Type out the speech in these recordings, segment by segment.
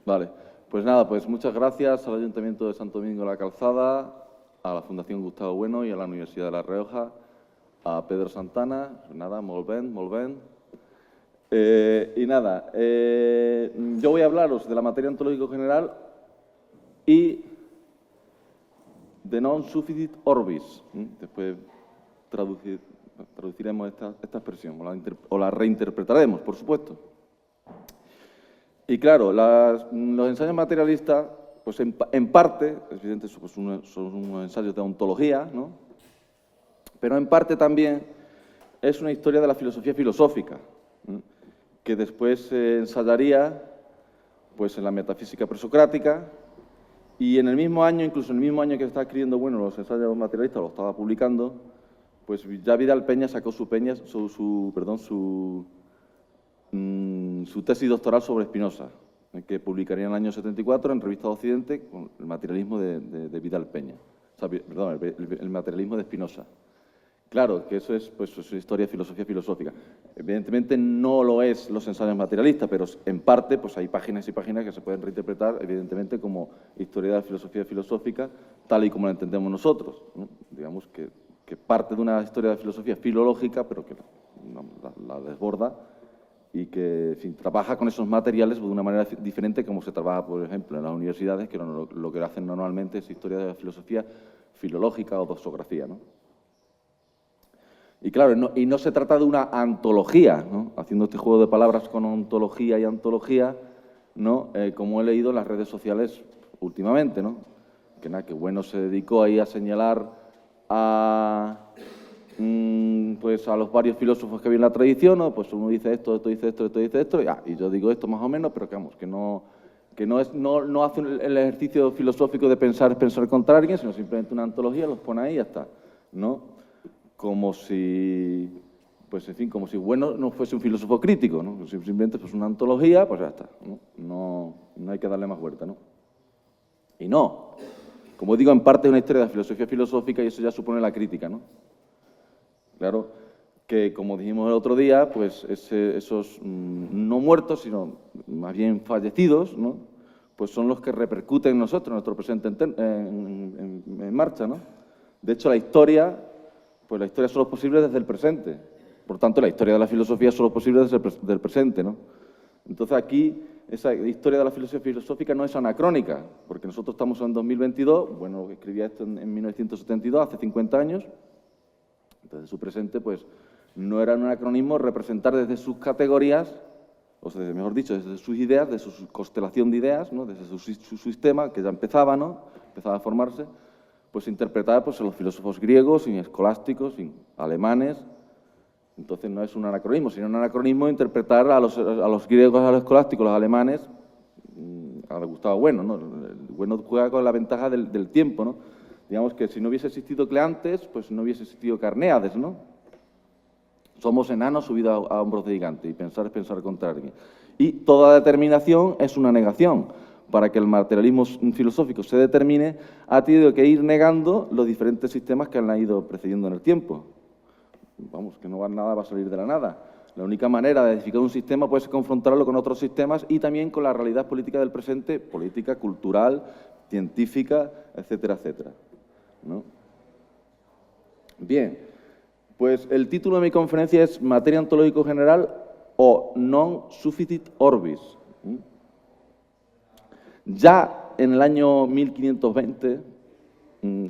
Vale, pues nada, pues muchas gracias al Ayuntamiento de Santo Domingo de la Calzada, a la Fundación Gustavo Bueno y a la Universidad de La Rioja, a Pedro Santana, nada, molt ben. Y nada, yo voy a hablaros de la materia ontológico general y de non sufficit orbis. Después traduciremos esta expresión o la reinterpretaremos, por supuesto. Y claro, los ensayos materialistas, pues en parte, es evidente, son unos ensayos de ontología, ¿no? Pero en parte también es una historia de la filosofía filosófica, ¿no? Que después se ensayaría pues, en la metafísica presocrática y en el mismo año, incluso en el mismo año que está escribiendo Bueno los ensayos materialistas, lo estaba publicando, pues ya Vidal Peña sacó su tesis doctoral sobre Spinoza, que publicaría en el año 74 en Revista de Occidente con el materialismo de Vidal Peña. O sea, perdón, el materialismo de Spinoza. Claro, que eso es pues, su historia de filosofía filosófica. Evidentemente no lo es los ensayos materialistas, pero en parte pues, hay páginas y páginas que se pueden reinterpretar, evidentemente, como historia de la filosofía filosófica, tal y como la entendemos nosotros, ¿no? Digamos que parte de una historia de filosofía filológica, pero que la desborda y que en fin, trabaja con esos materiales de una manera diferente como se trabaja, por ejemplo, en las universidades, que lo que hacen normalmente es historia de la filosofía filológica o doxografía, ¿no? Y claro, no se trata de una antología, ¿no? Haciendo este juego de palabras con ontología y antología, ¿no? Como he leído en las redes sociales últimamente, ¿no? Que Bueno se dedicó ahí a señalar pues a los varios filósofos que había en la tradición, ¿no? Pues uno dice esto, esto dice esto, esto dice esto, y yo digo esto más o menos, pero que no hace el ejercicio filosófico de pensar contra alguien, sino simplemente una antología, los pone ahí y ya está, ¿no? Como si, pues en fin, como si Bueno no fuese un filósofo crítico, ¿no? Simplemente pues una antología, pues ya está, ¿no? No hay que darle más vuelta, ¿no? Y no, como digo, en parte es una historia de la filosofía filosófica y eso ya supone la crítica, ¿no? Claro que, como dijimos el otro día, pues esos no muertos, sino más bien fallecidos, ¿no? Pues son los que repercuten en nosotros, en nuestro presente en marcha, ¿no? De hecho, la historia solo es posible desde el presente. Por tanto, la historia de la filosofía solo es posible desde el presente, ¿no? Entonces, aquí, esa historia de la filosofía filosófica no es anacrónica, porque nosotros estamos en 2022, Bueno escribía esto en 1972, hace 50 años, desde su presente, pues, no era un anacronismo representar desde sus categorías, o sea, mejor dicho, desde sus ideas, desde su constelación de ideas, ¿no? Desde su sistema, que ya empezaba, ¿no? Empezaba a formarse, pues interpretar pues, a los filósofos griegos, y escolásticos, y alemanes. Entonces no es un anacronismo, sino un anacronismo interpretar a los griegos, a los escolásticos, los alemanes, a Gustavo Bueno, ¿no? Bueno juega con la ventaja del tiempo, ¿no? Digamos que si no hubiese existido Cleantes, pues no hubiese existido Carnéades, ¿no? Somos enanos subidos a hombros de gigante, y pensar es pensar contra alguien. Y toda determinación es una negación. Para que el materialismo filosófico se determine, ha tenido que ir negando los diferentes sistemas que han ido precediendo en el tiempo. Vamos, que nada va a salir de la nada. La única manera de edificar un sistema puede ser confrontarlo con otros sistemas y también con la realidad política del presente, política, cultural, científica, etcétera, etcétera, ¿no? Bien, pues el título de mi conferencia es Materia ontológico general o non sufficit orbis. Ya en el año 1520,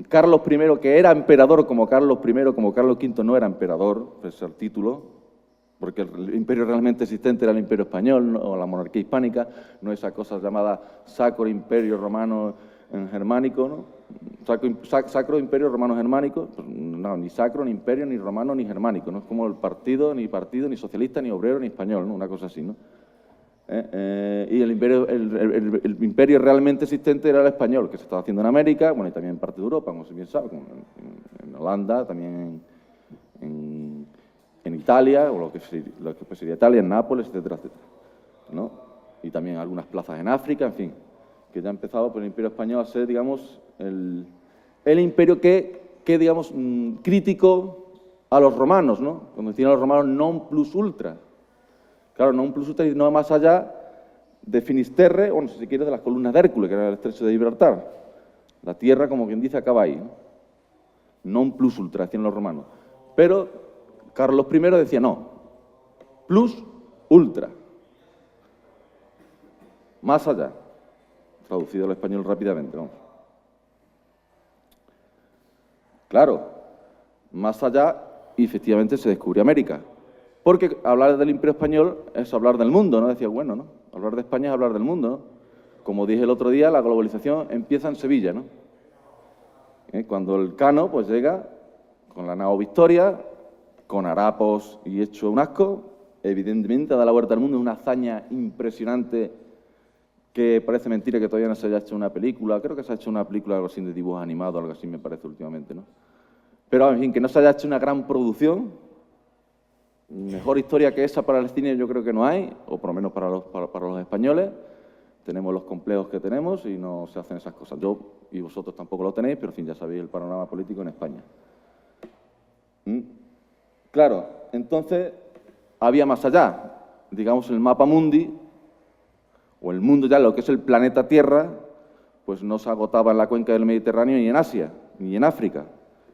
Carlos I, que era emperador como Carlos I, como Carlos V no era emperador, pese al título, porque el imperio realmente existente era el imperio español, ¿no? O la monarquía hispánica, no esa cosa llamada Sacro Imperio Romano Germánico, ¿no? Sacro Imperio Romano Germánico, pues no, ni sacro, ni imperio, ni romano, ni germánico, no es como el partido, ni socialista, ni obrero, ni español, ¿no? Una cosa así, ¿no? Y el imperio realmente existente era el español, que se estaba haciendo en América, bueno, y también en parte de Europa, como se bien sabe, como en Holanda, también en Italia, o lo que sería Italia, en Nápoles, etcétera, etcétera, ¿no? Y también algunas plazas en África, en fin, que ya ha empezado por el imperio español a ser, digamos, el imperio que digamos, crítico a los romanos, ¿no? Cuando decían a los romanos non plus ultra. Claro, non plus ultra y no más allá, de Finisterre, o no sé si quieres, de las columnas de Hércules, que era el estrecho de Gibraltar. La tierra, como quien dice, acaba ahí, ¿no? Non plus ultra, decían los romanos. Pero Carlos I decía no, plus ultra. Más allá. Traducido al español rápidamente, vamos. Claro, más allá, y efectivamente se descubrió América. Porque hablar del Imperio Español es hablar del mundo, ¿no? Decía, bueno, ¿no? Hablar de España es hablar del mundo, ¿no? Como dije el otro día, la globalización empieza en Sevilla, ¿no? Cuando el Cano, pues llega con la nao Victoria, con harapos y hecho un asco, evidentemente da la vuelta al mundo, es una hazaña impresionante que parece mentira que todavía no se haya hecho una película. Creo que se ha hecho una película, algo así, de dibujos animados, algo así me parece últimamente, ¿no? Pero, en fin, que no se haya hecho una gran producción. Mejor historia que esa para el cine yo creo que no hay, o por lo menos para los españoles. Tenemos los complejos que tenemos y no se hacen esas cosas. Yo y vosotros tampoco lo tenéis, pero, en fin, ya sabéis el panorama político en España. Claro, entonces había más allá. Digamos, el mapa mundi, o el mundo ya, lo que es el planeta Tierra, pues no se agotaba en la cuenca del Mediterráneo ni en Asia, ni en África,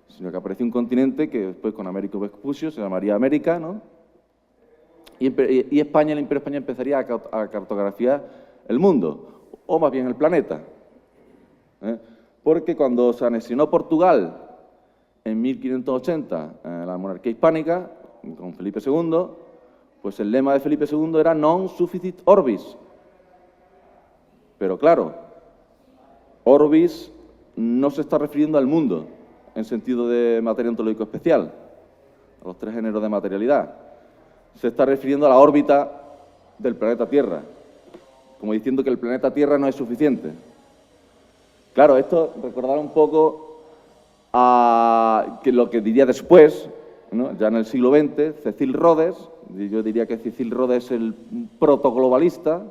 sino que apareció un continente que después con Américo Vespucio se llamaría América, ¿no? Y España, el Imperio Español, empezaría a cartografiar el mundo, o más bien el planeta. Porque cuando se anexionó Portugal en 1580, la monarquía hispánica, con Felipe II, pues el lema de Felipe II era non sufficit orbis. Pero claro, orbis no se está refiriendo al mundo, en sentido de materia ontológico especial, a los tres géneros de materialidad. Se está refiriendo a la órbita del planeta Tierra, como diciendo que el planeta Tierra no es suficiente. Claro, esto recordaba un poco a lo que diría después, ¿no? Ya en el siglo XX, Cecil Rhodes. Yo diría que Cecil Rhodes es el protoglobalista,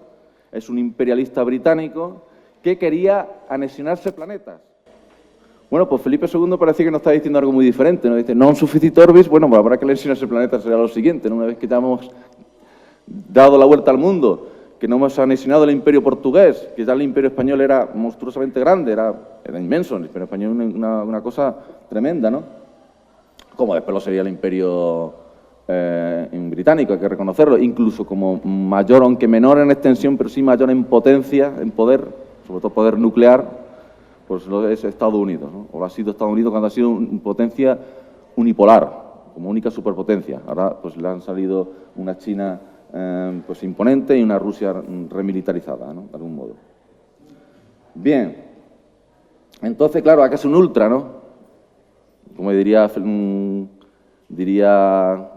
es un imperialista británico que quería anexionarse planetas. Bueno, pues Felipe II parecía que nos está diciendo algo muy diferente, ¿no? Dice, non sufficit orbis, bueno, pues habrá que anexionarse planetas, será lo siguiente, ¿no? Una vez que ya hemos dado la vuelta al mundo, que no hemos anexionado el imperio portugués, que ya el imperio español era monstruosamente grande, era inmenso, el imperio español una cosa tremenda, ¿no? Como después lo sería el imperio británico, hay que reconocerlo, incluso como mayor, aunque menor en extensión, pero sí mayor en potencia, en poder, sobre todo poder nuclear, pues lo es Estados Unidos, ¿no? O lo ha sido Estados Unidos cuando ha sido una potencia unipolar, como única superpotencia. Ahora pues le han salido una China pues imponente y una Rusia remilitarizada, ¿no? De algún modo. Bien. Entonces, claro, acá es un ultra, ¿no? Como diría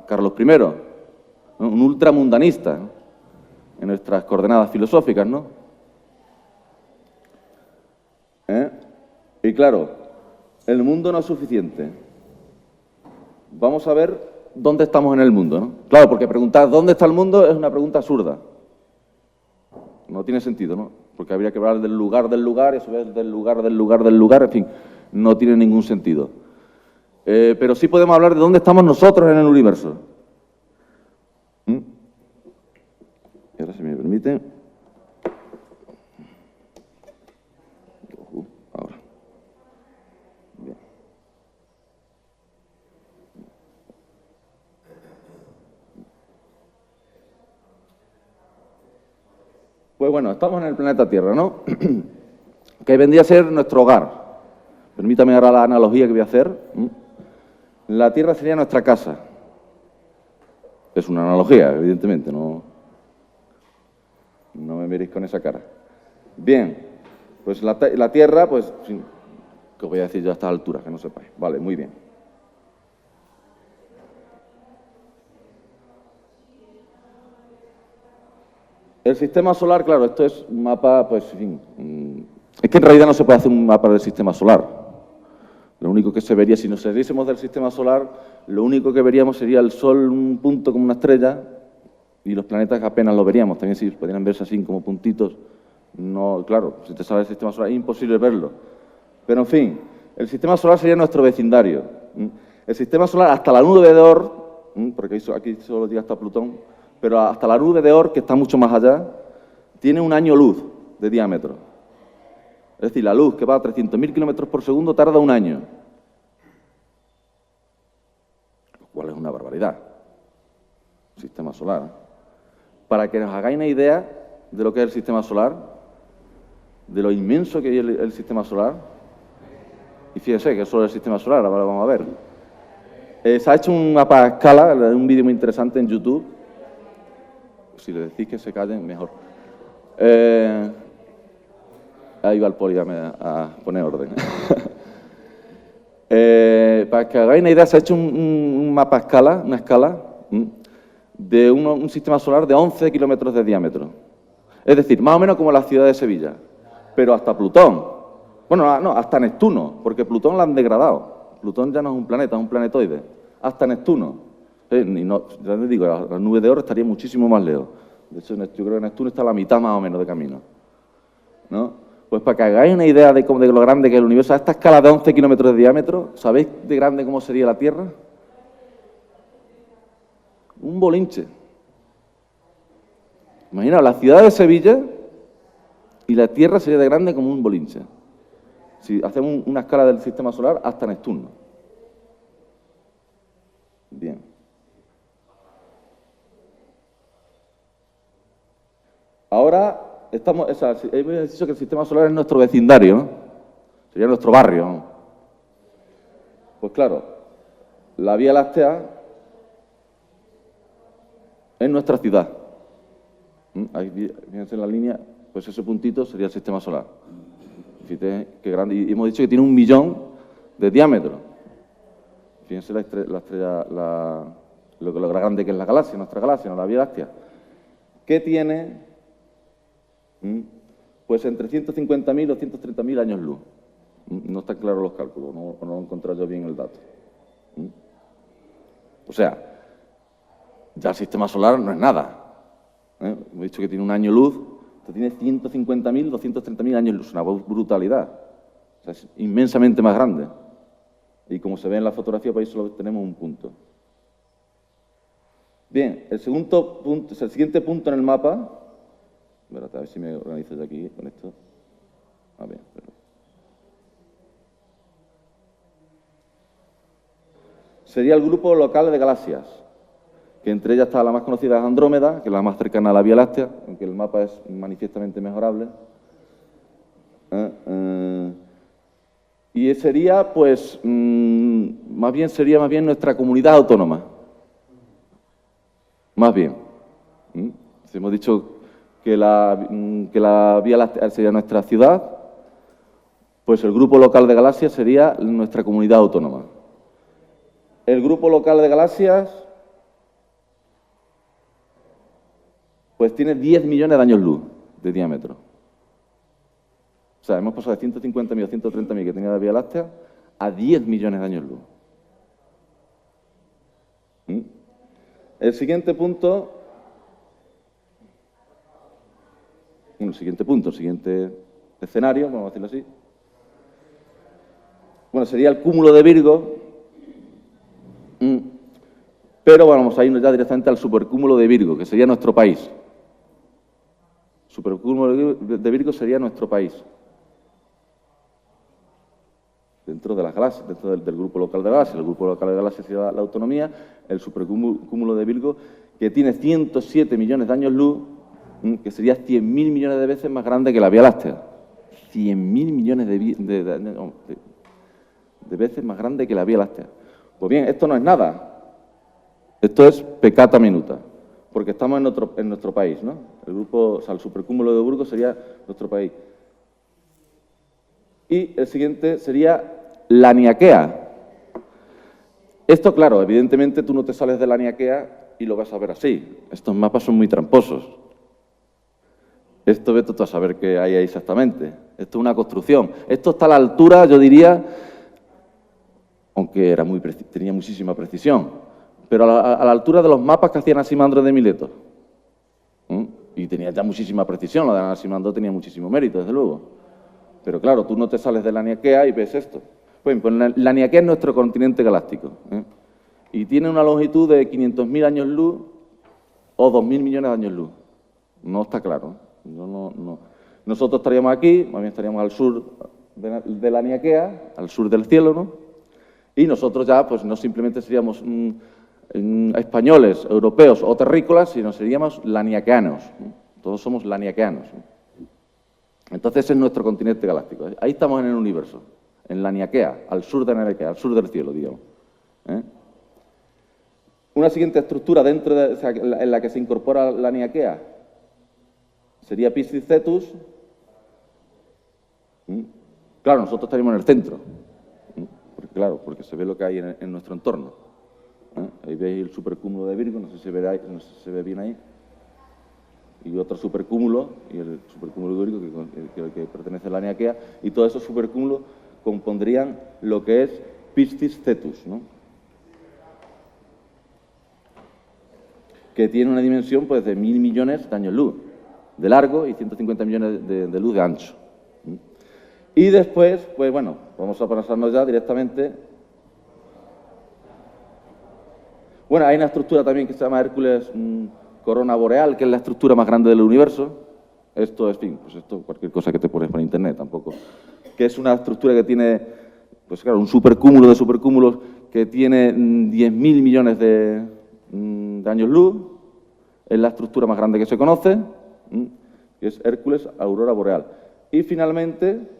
Carlos I, ¿no? Un ultramundanista, ¿no? En nuestras coordenadas filosóficas, ¿no? Y claro, el mundo no es suficiente. Vamos a ver dónde estamos en el mundo, ¿no? Claro, porque preguntar dónde está el mundo es una pregunta absurda. No tiene sentido, ¿no? Porque habría que hablar del lugar, y a su vez del lugar, en fin, no tiene ningún sentido. Pero sí podemos hablar de dónde estamos nosotros en el universo. Y ahora, si me permite. Ahora. Bien. Pues bueno, estamos en el planeta Tierra, ¿no? Que vendría a ser nuestro hogar. Permítame ahora la analogía que voy a hacer. La Tierra sería nuestra casa. Es una analogía, evidentemente, no me miréis con esa cara. Bien, pues la Tierra, pues, que os voy a decir yo a estas alturas, que no sepáis. Vale, muy bien. El sistema solar, claro, esto es un mapa, pues, en fin, es que en realidad no se puede hacer un mapa del sistema solar. Lo único que se vería, si nos saliésemos del sistema solar, lo único que veríamos sería el Sol, un punto como una estrella, y los planetas apenas lo veríamos. También si podrían verse así como puntitos. No, claro, si te sale del sistema solar es imposible verlo. Pero, en fin, el sistema solar sería nuestro vecindario. El sistema solar, hasta la nube de Oort, porque aquí solo llega hasta Plutón, pero hasta la nube de Oort, que está mucho más allá, tiene un año luz de diámetro. Es decir, la luz que va a 300.000 kilómetros por segundo tarda un año. Lo cual es una barbaridad. Sistema solar. Para que os hagáis una idea de lo que es el sistema solar, de lo inmenso que es el sistema solar, y fíjense que es solo el sistema solar, ahora vamos a ver. Se ha hecho un mapa a escala, un vídeo muy interesante en YouTube. Si le decís que se callen, mejor. Ahí va el poli a poner orden. Para que hagáis una idea, se ha hecho un mapa a escala, una escala, de un sistema solar de 11 kilómetros de diámetro. Es decir, más o menos como la ciudad de Sevilla, pero hasta Plutón. Bueno, no, hasta Neptuno, porque Plutón lo han degradado. Plutón ya no es un planeta, es un planetoide. Hasta Neptuno. Y no, ya les digo, la nube de oro estaría muchísimo más lejos. De hecho, yo creo que Neptuno está a la mitad más o menos de camino, ¿no? Pues para que hagáis una idea de lo grande que es el universo, a esta escala de 11 kilómetros de diámetro, ¿sabéis de grande cómo sería la Tierra? Un bolinche. Imaginaos, la ciudad de Sevilla y la Tierra sería de grande como un bolinche. Si hacemos una escala del sistema solar hasta Neptuno. Bien. Ahora hemos dicho que el sistema solar es nuestro vecindario, ¿no? Sería nuestro barrio, ¿no? Pues claro, la Vía Láctea es nuestra ciudad. Ahí, fíjense en la línea, pues ese puntito sería el sistema solar. Fíjate qué grande. Y hemos dicho que tiene 1 millón de diámetro. Fíjense la estrella, lo grande que es la galaxia, nuestra galaxia, no la Vía Láctea. ¿Qué tiene? Pues entre 150.000 o 130.000 años luz. No están claros los cálculos, no he encontrado yo bien el dato. O sea, ya el sistema solar no es nada. Hemos dicho que tiene un año luz, tiene 150.000, 230.000 años luz, una brutalidad. O sea, es inmensamente más grande. Y como se ve en la fotografía, pues ahí solo tenemos un punto. Bien, el siguiente punto en el mapa. A ver si me organizo yo aquí con esto. A ver, sería el grupo local de galaxias, que entre ellas está la más conocida, es Andrómeda, que es la más cercana a la Vía Láctea, aunque el mapa es manifiestamente mejorable. Y sería, pues, más bien nuestra comunidad autónoma. Más bien. Si hemos dicho que la Vía Láctea sería nuestra ciudad, pues el grupo local de galaxias sería nuestra comunidad autónoma. El grupo local de galaxias, pues tiene 10 millones de años luz de diámetro. O sea, hemos pasado de 150.000 o 130.000 que tenía la Vía Láctea a 10 millones de años luz. El siguiente punto... el siguiente escenario, vamos a decirlo así. Bueno, sería el cúmulo de Virgo, pero bueno, vamos a irnos ya directamente al supercúmulo de Virgo, que sería nuestro país. Supercúmulo de Virgo sería nuestro país. Dentro de las galaxias, dentro del grupo local de galaxias. El grupo local de galaxias sería la autonomía, el supercúmulo de Virgo, que tiene 107 millones de años luz, que sería 100.000 millones de veces más grande que la Vía Láctea. 100.000 millones de veces más grande que la Vía Láctea. Pues bien, esto no es nada. Esto es peccata minuta, porque estamos en nuestro país, ¿no? El grupo, o sea, el supercúmulo de Virgo sería nuestro país. Y el siguiente sería Laniakea. Esto, claro, evidentemente tú no te sales de Laniakea y lo vas a ver así. Estos mapas son muy tramposos. Esto vete tú a saber qué hay ahí exactamente. Esto es una construcción. Esto está a la altura, yo diría, aunque tenía muchísima precisión, pero a la altura de los mapas que hacía Anaximandro de Mileto. Y tenía ya muchísima precisión, lo de Anaximandro tenía muchísimo mérito, desde luego. Pero claro, tú no te sales de Laniakea y ves esto. Pues Laniakea es nuestro continente galáctico. Y tiene una longitud de 500.000 años luz o 2.000 millones de años luz. No está claro. Nosotros estaríamos aquí, más bien estaríamos al sur de la Laniakea, al sur del cielo, ¿no? Y nosotros ya, pues no simplemente seríamos españoles, europeos o terrícolas, sino seríamos laniaqueanos, ¿no? Todos somos laniaqueanos, ¿no? Entonces ese es nuestro continente galáctico. Ahí estamos en el universo, en Laniakea, al sur de Laniakea, al sur del cielo, digamos. Una siguiente estructura dentro de, o sea, en la que se incorpora Laniakea sería Piscis Cetus. Claro, nosotros estaríamos en el centro. Porque se ve lo que hay en nuestro entorno. Ahí veis el supercúmulo de Virgo, no sé si se ve bien ahí. Y otro supercúmulo, y el supercúmulo de Virgo, que pertenece a la Laniakea, y todos esos supercúmulos compondrían lo que es Piscis Cetus, ¿no? Que tiene una dimensión pues, de 1.000 millones de años luz de largo y 150 millones de luz de ancho. Y después, pues bueno, vamos a pasarnos ya directamente. Bueno, hay una estructura también que se llama Hércules Corona Boreal, que es la estructura más grande del universo. Esto es, pues esto cualquier cosa que te pones por internet tampoco. Que es una estructura que tiene, pues claro, un supercúmulo de supercúmulos que tiene 10.000 millones de años luz. Es la estructura más grande que se conoce, que es Hércules Aurora Boreal. Y finalmente,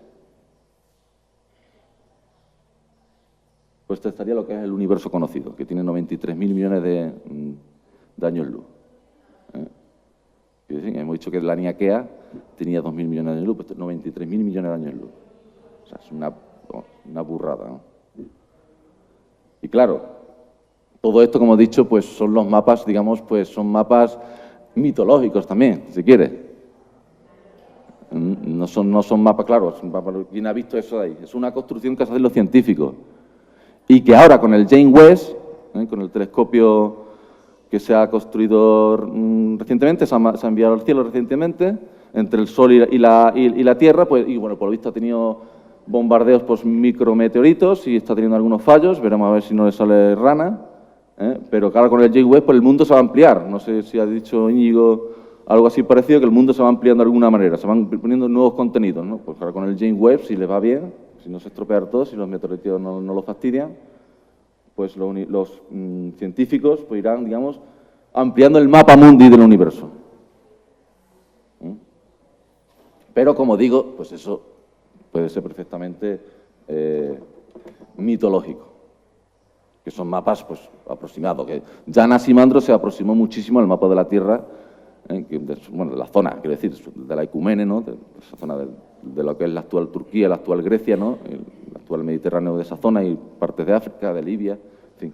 pues estaría lo que es el universo conocido, que tiene 93.000 millones de años luz. Hemos dicho que la Laniakea tenía 2.000 millones de años luz, pues 93.000 millones de años luz. O sea, es una burrada, ¿no? Y claro, todo esto, como he dicho, pues son los mapas, digamos, pues son mapas mitológicos también, si quiere. No son mapas, claro, ¿quién ha visto eso de ahí? Es una construcción que hacen los científicos. Y que ahora con el James Webb, con el telescopio que se ha construido recientemente, se ha enviado al cielo recientemente, entre el Sol y la Tierra, pues, y bueno, por lo visto ha tenido bombardeos por micrometeoritos y está teniendo algunos fallos, veremos a ver si no le sale rana, pero claro, con el James Webb pues el mundo se va a ampliar, no sé si ha dicho Íñigo algo así parecido, que el mundo se va ampliando de alguna manera, se van poniendo nuevos contenidos, ¿no? Pues ahora con el James Webb, si le va bien, si no se estropea todo, si los meteoritos no lo fastidian, pues los científicos pues irán, digamos, ampliando el mapa mundi del universo. Pero, como digo, pues eso puede ser perfectamente mitológico, que son mapas pues aproximados. Que Jan Asimandro se aproximó muchísimo al mapa de la Tierra, bueno, de la zona, quiero decir, de la Ecumene, ¿no? De esa zona de lo que es la actual Turquía, la actual Grecia, ¿no? El actual Mediterráneo de esa zona y partes de África, de Libia, en fin.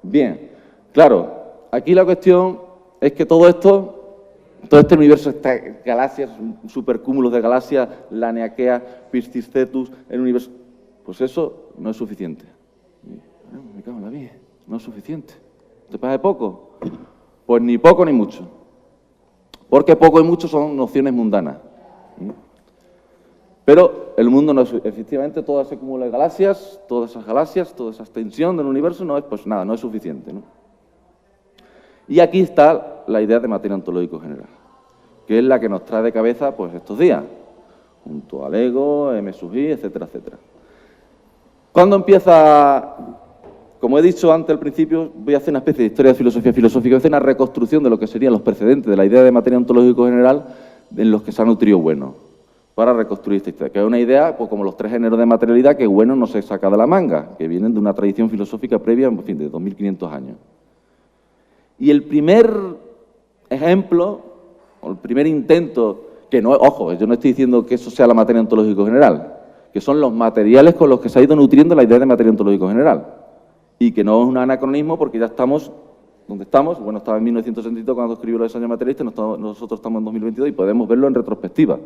Bien, claro, aquí la cuestión es que todo este universo, estas galaxias, supercúmulos de galaxias, Laniakea, Piscis Cetus, el universo, pues eso no es suficiente. Me cago en la vida, no es suficiente. ¿Te parece poco? Pues ni poco ni mucho. Porque poco y mucho son nociones mundanas. Pero el mundo no es, efectivamente, todo ese cúmulo de galaxias, toda esa extensión del universo no es, pues nada, no es suficiente, ¿no? Y aquí está la idea de materia ontológico general, que es la que nos trae de cabeza pues estos días, junto al ego, M sub I, etcétera, etcétera. ¿Cuándo empieza? Como he dicho antes al principio, voy a hacer una especie de historia de filosofía filosófica, voy a hacer una reconstrucción de lo que serían los precedentes de la idea de materia ontológico general en los que se ha nutrido Bueno, para reconstruir esta historia, que es una idea, pues como los tres géneros de materialidad, que Bueno no se saca de la manga, que vienen de una tradición filosófica previa, en fin, de 2.500 años. Y el primer ejemplo, o el primer intento, que no, ojo, yo no estoy diciendo que eso sea la materia ontológico general, que son los materiales con los que se ha ido nutriendo la idea de materia ontológico general. Y que no es un anacronismo porque ya estamos donde estamos. Bueno, estaba en 1962 cuando escribió los ensayos materialistas, nosotros estamos en 2022 y podemos verlo en retrospectiva.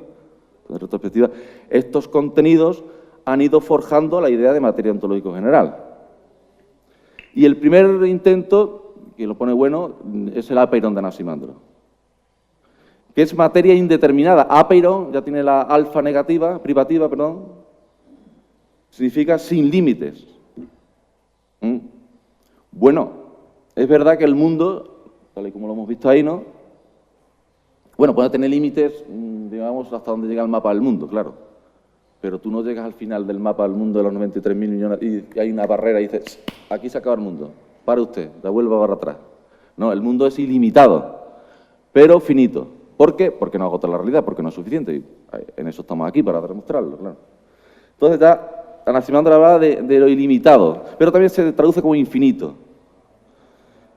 En retrospectiva, estos contenidos han ido forjando la idea de materia ontológico general. Y el primer intento, que lo pone Bueno, es el apeiron de Anaximandro, que es materia indeterminada. Apeiron ya tiene la alfa negativa, privativa, perdón, significa sin límites. Bueno, es verdad que el mundo tal y como lo hemos visto ahí, ¿no? Bueno, puede tener límites, digamos, hasta donde llega el mapa del mundo, claro. Pero tú no llegas al final del mapa del mundo de los 93.000 millones y hay una barrera y dices, aquí se acaba el mundo, pare usted, la vuelva para atrás. No, el mundo es ilimitado, pero finito. ¿Por qué? Porque no agota la realidad, porque no es suficiente. Y en eso estamos aquí, para demostrarlo, claro. Entonces ya Anaximandro hablaba de lo ilimitado, pero también se traduce como infinito.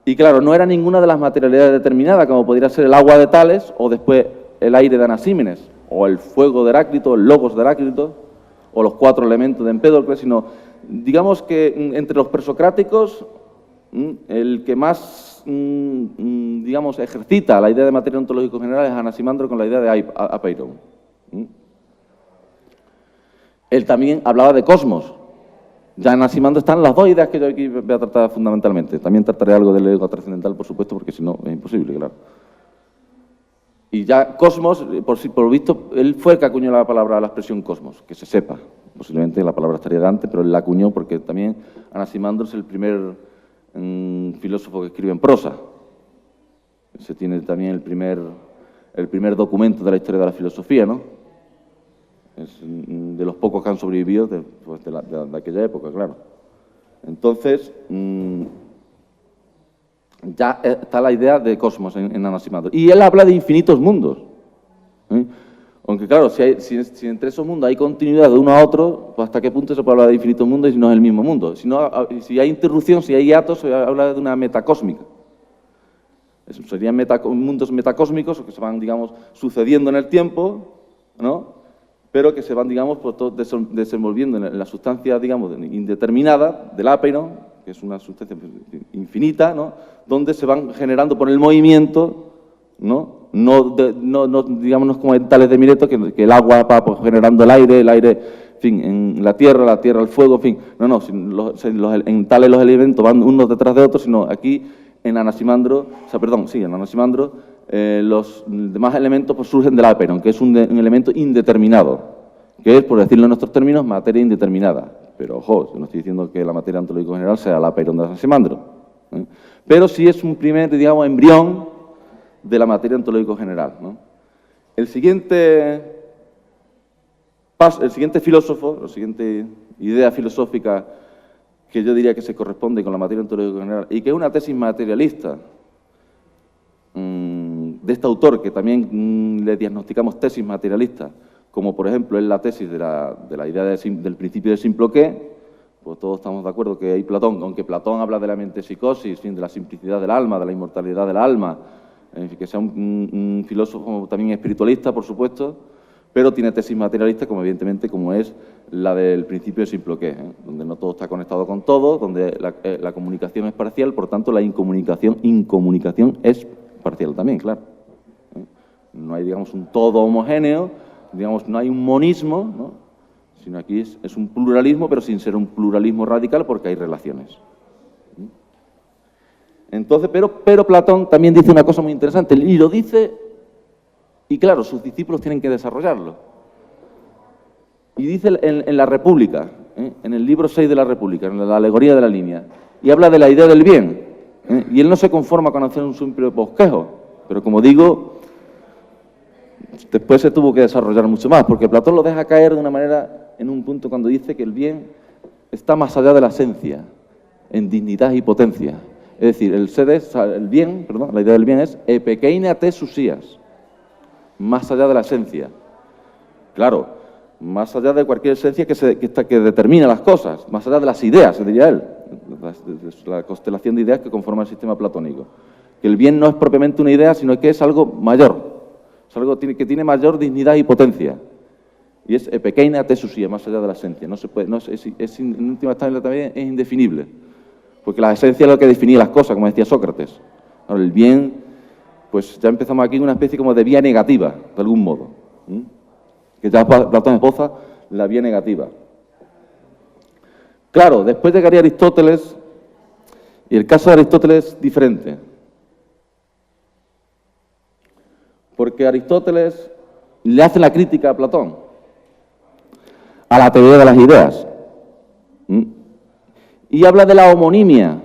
Y claro, no era ninguna de las materialidades determinadas, como podría ser el agua de Tales, o después el aire de Anasímenes, o el fuego de Heráclito, el logos de Heráclito, o los 4 elementos de Empédocles, sino, digamos que entre los presocráticos, el que más, digamos, ejercita la idea de materia ontológica general es Anaximandro con la idea de Apeiron. Él también hablaba de cosmos. Ya en Anaximandro están las 2 ideas que yo aquí voy a tratar fundamentalmente. También trataré algo del ego trascendental, por supuesto, porque si no es imposible, claro. Y ya cosmos, por visto, él fue el que acuñó la palabra, la expresión cosmos, que se sepa. Posiblemente la palabra estaría de antes, pero él la acuñó porque también Anaximandro es el primer filósofo que escribe en prosa. Se tiene también el primer documento de la historia de la filosofía, ¿no? Es de los pocos que han sobrevivido de aquella época, claro. Entonces, ya está la idea de cosmos en Anaximandro. Y él habla de infinitos mundos. Aunque claro, si entre esos mundos hay continuidad de uno a otro, pues hasta qué punto se puede hablar de infinitos mundos si no es el mismo mundo. Si hay interrupción, si hay hiatos, se habla de una metacósmica. Serían mundos metacósmicos que se van, digamos, sucediendo en el tiempo, ¿no? Pero que se van, digamos, pues, desenvolviendo en la sustancia, digamos, indeterminada del Apeiron, que es una sustancia infinita, ¿no? Donde se van generando por el movimiento, ¿no? No digamos, no es como en Tales de Mileto, que el agua va pues, generando el aire, en fin, en la tierra el fuego, en fin. No, en Tales los elementos van unos detrás de otros, sino aquí en Anaximandro, los demás elementos pues, surgen del Apeiron, que es un elemento indeterminado, que es, por decirlo en nuestros términos, materia indeterminada. Pero, ojo, yo no estoy diciendo que la materia ontológica general sea el Apeiron de Anaximandro, ¿eh? Pero sí es un primer, digamos, embrión de la materia ontológica general, ¿no? El siguiente filósofo, la siguiente idea filosófica que yo diría que se corresponde con la materia ontológica general y que es una tesis materialista de este autor, que también le diagnosticamos tesis materialistas, como por ejemplo es la tesis de la idea del principio de Simploqué, pues todos estamos de acuerdo que hay Platón, aunque Platón habla de la mente psicosis, de la simplicidad del alma, de la inmortalidad del alma, que sea un filósofo también espiritualista, por supuesto, pero tiene tesis materialistas, como evidentemente como es la del principio de Simploqué, donde no todo está conectado con todo, donde la comunicación es parcial, por tanto la incomunicación es parcial también, claro. No hay, digamos, un todo homogéneo, digamos, no hay un monismo, ¿no? Sino aquí es un pluralismo, pero sin ser un pluralismo radical, porque hay relaciones. Entonces, pero Platón también dice una cosa muy interesante, y lo dice, y claro, sus discípulos tienen que desarrollarlo. Y dice en la República, en el libro 6 de la República, en la alegoría de la línea, y habla de la idea del bien, y él no se conforma con hacer un simple bosquejo, pero como digo, después se tuvo que desarrollar mucho más, porque Platón lo deja caer de una manera, en un punto cuando dice que el bien está más allá de la esencia, en dignidad y potencia. Es decir, la idea del bien es epekeina te susías, más allá de la esencia. Claro, más allá de cualquier esencia que determina las cosas, más allá de las ideas, diría él, la constelación de ideas que conforma el sistema platónico. Que el bien no es propiamente una idea, sino que es algo mayor, es algo que tiene mayor dignidad y potencia. Y es epekeina te susía, más allá de la esencia. No se puede, en última instancia también es indefinible, porque la esencia es lo que definía las cosas, como decía Sócrates. Ahora, el bien, pues ya empezamos aquí en una especie como de vía negativa, de algún modo. Que ya Platón esboza la vía negativa. Claro, después llegaría Aristóteles, y el caso de Aristóteles es diferente. Porque Aristóteles le hace la crítica a Platón, a la teoría de las ideas. Y habla de la homonimia,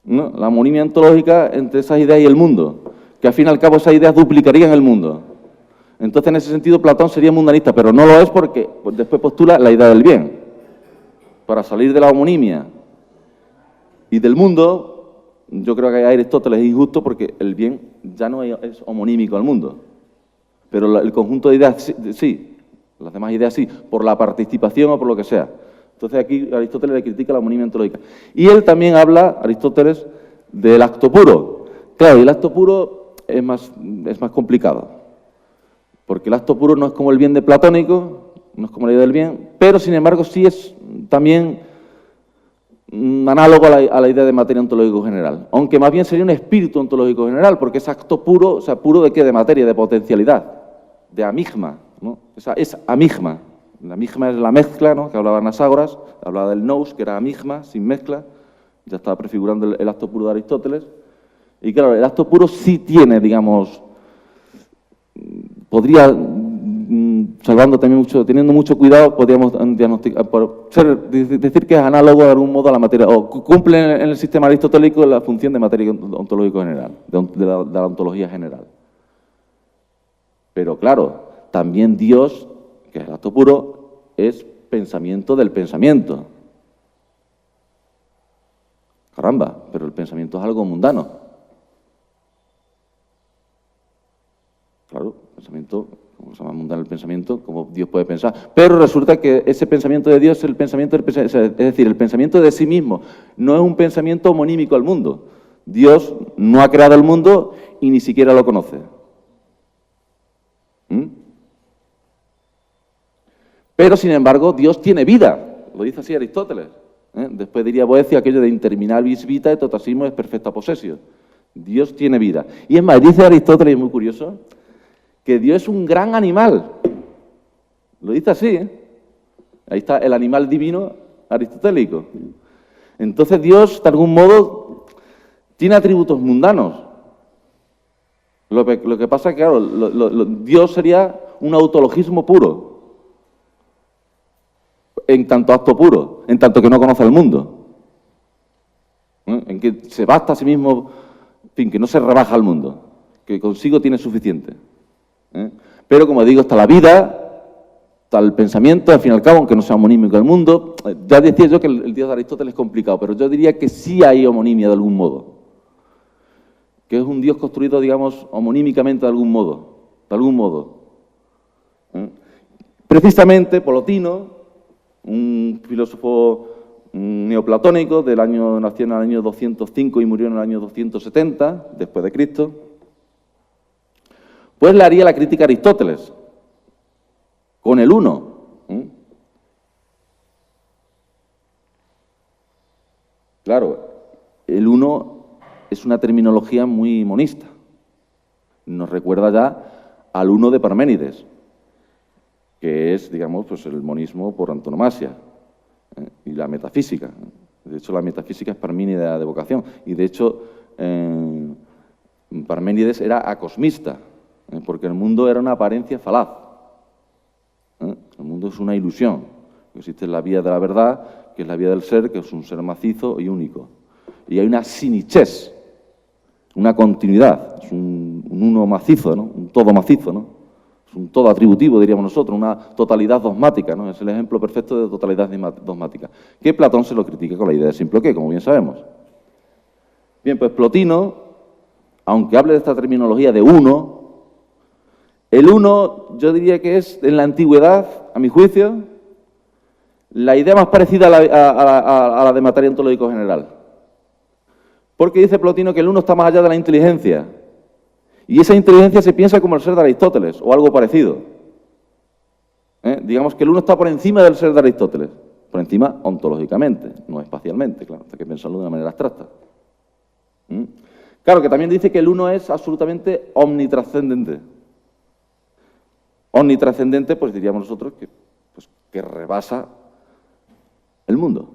¿no? La homonimia ontológica entre esas ideas y el mundo, que al fin y al cabo esas ideas duplicarían el mundo. Entonces, en ese sentido, Platón sería mundanista, pero no lo es porque pues, después postula la idea del bien. Para salir de la homonimia y del mundo, yo creo que Aristóteles es injusto porque el bien ya no es homonímico al mundo. Pero el conjunto de ideas sí, las demás ideas sí, por la participación o por lo que sea. Entonces aquí Aristóteles le critica la homonimia ontológica. Y él también habla, Aristóteles, del acto puro. Claro, y el acto puro es más complicado. Porque el acto puro no es como el bien de platónico, no es como la idea del bien, pero sin embargo sí es también análogo a la idea de materia ontológico general. Aunque más bien sería un espíritu ontológico general, porque es acto puro, o sea, puro de qué, de materia, de potencialidad, de amigma, ¿no? Es amigma. La amigma es la mezcla, ¿no?, que hablaba Anaxágoras, hablaba del nous, que era amigma, sin mezcla, ya estaba prefigurando el acto puro de Aristóteles. Y claro, el acto puro sí tiene, digamos, podría, salvando también mucho, teniendo mucho cuidado, podríamos diagnosticar, decir que es análogo de algún modo a la materia, o cumple en el sistema aristotélico la función de materia ontológico general, de la ontología general. Pero claro, también Dios, que es el acto puro, es pensamiento del pensamiento. Caramba, pero el pensamiento es algo mundano. Claro, pensamiento, como se llama mundano el pensamiento, como Dios puede pensar. Pero resulta que ese pensamiento de Dios es el pensamiento del pensamiento, es decir, el pensamiento de sí mismo. No es un pensamiento homonímico al mundo. Dios no ha creado el mundo y ni siquiera lo conoce. Pero, sin embargo, Dios tiene vida. Lo dice así Aristóteles. Después diría Boecio aquello de interminabis vita et totasismo es perfecta possessio. Dios tiene vida. Y es más, dice Aristóteles, y es muy curioso, que Dios es un gran animal. Lo dice así, ¿eh? Ahí está el animal divino aristotélico. Entonces Dios, de algún modo, tiene atributos mundanos. Lo que pasa es que, claro, Dios sería un autologismo puro, en tanto acto puro, en tanto que no conoce el mundo. En que se basta a sí mismo, en fin, que no se rebaja al mundo, que consigo tiene suficiente. Pero, como digo, está la vida, está el pensamiento, al fin y al cabo, aunque no sea homonímico al mundo. Ya decía yo que el Dios de Aristóteles es complicado, pero yo diría que sí hay homonimia de algún modo. Que es un Dios construido, digamos, homonímicamente de algún modo. De algún modo. Precisamente, Plotino, un filósofo neoplatónico nació en el año 205 y murió en el año 270 después de Cristo, pues le haría la crítica a Aristóteles con el uno. Claro, el uno es una terminología muy monista. Nos recuerda ya al uno de Parménides, que es, digamos, pues el monismo por antonomasia, y la metafísica. De hecho, la metafísica es parmínida de vocación, y de hecho, Parménides era acosmista, porque el mundo era una apariencia falaz. El mundo es una ilusión. Existe la vía de la verdad, que es la vía del ser, que es un ser macizo y único. Y hay una siniches, una continuidad, es un uno macizo, ¿no?, un todo macizo, ¿no?, un todo atributivo, diríamos nosotros, una totalidad dogmática, ¿no? Es el ejemplo perfecto de totalidad dogmática. Que Platón se lo critica con la idea de simple qué, como bien sabemos. Bien, pues Plotino, aunque hable de esta terminología de uno, el uno yo diría que es, en la antigüedad, a mi juicio, la idea más parecida a la de materia ontológico general. Porque dice Plotino que el uno está más allá de la inteligencia. Y esa inteligencia se piensa como el ser de Aristóteles, o algo parecido. Digamos que el uno está por encima del ser de Aristóteles, por encima ontológicamente, no espacialmente, claro, hay que pensarlo de una manera abstracta. Claro, que también dice que el uno es absolutamente omnitrascendente. Omnitrascendente, pues diríamos nosotros, que rebasa el mundo.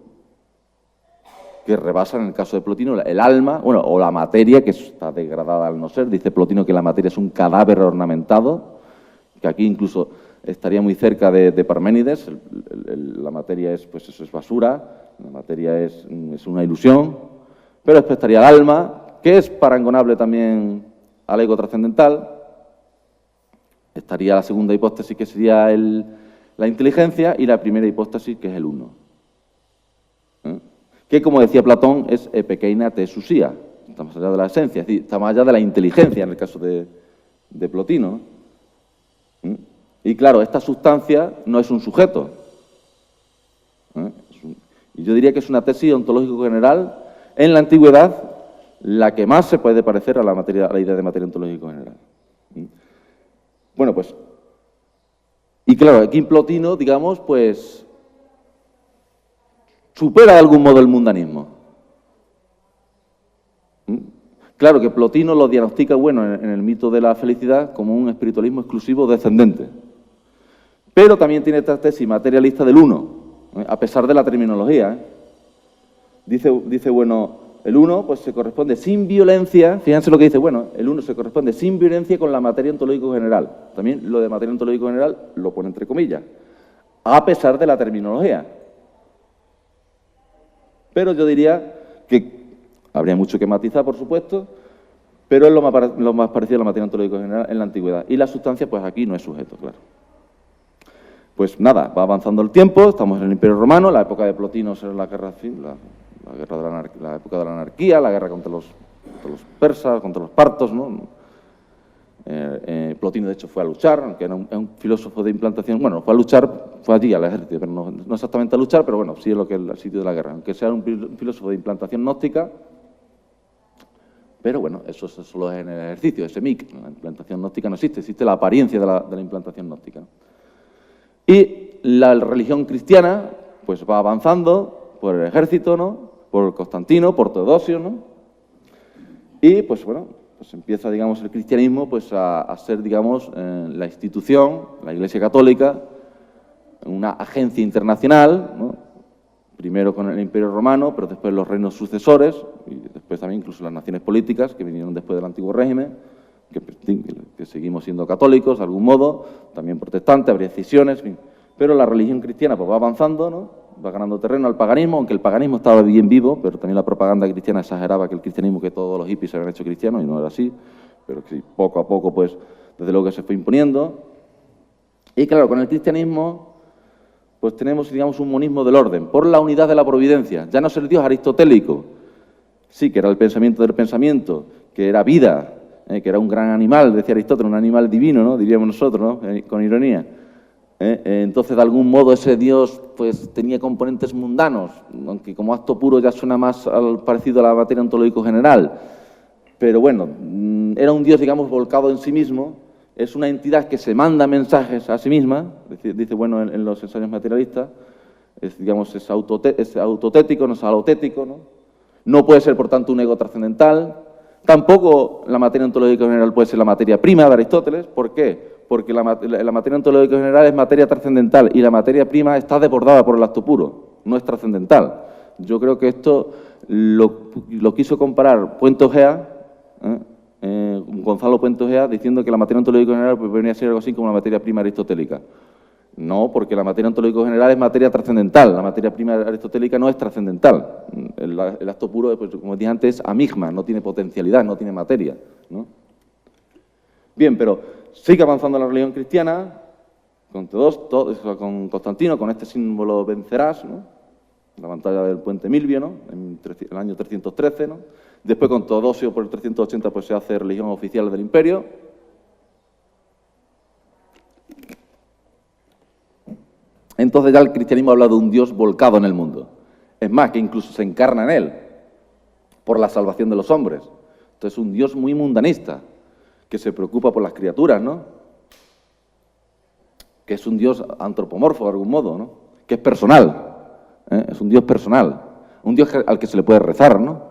Que rebasa, en el caso de Plotino, el alma, bueno, o la materia, que está degradada al no ser. Dice Plotino que la materia es un cadáver ornamentado, que aquí incluso estaría muy cerca de Parménides. La materia es, pues eso es basura, la materia es una ilusión, Pero después estaría el alma, que es parangonable también al ego trascendental. Estaría la segunda hipótesis, que sería la inteligencia, y la primera hipótesis, que es el uno. Que, como decía Platón, es epekeina tesousia, está más allá de la esencia, es decir, está más allá de la inteligencia, en el caso de Plotino. Y claro, esta sustancia no es un sujeto. Y yo diría que es una tesis ontológico general, en la antigüedad, la que más se puede parecer a la idea de materia ontológico general. Bueno, pues, y claro, aquí en Plotino, digamos, pues, supera de algún modo el mundanismo. Claro que Plotino lo diagnostica, bueno, en el mito de la felicidad como un espiritualismo exclusivo descendente. Pero también tiene esta tesis materialista del uno, a pesar de la terminología. Dice, bueno, el uno pues se corresponde sin violencia, fíjense lo que dice, bueno, el uno se corresponde sin violencia con la materia ontológico general. También lo de materia ontológico general lo pone entre comillas, a pesar de la terminología. Pero yo diría que habría mucho que matizar, por supuesto, pero es lo más parecido a la materia ontológico general en la antigüedad. Y la sustancia, pues aquí no es sujeto, claro. Pues nada, va avanzando el tiempo, estamos en el Imperio Romano, la época de Plotino será la guerra civil, la época de la anarquía, la guerra contra los persas, contra los partos, ¿no? Plotino, de hecho, fue a luchar, aunque era un filósofo de implantación, bueno, fue a luchar, fue allí al ejército, pero no exactamente a luchar, pero bueno, sí es lo que es el sitio de la guerra, aunque sea un filósofo de implantación gnóstica, pero bueno, eso solo es en el ejercicio, ese mic, la implantación gnóstica no existe, existe la apariencia de la implantación gnóstica. Y la religión cristiana, pues va avanzando por el ejército, ¿no? Por Constantino, por Teodosio, ¿no? Y, pues bueno, pues empieza, digamos, el cristianismo pues a ser, digamos, la institución, la Iglesia Católica, una agencia internacional, ¿no? Primero con el Imperio Romano, pero después los reinos sucesores, y después también incluso las naciones políticas que vinieron después del Antiguo Régimen, que seguimos siendo católicos de algún modo, también protestantes, habría escisiones, en fin. Pero la religión cristiana pues va avanzando, ¿no? Va ganando terreno al paganismo, aunque el paganismo estaba bien vivo, pero también la propaganda cristiana exageraba que el cristianismo, que todos los hippies se habían hecho cristianos, y no era así, pero que poco a poco, pues, desde luego que se fue imponiendo. Y claro, con el cristianismo, pues tenemos, digamos, un monismo del orden, por la unidad de la providencia. Ya no es el Dios aristotélico, sí, que era el pensamiento del pensamiento, que era vida, que era un gran animal, decía Aristóteles, un animal divino, ¿no? Diríamos nosotros, ¿no? Con ironía. Entonces, de algún modo, ese Dios pues tenía componentes mundanos, aunque como acto puro ya suena más parecido a la materia ontológico general. Pero bueno, era un Dios, digamos, volcado en sí mismo, es una entidad que se manda mensajes a sí misma, dice bueno, en los ensayos materialistas, digamos, es autotético, no es alotético, ¿no? No puede ser, por tanto, un ego trascendental. Tampoco la materia ontológica general puede ser la materia prima de Aristóteles. ¿Por qué? Porque la materia ontológica general es materia trascendental y la materia prima está desbordada por el acto puro, no es trascendental. Yo creo que esto lo quiso comparar Puente Ojea, Gonzalo Puente Ojea, diciendo que la materia ontológica general pues, venía a ser algo así como la materia prima aristotélica. No, porque la materia ontológica general es materia trascendental, la materia prima aristotélica no es trascendental. El acto puro, pues, como dije antes, es amigma, no tiene potencialidad, no tiene materia, ¿no? Bien, pero sigue avanzando la religión cristiana, con Constantino, con este símbolo vencerás, ¿no? La batalla del Puente Milvio, ¿no? En el año 313, ¿no? Después con Teodosio por el 380 pues se hace religión oficial del imperio. Entonces ya el cristianismo habla de un Dios volcado en el mundo. Es más, que incluso se encarna en él por la salvación de los hombres. Entonces es un Dios muy mundanista, que se preocupa por las criaturas, ¿no? Que es un Dios antropomorfo de algún modo, ¿no? Que es personal, es un Dios personal, un Dios al que se le puede rezar, ¿no?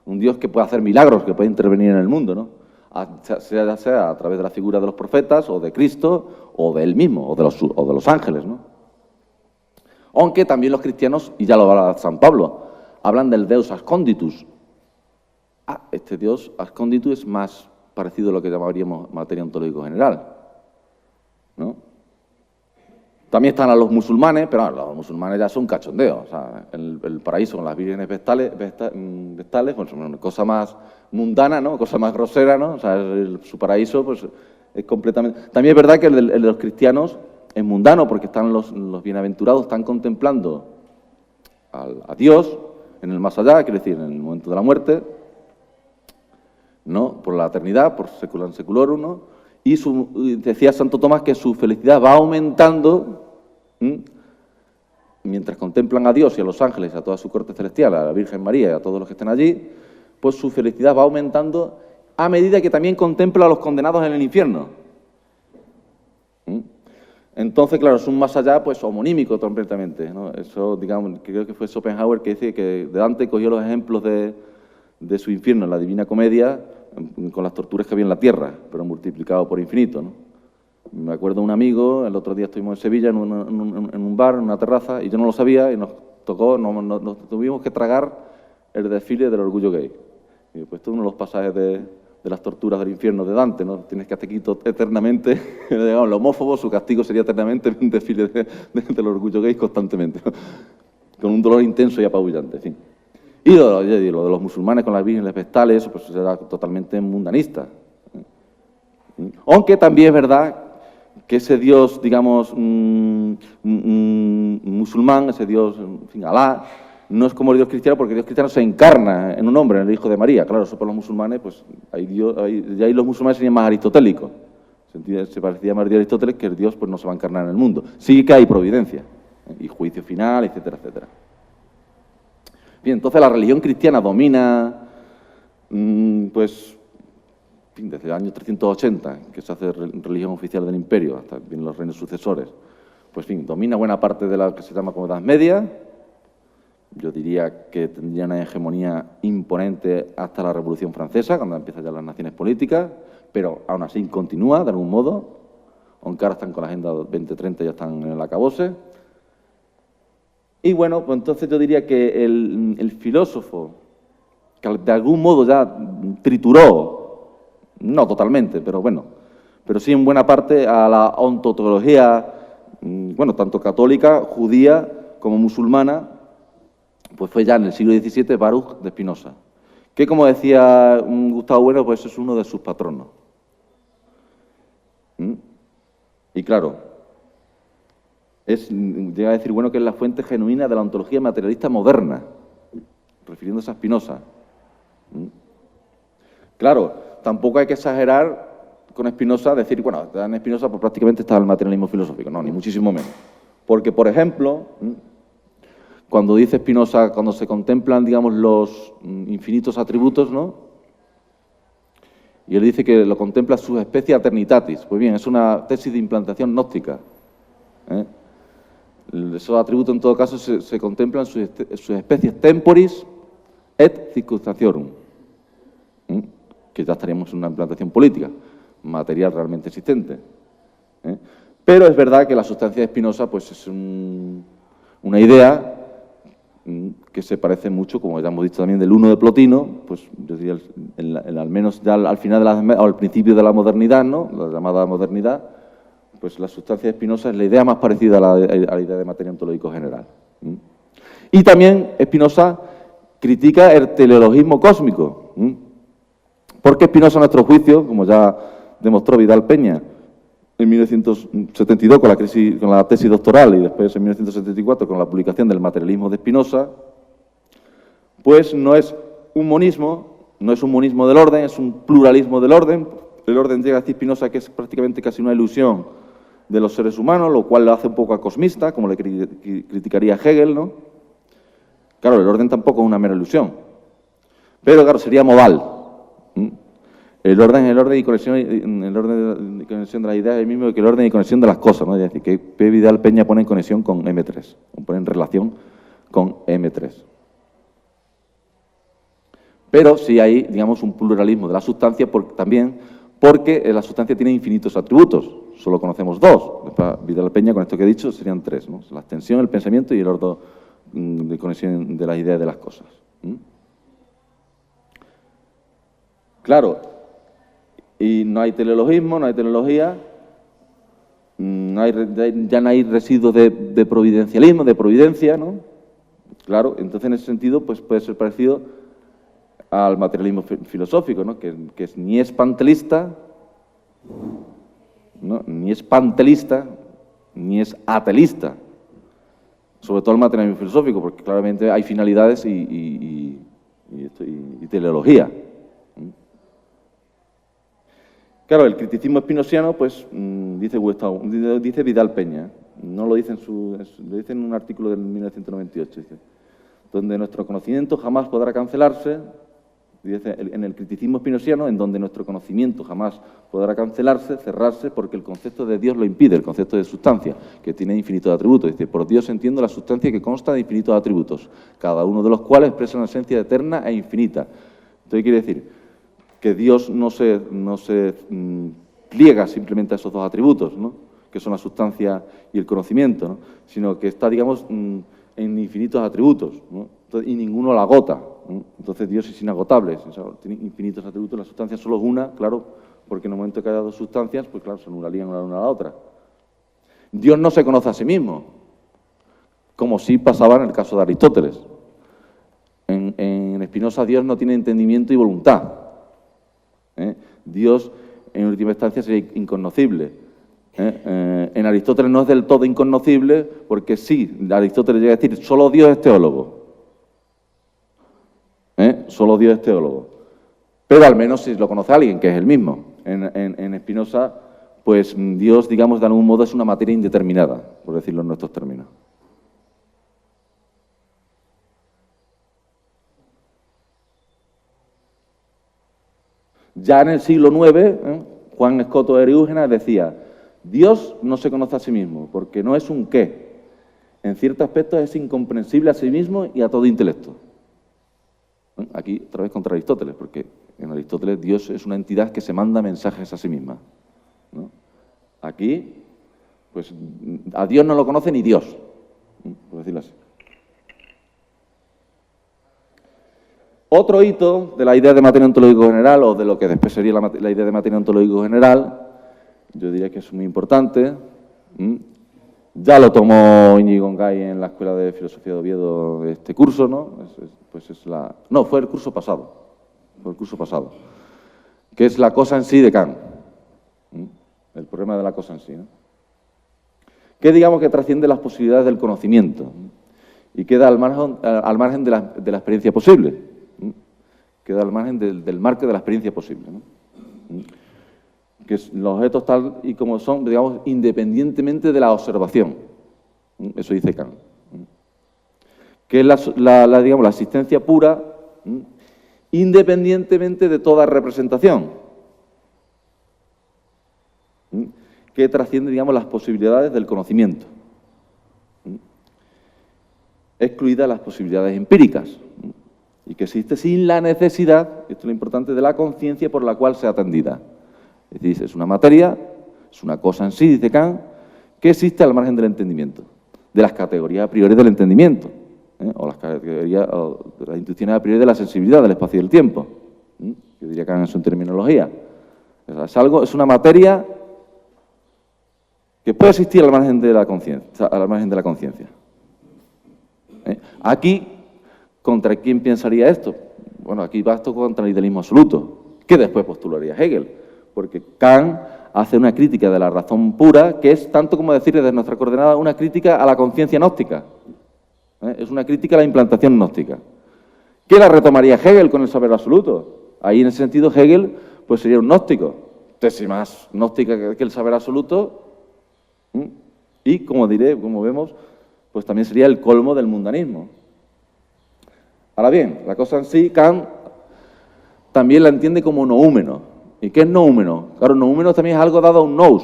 Un Dios que puede hacer milagros, que puede intervenir en el mundo, ¿no? Sea a través de la figura de los profetas, o de Cristo, o de él mismo, o de los ángeles, ¿no? Aunque también los cristianos, y ya lo habla San Pablo, hablan del Deus Asconditus. Este Dios Asconditus es más parecido a lo que llamaríamos materia ontológico general, ¿no? También están a los musulmanes, pero los musulmanes ya son cachondeos. O sea, el paraíso con las vírgenes vestales, pues una cosa más mundana, ¿no? Cosa más grosera, ¿no? O sea, su paraíso, pues, es completamente... También es verdad que el de los cristianos es mundano, porque están los bienaventurados, están contemplando a Dios en el más allá, quiere decir, en el momento de la muerte, ¿no? Por la eternidad, por secular seculorum, ¿no? Y decía Santo Tomás que su felicidad va aumentando mientras contemplan a Dios y a los ángeles, a toda su corte celestial, a la Virgen María y a todos los que estén allí, pues su felicidad va aumentando a medida que también contempla a los condenados en el infierno. Entonces, claro, es un más allá, pues, homonímico completamente, ¿no? Eso, digamos, creo que fue Schopenhauer que dice que Dante cogió los ejemplos de su infierno en la Divina Comedia con las torturas que había en la tierra, pero multiplicado por infinito, ¿no? Me acuerdo de un amigo, el otro día estuvimos en Sevilla en un bar, en una terraza, y yo no lo sabía, y nos tocó, nos tuvimos que tragar el desfile del orgullo gay. Y pues uno de los pasajes de las torturas del infierno de Dante, ¿no? Tienes que estar quieto eternamente, digamos, el homófobo, su castigo sería eternamente un desfile del orgullo gay constantemente, ¿no? Con un dolor intenso y apabullante, en fin. Y lo de los musulmanes con las vírgenes vestales, pues era totalmente mundanista. Aunque también es verdad que ese Dios, digamos, musulmán, ese Dios, en fin, Alá, no es como el Dios cristiano, porque el Dios cristiano se encarna en un hombre, en el Hijo de María. Claro, eso por los musulmanes, pues ahí los musulmanes serían más aristotélicos. Se parecía más a Aristóteles que el Dios pues no se va a encarnar en el mundo. Sí que hay providencia, y juicio final, etcétera, etcétera. Bien, entonces la religión cristiana domina, pues, en fin, desde el año 380, que se hace religión oficial del imperio, hasta vienen los reinos sucesores, pues, en fin, domina buena parte de la que se llama como Edad Media. Yo diría que tendría una hegemonía imponente hasta la Revolución Francesa, cuando empiezan ya las naciones políticas, pero aún así continúa, de algún modo, aunque ahora están con la Agenda 2030 y ya están en el acabose. Y bueno, pues entonces yo diría que el filósofo, que de algún modo ya trituró, no totalmente, pero bueno, pero sí en buena parte a la ontología, bueno, tanto católica, judía, como musulmana, pues fue ya en el siglo XVII Baruch de Spinoza, que como decía Gustavo Bueno, pues es uno de sus patronos. Y claro, llega a decir, bueno, que es la fuente genuina de la ontología materialista moderna, refiriéndose a Spinoza. Claro, tampoco hay que exagerar con Spinoza, decir, bueno, en Spinoza pues, prácticamente está el materialismo filosófico, no, ni muchísimo menos. Porque, por ejemplo, cuando dice Spinoza, cuando se contemplan, digamos, los infinitos atributos, ¿no? Y él dice que lo contempla sus especies eternitatis. Pues bien, es una tesis de implantación gnóstica. Esos atributos, en todo caso, se contemplan sus especies temporis et circunstanciorum, que ya estaríamos en una implantación política, material realmente existente. Pero es verdad que la sustancia de Spinoza pues, es una idea que se parece mucho, como ya hemos dicho también, del uno de Plotino, pues yo diría, al menos ya al final o al principio de la modernidad, ¿no? La llamada modernidad, pues la sustancia de Spinoza es la idea más parecida a la idea de materia ontológico general. Y también Spinoza critica el teleologismo cósmico, porque Spinoza, a nuestro juicio, como ya demostró Vidal Peña en 1972 con la tesis doctoral y después en 1974 con la publicación del materialismo de Spinoza, pues no es un monismo del orden, es un pluralismo del orden. El orden llega a decir Spinoza que es prácticamente casi una ilusión de los seres humanos, lo cual lo hace un poco acosmista, como le criticaría Hegel, ¿no? Claro, el orden tampoco es una mera ilusión, pero claro, sería modal. El orden y conexión, el orden y conexión de las ideas es el mismo que el orden y conexión de las cosas, ¿no? Es decir, que P. Vidal Peña pone en conexión con M3, pone en relación con M3. Pero sí hay, digamos, un pluralismo de la sustancia también porque la sustancia tiene infinitos atributos, solo conocemos dos. Vidal Peña, con esto que he dicho, serían tres, ¿no? La extensión, el pensamiento y el orden de conexión de las ideas de las cosas. Claro, y no hay teleologismo, no hay teleología, ya no hay residuos de providencialismo, de providencia, ¿no? Claro, entonces en ese sentido pues puede ser parecido al materialismo filosófico, ¿no? Que ni es pantelista, ¿no? Ni es pantelista, ni es atelista. Sobre todo el materialismo filosófico, porque claramente hay finalidades y teleología. Claro, el criticismo espinosiano, pues, dice Vidal Peña, no lo dice lo dice en un artículo del 1998, dice, donde nuestro conocimiento jamás podrá cancelarse, dice, en el criticismo espinosiano, en donde nuestro conocimiento jamás podrá cancelarse, cerrarse, porque el concepto de Dios lo impide, el concepto de sustancia, que tiene infinitos atributos. Dice, por Dios entiendo la sustancia que consta de infinitos atributos, cada uno de los cuales expresa una esencia eterna e infinita. Entonces quiere decir que Dios no se pliega simplemente a esos dos atributos, ¿no? Que son la sustancia y el conocimiento, ¿no? Sino que está, digamos, en infinitos atributos, ¿no? Entonces, y ninguno la agota, ¿no? Entonces Dios es inagotable, o sea, tiene infinitos atributos, la sustancia solo es una, claro, porque en el momento que haya dos sustancias, pues claro, se anularían una a la otra. Dios no se conoce a sí mismo, como sí pasaba en el caso de Aristóteles. En Spinoza Dios no tiene entendimiento y voluntad. Dios, en última instancia, sería incognoscible. En Aristóteles no es del todo incognoscible, porque sí, Aristóteles llega a decir, solo Dios es teólogo. Solo Dios es teólogo. Pero al menos si lo conoce alguien, que es el mismo. En Spinoza, pues Dios, digamos, de algún modo es una materia indeterminada, por decirlo en nuestros términos. Ya en el siglo IX, Juan Escoto Eriúgena decía, Dios no se conoce a sí mismo, porque no es un qué. En ciertos aspectos es incomprensible a sí mismo y a todo intelecto. Aquí, otra vez contra Aristóteles, porque en Aristóteles Dios es una entidad que se manda mensajes a sí misma, ¿no? Aquí, pues, a Dios no lo conoce ni Dios, por decirlo así. Otro hito de la idea de materia ontológico general, o de lo que después sería la idea de materia ontológico general, yo diría que es muy importante. Ya lo tomó Íñigo Ongay en la Escuela de Filosofía de Oviedo de este curso, ¿no? No, fue el curso pasado. Fue el curso pasado. Que es la cosa en sí de Kant. El problema de la cosa en sí, ¿no? Que digamos que trasciende las posibilidades del conocimiento y queda al margen de la experiencia posible. Queda al margen del marco de la experiencia posible, ¿no? Que los objetos tal y como son, digamos, independientemente de la observación. Eso dice Kant. Que es digamos, la existencia pura, independientemente de toda representación. Que trasciende, digamos, las posibilidades del conocimiento. Excluidas las posibilidades empíricas. Y que existe sin la necesidad, esto es lo importante, de la conciencia por la cual sea atendida. Es decir, es una materia, es una cosa en sí, dice Kant, que existe al margen del entendimiento, de las categorías a priori del entendimiento, o las categorías, o de las intuiciones a priori de la sensibilidad, del espacio y del tiempo. Yo diría Kant en su terminología. Es una materia que puede existir al margen de la conciencia. Aquí, ¿contra quién pensaría esto? Bueno, aquí va esto contra el idealismo absoluto, que después postularía Hegel, porque Kant hace una crítica de la razón pura, que es tanto como decir desde nuestra coordenada una crítica a la conciencia gnóstica. Es una crítica a la implantación gnóstica. ¿Qué la retomaría Hegel con el saber absoluto? Ahí en ese sentido Hegel pues sería un gnóstico, tesis más gnóstica que el saber absoluto, y como vemos, pues también sería el colmo del mundanismo. Ahora bien, la cosa en sí, Kant también la entiende como noúmeno. ¿Y qué es noúmeno? Claro, noúmeno también es algo dado a un nous,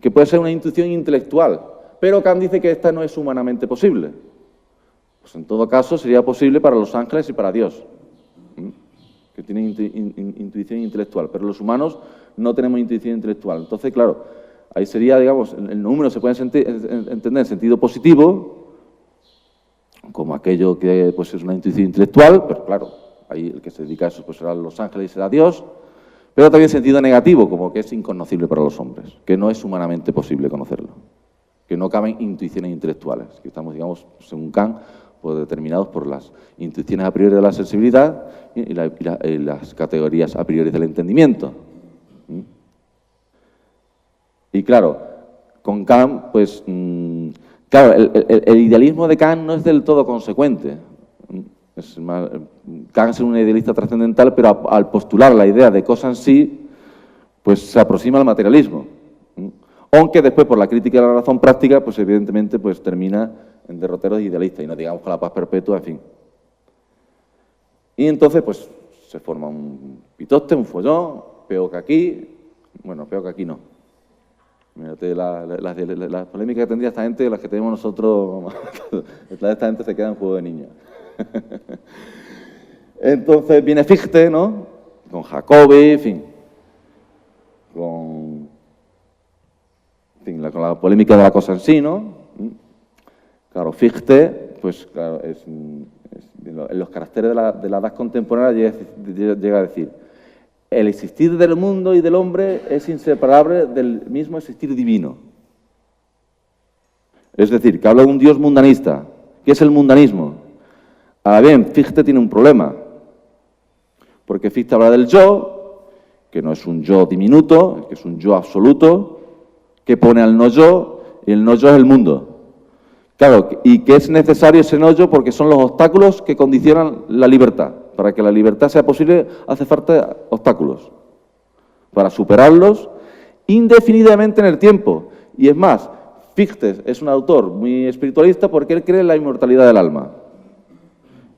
que puede ser una intuición intelectual, pero Kant dice que esta no es humanamente posible. Pues en todo caso sería posible para los ángeles y para Dios, que tienen intuición intelectual, pero los humanos no tenemos intuición intelectual. Entonces, claro, ahí sería, digamos, el noúmeno se puede entender en sentido positivo, como aquello que pues, es una intuición intelectual, pero claro, ahí el que se dedica a eso pues será los ángeles y será Dios, Pero también en sentido negativo, como que es inconocible para los hombres, que no es humanamente posible conocerlo, que no caben intuiciones intelectuales, que estamos, digamos, según Kant, pues, determinados por las intuiciones a priori de la sensibilidad y las categorías a priori del entendimiento. Y claro, con Kant, pues, claro, el idealismo de Kant no es del todo consecuente. Kant es un idealista trascendental, pero al postular la idea de cosa en sí, pues se aproxima al materialismo. Aunque después, por la crítica de la razón práctica, pues evidentemente pues, termina en derroteros idealistas, y no digamos con la paz perpetua, en fin. Y entonces, pues, se forma un pitoste, un follón, peor que aquí, bueno, peor que aquí no. Mírate las polémicas que tendría esta gente, las que tenemos nosotros, esta gente se queda en juego de niños. Entonces viene Fichte, ¿no? Con Jacobi, en fin. Con la polémica de la cosa en sí, ¿no? Claro, Fichte, pues claro, en los caracteres de la edad contemporánea llega a decir: el existir del mundo y del hombre es inseparable del mismo existir divino. Es decir, que habla de un Dios mundanista. ¿Qué es el mundanismo? Ahora bien, Fichte tiene un problema, porque Fichte habla del yo, que no es un yo diminuto, que es un yo absoluto, que pone al no yo, y el no yo es el mundo. Claro, y que es necesario ese no yo porque son los obstáculos que condicionan la libertad. Para que la libertad sea posible hace falta obstáculos. Para superarlos indefinidamente en el tiempo. Y es más, Fichte es un autor muy espiritualista porque él cree en la inmortalidad del alma.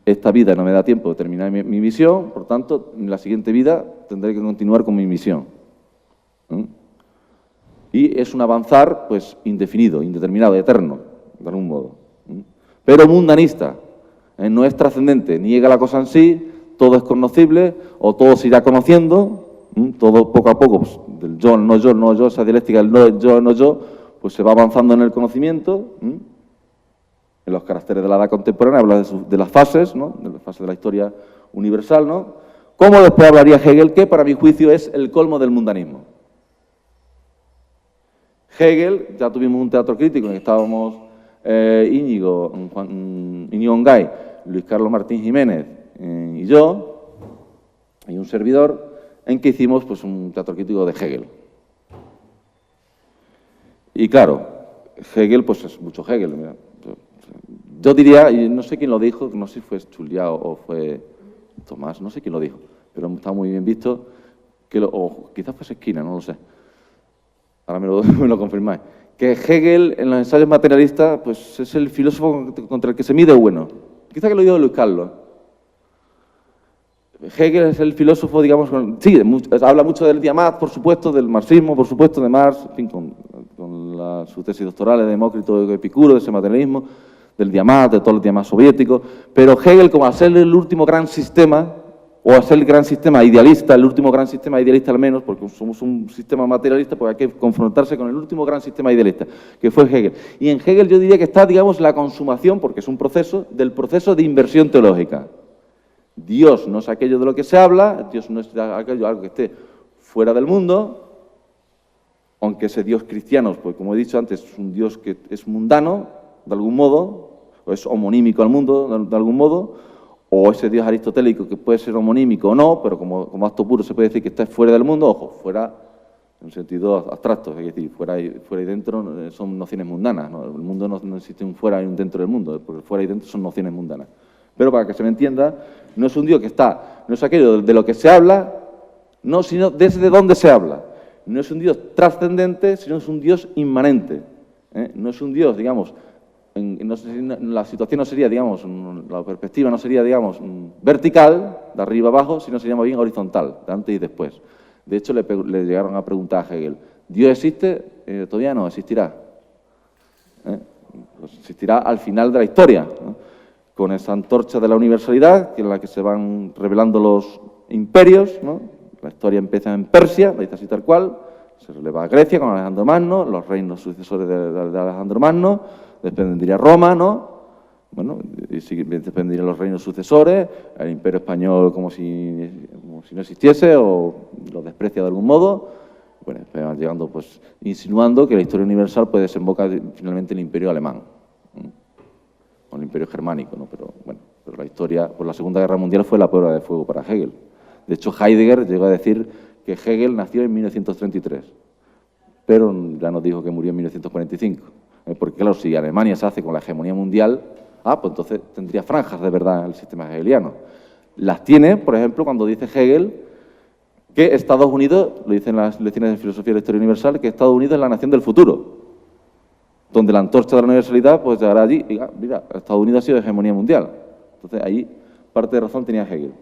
Esta vida no me da tiempo de terminar mi misión, por tanto, en la siguiente vida tendré que continuar con mi misión. Y es un avanzar, pues, indefinido, indeterminado, eterno, de algún modo. Pero mundanista. No es trascendente, niega la cosa en sí, todo es conocible, o todo se irá conociendo, todo poco a poco, pues, del yo, no yo, no yo, esa dialéctica del no yo, no yo, pues se va avanzando en el conocimiento. En los caracteres de la edad contemporánea habla de las fases, ¿no? De las fases de la historia universal, ¿no? Como después hablaría Hegel, que para mi juicio es el colmo del mundanismo. Hegel, ya tuvimos un teatro crítico en el que estábamos Íñigo Ongay, Luis Carlos Martín Jiménez y yo, y un servidor, en que hicimos pues, un teatro crítico de Hegel. Y claro, Hegel, pues es mucho Hegel. Mira. Yo diría, y no sé quién lo dijo, no sé si fue Chuliao o fue Tomás, no sé quién lo dijo, pero está muy bien visto, o quizás fue Esquina, no lo sé. Ahora me lo confirmáis. Que Hegel, en los ensayos materialistas, pues es el filósofo contra el que se mide bueno. Quizá que lo dijo Luis Carlos. Hegel es el filósofo, digamos, sí, habla mucho del Diamant, por supuesto, del marxismo, por supuesto, de Marx, en fin, con su tesis doctoral de Demócrito de Epicuro, de ese materialismo, del Diamant, de todo el Diamant soviético, pero Hegel, como al ser el último gran sistema, o a ser el gran sistema idealista, el último gran sistema idealista al menos, porque somos un sistema materialista, pues hay que confrontarse con el último gran sistema idealista, que fue Hegel. Y en Hegel yo diría que está, digamos, la consumación, porque es un proceso, del proceso de inversión teológica. Dios no es aquello de lo que se habla, Dios no es aquello algo que esté fuera del mundo, aunque ese Dios cristiano, pues como he dicho antes, es un Dios que es mundano, de algún modo, o es homonímico al mundo, de algún modo, o ese Dios aristotélico que puede ser homonímico o no, pero como acto puro se puede decir que está fuera del mundo, ojo, fuera en un sentido abstracto, es decir, fuera y dentro son nociones mundanas, ¿no? El mundo no existe un fuera y un dentro del mundo, porque fuera y dentro son nociones mundanas. Pero para que se me entienda, no es un Dios que está, no es aquello de lo que se habla, no, sino desde dónde se habla. No es un Dios trascendente, sino es un Dios inmanente. No es un Dios, digamos, la situación no sería, digamos, la perspectiva no sería, digamos, vertical, de arriba abajo, sino sería más bien horizontal, de antes y después. De hecho, le llegaron a preguntar a Hegel, ¿Dios existe? Todavía no, existirá. Pues existirá al final de la historia, ¿no? Con esa antorcha de la universalidad, en la que se van revelando los imperios, ¿no? La historia empieza en Persia, la dice así tal cual, se releva a Grecia con Alejandro Magno, los reinos sucesores de Alejandro Magno, después vendría Roma, ¿no? Bueno, y después vendrían los reinos sucesores, el imperio español como si no existiese, o los desprecia de algún modo. Bueno, van llegando, pues, insinuando que la historia universal puede desembocar finalmente en el Imperio alemán, o el Imperio germánico, ¿no? Pero bueno, pero la historia, pues la Segunda Guerra Mundial fue la prueba de fuego para Hegel. De hecho, Heidegger llegó a decir que Hegel nació en 1933, pero ya nos dijo que murió en 1945. Porque, claro, si Alemania se hace con la hegemonía mundial, pues entonces tendría franjas de verdad en el sistema hegeliano. Las tiene, por ejemplo, cuando dice Hegel que Estados Unidos, lo dicen las lecciones de filosofía de la historia universal, que Estados Unidos es la nación del futuro, donde la antorcha de la universalidad pues llegará allí y diga, mira, Estados Unidos ha sido hegemonía mundial. Entonces ahí parte de razón tenía Hegel.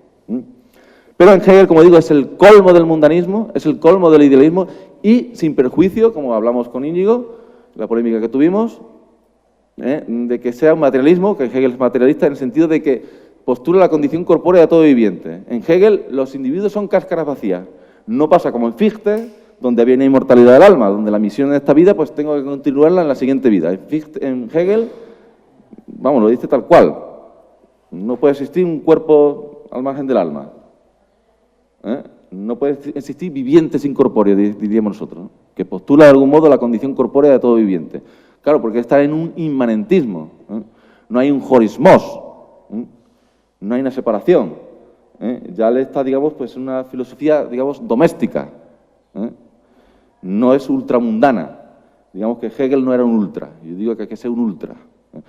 Pero en Hegel, como digo, es el colmo del mundanismo, es el colmo del idealismo y sin perjuicio, como hablamos con Íñigo, la polémica que tuvimos, de que sea un materialismo, que Hegel es materialista en el sentido de que postula la condición corpórea de todo viviente. En Hegel los individuos son cáscaras vacías. No pasa como en Fichte, donde había una inmortalidad del alma, donde la misión de esta vida pues tengo que continuarla en la siguiente vida. En Hegel, vamos, lo dice tal cual. No puede existir un cuerpo al margen del alma. No puede existir vivientes incorpóreos, diríamos nosotros, ¿no? Que postula de algún modo la condición corpórea de todo viviente. Claro, porque está en un inmanentismo. No hay un horismos. No hay una separación. Ya le está, digamos, pues una filosofía, digamos, doméstica. No es ultramundana. Digamos que Hegel no era un ultra. Yo digo que hay que ser un ultra.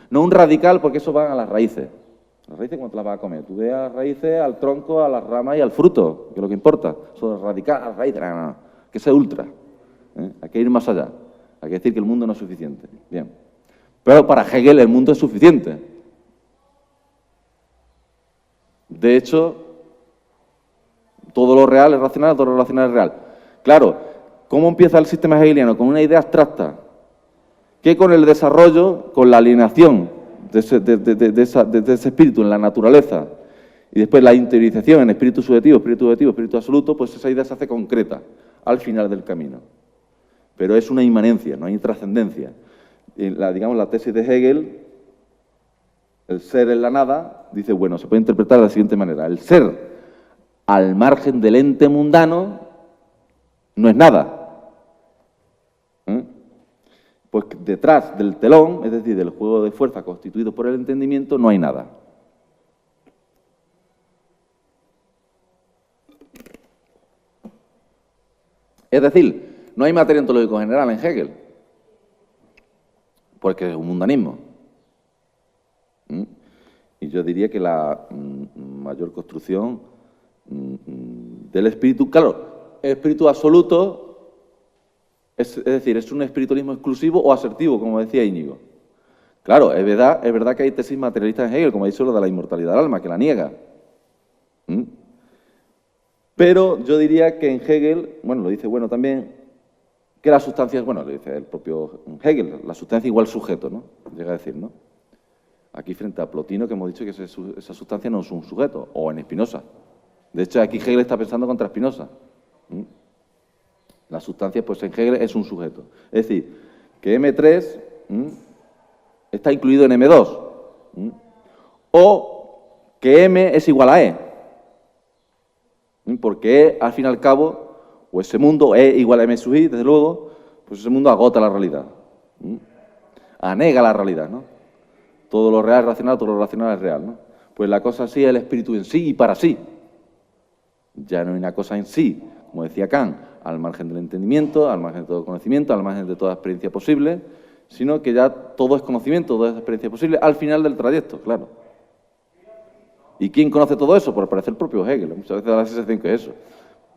No un radical, porque eso va a las raíces. Las raíces, ¿cuánto las vas a comer? Tú ves a las raíces, al tronco, a las ramas y al fruto, que es lo que importa. Eso es radical, a las raíces, no. Hay que ser ultra. Hay que ir más allá. Hay que decir que el mundo no es suficiente. Bien. Pero para Hegel el mundo es suficiente. De hecho, todo lo real es racional, todo lo racional es real. Claro, ¿cómo empieza el sistema hegeliano? Con una idea abstracta, que con el desarrollo, con la alienación de ese espíritu en la naturaleza, y después la interiorización en espíritu subjetivo, espíritu absoluto, pues esa idea se hace concreta al final del camino. Pero es una inmanencia, no hay trascendencia. Digamos, la tesis de Hegel, el ser en la nada, dice, bueno, se puede interpretar de la siguiente manera. El ser al margen del ente mundano no es nada. Pues detrás del telón, es decir, del juego de fuerza constituido por el entendimiento, no hay nada. Es decir, no hay materia ontológico general en Hegel, porque es un mundanismo. Y yo diría que la mayor construcción del espíritu, claro, el espíritu absoluto, es decir, es un espiritualismo exclusivo o asertivo, como decía Íñigo. Claro, es verdad que hay tesis materialistas en Hegel, como ha dicho lo de la inmortalidad del alma, que la niega. Pero yo diría que en Hegel, bueno, lo dice bueno también, que la sustancia es, bueno, lo dice el propio Hegel, la sustancia igual sujeto, ¿no? Llega a decir, ¿no? Aquí frente a Plotino, que hemos dicho que esa sustancia no es un sujeto, o en Spinoza. De hecho, aquí Hegel está pensando contra Spinoza. La sustancia, pues en Hegel es un sujeto. Es decir, que M3 está incluido en M2. O que M es igual a E. Porque E, al fin y al cabo, o ese mundo, E igual a M sub I, desde luego, pues ese mundo agota la realidad. Anega la realidad, ¿no? Todo lo real es racional, todo lo racional es real, ¿no? Pues la cosa así es el espíritu en sí y para sí. Ya no hay una cosa en sí, como decía Kant, al margen del entendimiento, al margen de todo conocimiento, al margen de toda experiencia posible, sino que ya todo es conocimiento, toda es experiencia posible al final del trayecto, claro. ¿Y quién conoce todo eso? Por parecer el propio Hegel. Muchas veces da la sensación que es eso.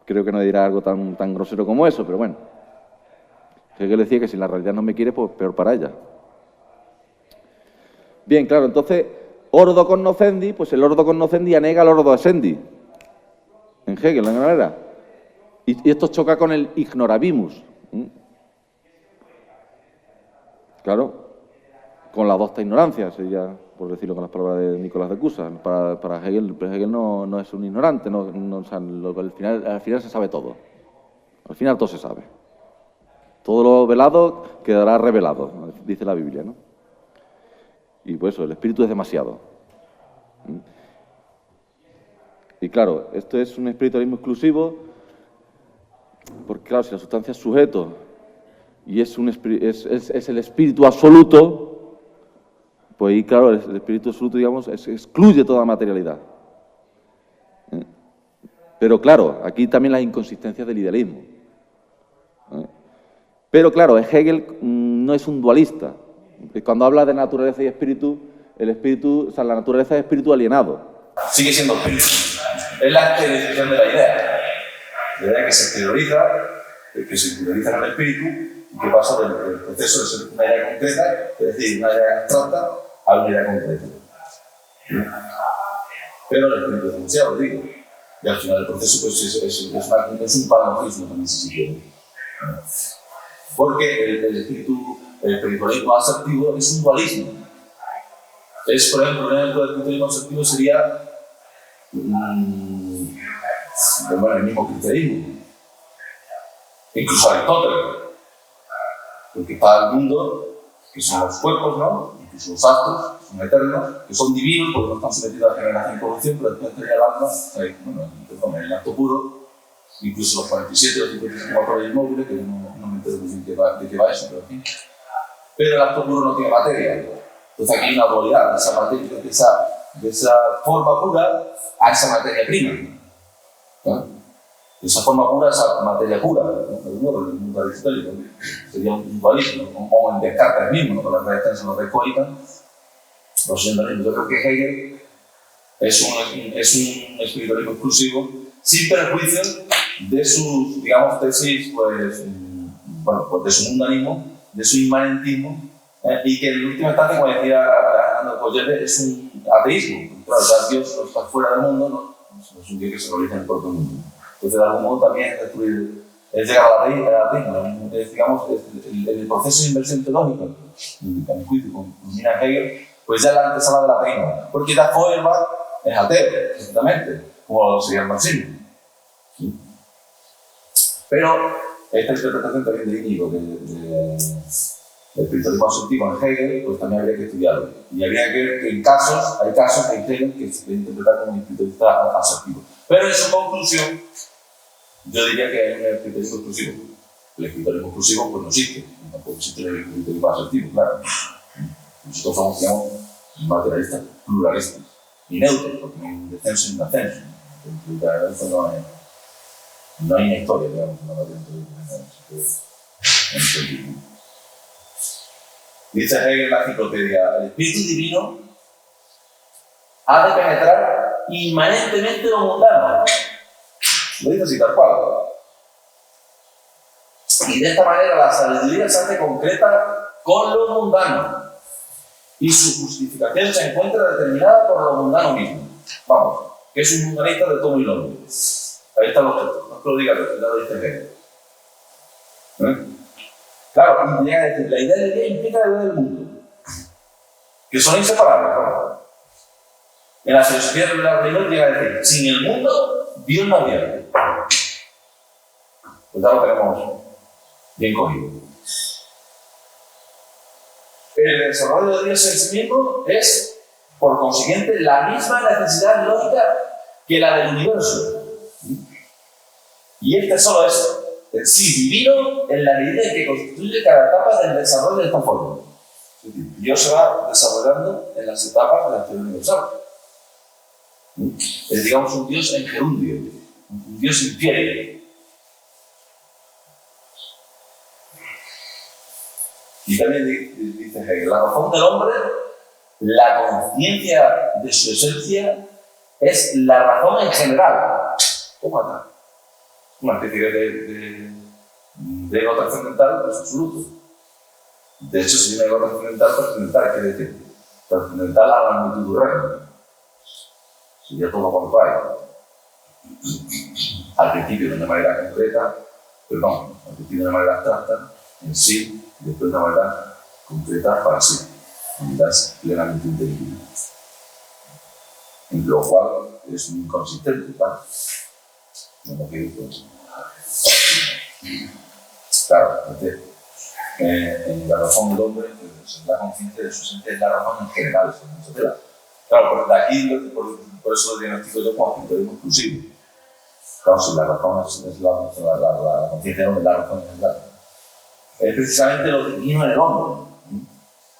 Creo que no dirá algo tan grosero como eso, pero bueno. Hegel decía que si la realidad no me quiere, pues peor para ella. Bien, claro, entonces, ordo cognoscendi, pues el ordo cognoscendi anega el ordo essendi. En Hegel, de alguna manera. Y esto choca con el ignorabimus. Claro, con la docta ignorancia, sería, por decirlo con las palabras de Nicolás de Cusa. Para Hegel, Hegel no es un ignorante, o sea, al final se sabe todo. Al final todo se sabe. Todo lo velado quedará revelado, dice la Biblia, ¿no? Y pues eso, el espíritu es demasiado. Y claro, esto es un espiritualismo exclusivo claro, si la sustancia es sujeto y es el espíritu absoluto, pues ahí, claro, el espíritu absoluto, digamos, excluye toda materialidad. Pero claro, aquí también las inconsistencias del idealismo. Pero claro, Hegel no es un dualista. Cuando habla de naturaleza y espíritu, el espíritu, o sea, la naturaleza es espíritu alienado. Sigue siendo espíritu. Es la exteriorización de la idea. La idea que se exterioriza, que se interioriza en el espíritu y que pasa del proceso de ser una idea concreta, es decir, una idea abstracta, a una idea concreta. Pero el espíritu es demasiado, digo. Y al final el proceso pues, es un paralogismo también, si se quiere. Porque el espiritualismo asertivo es un dualismo. Es, por ejemplo, un ejemplo del espiritualismo asertivo sería bueno, el mismo cristianismo. Incluso Aristóteles. Porque está el mundo, que son los cuerpos, ¿no? Incluso los actos, que son eternos, que son divinos porque no están sometidos a la generación y corrupción, pero después tenía el alma, bueno, el acto puro, incluso los 47 o 55 inmóviles, que no me entero muy bien de qué va eso, pero en fin. Pero el acto puro no tiene materia. Entonces aquí hay una dualidad de esa materia, de esa forma pura a esa materia prima. ¿No? De esa forma pura a esa materia pura, ¿no? El mundo aristotélico, sería un dualismo, o en Descartes mismo, con las redes tensas y las redes cónicas. Yo creo que Hegel es un espiritualismo exclusivo, sin perjuicio de sus, digamos, tesis, pues, bueno, pues de su mundanismo, de su inmanentismo, y que en última instancia, como decía Arnaldo Coyere, es un ateísmo. Claro, o sea, Dios no está fuera del mundo, ¿no? Es un Dios que se realiza en el propio mundo. Entonces, de algún modo, también es llegar al ateísmo. Es, digamos, el proceso de inversión teológica, a mi juicio, con culmina Hegel, pues ya la antesala del ateísmo. Porque ya Feuerbach es ateo, exactamente, como sería el marxismo. ¿Sí? Pero esta interpretación también de Íñigo, del espiritualismo asertivo en Hegel, pues también habría que estudiarlo. Y habría que ver que hay casos en Hegel que se puede interpretar como un espiritualista asertivo. Pero en su conclusión, yo diría que hay un espiritualismo exclusivo. El espiritualismo exclusivo pues no existe. Tampoco existe el espiritualismo asertivo, claro. Nosotros somos, digamos, materialistas pluralistas y neutros, porque no hay un descenso ni un ascenso. No hay una historia, digamos, no la dice Hegel en la enciclopedia: el espíritu divino ha de penetrar inmanentemente lo mundano. Lo dice así, tal cual. Y de esta manera la sabiduría se hace concreta con lo mundano. Y su justificación se encuentra determinada por lo mundano mismo. Vamos, que es un mundanista de todo y nombre. Ahí están los textos, no te lo digas, ya lo dice Hegel. Claro, y llega a decir, la idea de Dios implica la idea del mundo, que son inseparables, ¿no? En la filosofía de la religión llega a decir, sin el mundo, Dios no había. Pues ya lo tenemos bien cogido. El desarrollo de Dios en sí mismo es, por consiguiente, la misma necesidad lógica que la del universo. Y este solo es en sí divino en la medida en que constituye cada etapa del desarrollo de esta forma. Dios se va desarrollando en las etapas de la teoría universal. Es, digamos, un Dios en gerundio, un Dios infiel. Y también dice Hegel, la razón del hombre, la conciencia de su esencia, es la razón en general. ¿Cómo acá? Una especie de ego trascendental, pues absoluto. De hecho, si un ego trascendental, ¿qué decir? Trascendental a la magnitud del reino. Sería todo cuanto hay. Al principio de una manera concreta, perdón, al principio de una manera abstracta, en sí, y después de una manera concreta para sí. Unidad plenamente inteligible. En lo cual es muy inconsistente, ¿vale? Como que digo. Claro, en la razón del hombre, pues, la conciencia de su esencia es la razón en general, claro, por aquí, por eso lo diagnostico yo como espiritualismo exclusivo. Claro, si la razón es la conciencia de la razón es verdad. Es precisamente lo divino en el hombre.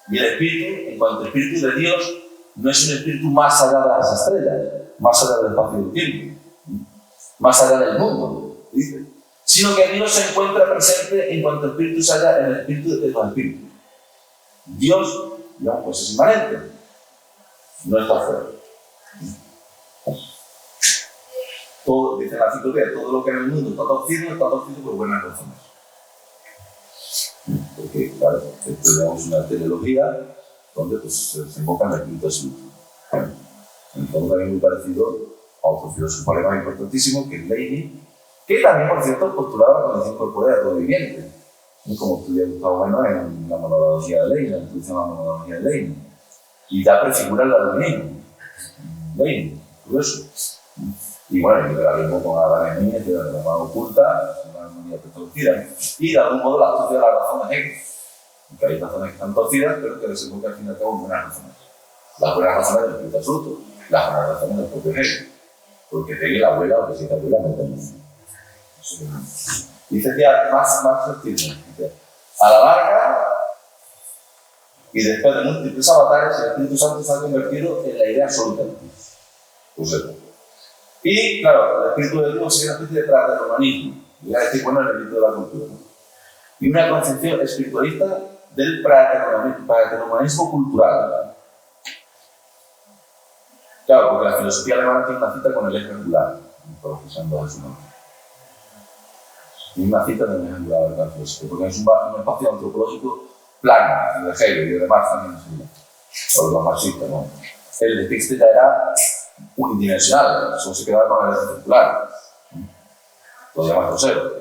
Y el espíritu, en cuanto al espíritu de Dios, no es un espíritu más allá de las estrellas, más allá del espacio y del tiempo, más allá del mundo, dice, sino que Dios se encuentra presente en cuanto el espíritu se halla en el espíritu de los espíritus. Dios, digamos, pues es inmanente, no está fuera. Todo, dice la ciclovía, todo lo que en el mundo está torcido por buenas razones. Porque, claro, tenemos una teleología donde pues, se invocan el espíritu absoluto. En el fondo también muy parecido a otro filósofo alemán importantísimo, que es Leibniz, que también, por cierto, postulaba la condición corpórea de todo viviente. Como estudia Gustavo Bueno en la monología de Leibniz, la introducción a la monología de Leibniz. Y ya prefigura el darwinismo. Leibniz, curioso. Y bueno, el liberalismo con Adam Smith, que era la mano oculta, una armonía preestablecida. Y de algún modo la astucia de las razones Hegel. Que hay razones que están torcidas, pero que desembocan al fin y al cabo en buenas razones. Las buenas razones del espíritu absoluto, las buenas razones del propio Hegel. Porque Hegel abuela o que si te abuela no entiende. Dice ya más firme. A la larga, y después de múltiples avatares, el Espíritu Santo se ha convertido en la idea absoluta de Dios. Pues eso. Y, claro, el Espíritu de Dios es una especie de praterhumanismo, y a decir, bueno, el espíritu de la cultura. Y una concepción espiritualista del praterhumanismo cultural. Claro, porque la filosofía alemana tiene una cita con el eje angular, profesando de su nombre. Tiene una cita con el eje angular de la filosofía, porque es un espacio antropológico plano, de Hegel y de Marx también, o los marxistas, ¿no? El de Fichte ya era unidimensional, solo se quedaba con el eje circular. Lo llaman grosero.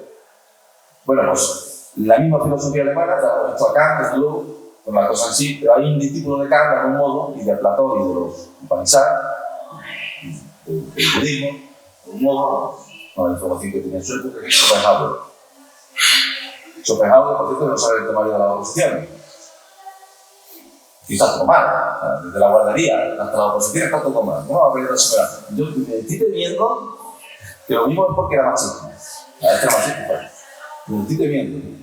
Bueno, pues la misma filosofía alemana, ya lo he visto acá, desde luego, con la cosa en sí, pero hay un discípulo de Kant de algún modo, y de Platón y de los Upanishads, del budismo, de un modo, con la información que tiene en su época, que es Schopenhauer. Schopenhauer, por cierto, no sabe el temario de la oposición. Quizás todo mal, desde la guardería hasta la oposición está todo mal. No va a aprender a superar. Yo me estoy temiendo que lo mismo es porque era machista. Era machista, pues. Me estoy temiendo.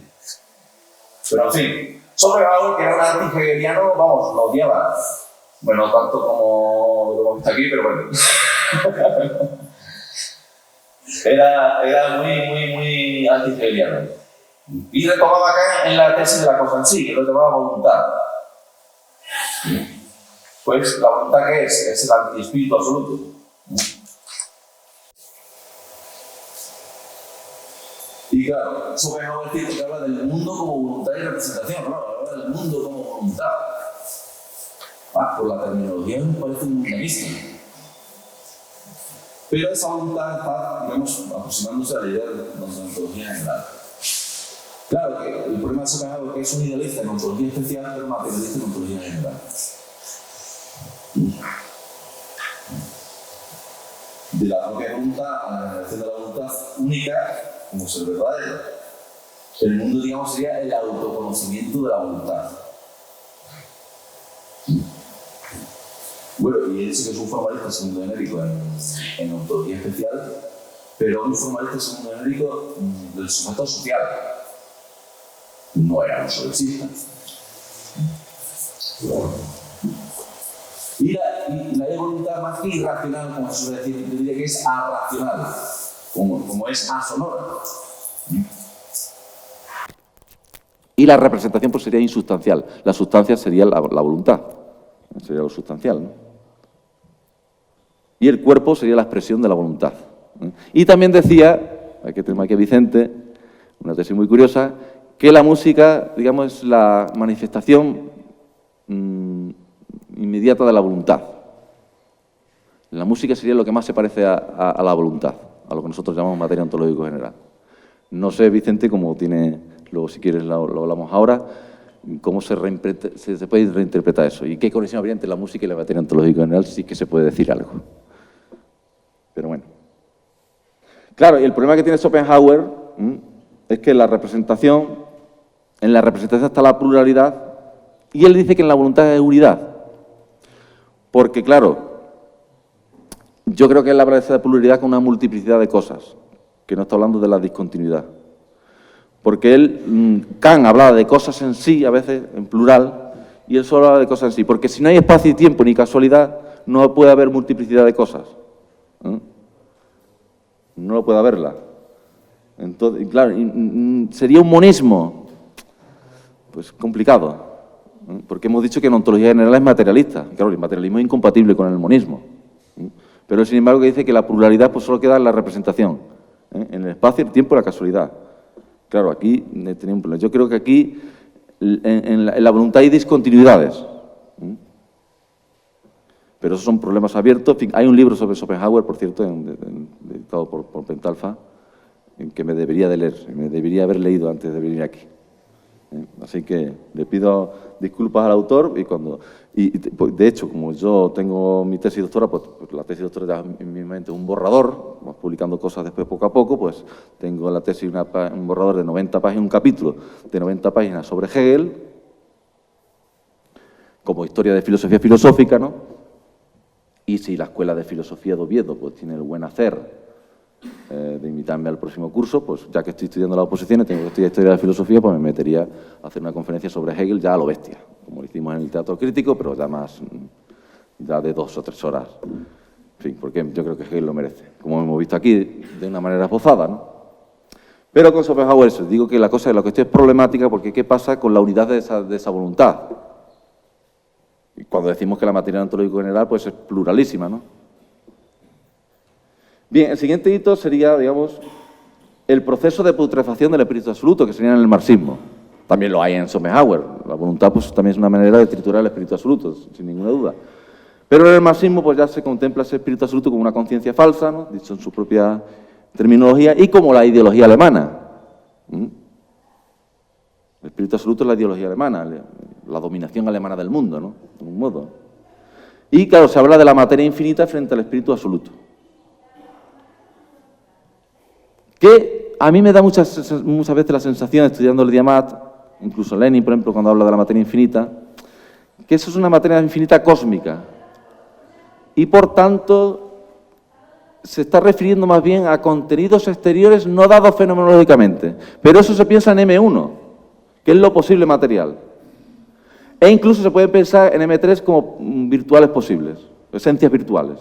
Pero en fin, Schopenhauer, que era un anti-hegeliano, vamos, lo odiaba. Bueno, no tanto como está aquí, pero bueno. Era muy anti-hegeliano. Y retomaba acá en la tesis de la cosa en sí, que lo llamaba voluntad. Pues la voluntad que es el antiespíritu absoluto. Y claro, Schopenhauer tiene que hablar del mundo como voluntad y representación, ¿no? Habla del mundo como voluntad. Por la terminología me parece un mundanista. Pero esa voluntad está, digamos, aproximándose a la idea de la ontología general. Claro que el problema de Schopenhauer es que es un idealista en ontología especial, pero materialista en ontología general. De la propia voluntad a la generación de la voluntad única, como ser verdadero. El mundo, digamos, sería el autoconocimiento de la voluntad. Bueno, y él dice que es un formalista segundo genérico en ontología especial, pero un formalista segundo genérico del sujeto social. No era un progresista. Y la voluntad más que irracional, como se suele decir, yo diría que es arracional, como es asonora. Y la representación pues sería insustancial. La sustancia sería la voluntad, sería lo sustancial, ¿no? Y el cuerpo sería la expresión de la voluntad. Y también decía, aquí tenemos aquí a Vicente, una tesis muy curiosa, que la música, digamos, es la manifestación inmediata de la voluntad. La música sería lo que más se parece a la voluntad, a lo que nosotros llamamos materia ontológico general. No sé, Vicente, cómo tiene, luego si quieres lo hablamos ahora, cómo se puede reinterpretar eso y qué conexión habría entre la música y la materia ontológica general, sí que se puede decir algo. Pero bueno. Claro, y el problema que tiene Schopenhauer es que en la representación está la pluralidad y él dice que en la voluntad es unidad. Porque, claro, yo creo que él habla de esa pluralidad con una multiplicidad de cosas. que no está hablando de la discontinuidad. Porque Kant hablaba de cosas en sí, a veces en plural, y él solo habla de cosas en sí. Porque si no hay espacio y tiempo ni casualidad, no puede haber multiplicidad de cosas. No puede haberla. Entonces, claro, sería un monismo, pues complicado. Porque hemos dicho que la ontología general es materialista. Claro, el materialismo es incompatible con el monismo. Pero, sin embargo, dice que la pluralidad pues solo queda en la representación, en el espacio, el tiempo y la casualidad. Claro, aquí tenía un problema. Yo creo que aquí, en la voluntad hay discontinuidades. Pero esos son problemas abiertos. En fin, hay un libro sobre Schopenhauer, por cierto, editado por Pentalfa, que me debería de leer, me debería haber leído antes de venir aquí. Así que le pido disculpas al autor y de hecho, como yo tengo mi tesis doctora, pues la tesis doctora ya en mi mente es un borrador, vamos publicando cosas después poco a poco, pues tengo en la tesis un borrador de 90 páginas, un capítulo de 90 páginas sobre Hegel, como historia de filosofía filosófica, ¿no? Y si la Escuela de Filosofía de Oviedo pues tiene el buen hacer de invitarme al próximo curso, pues ya que estoy estudiando las oposiciones, tengo que estudiar historia de la filosofía, pues me metería a hacer una conferencia sobre Hegel ya a lo bestia, como lo hicimos en el Teatro Crítico, pero ya de 2 o 3 horas. En fin, porque yo creo que Hegel lo merece, como hemos visto aquí, de una manera esbozada, ¿no? Pero con Schopenhauer eso, digo que la cuestión es problemática porque ¿qué pasa con la unidad de esa voluntad? Y cuando decimos que la materia ontológica general pues es pluralísima, ¿no? Bien, el siguiente hito sería, digamos, el proceso de putrefacción del espíritu absoluto, que sería en el marxismo. También lo hay en Schopenhauer. La voluntad pues también es una manera de triturar el espíritu absoluto, sin ninguna duda. Pero en el marxismo pues ya se contempla ese espíritu absoluto como una conciencia falsa, ¿no? Dicho en su propia terminología, y como la ideología alemana. El espíritu absoluto es la ideología alemana, la dominación alemana del mundo, ¿no? De algún modo. Y claro, se habla de la materia infinita frente al espíritu absoluto. Que a mí me da muchas veces la sensación, estudiando el Diamat, incluso Lenin, por ejemplo, cuando habla de la materia infinita, que eso es una materia infinita cósmica. Y, por tanto, se está refiriendo más bien a contenidos exteriores no dados fenomenológicamente. Pero eso se piensa en M1, que es lo posible material. E incluso se puede pensar en M3 como virtuales posibles, esencias virtuales,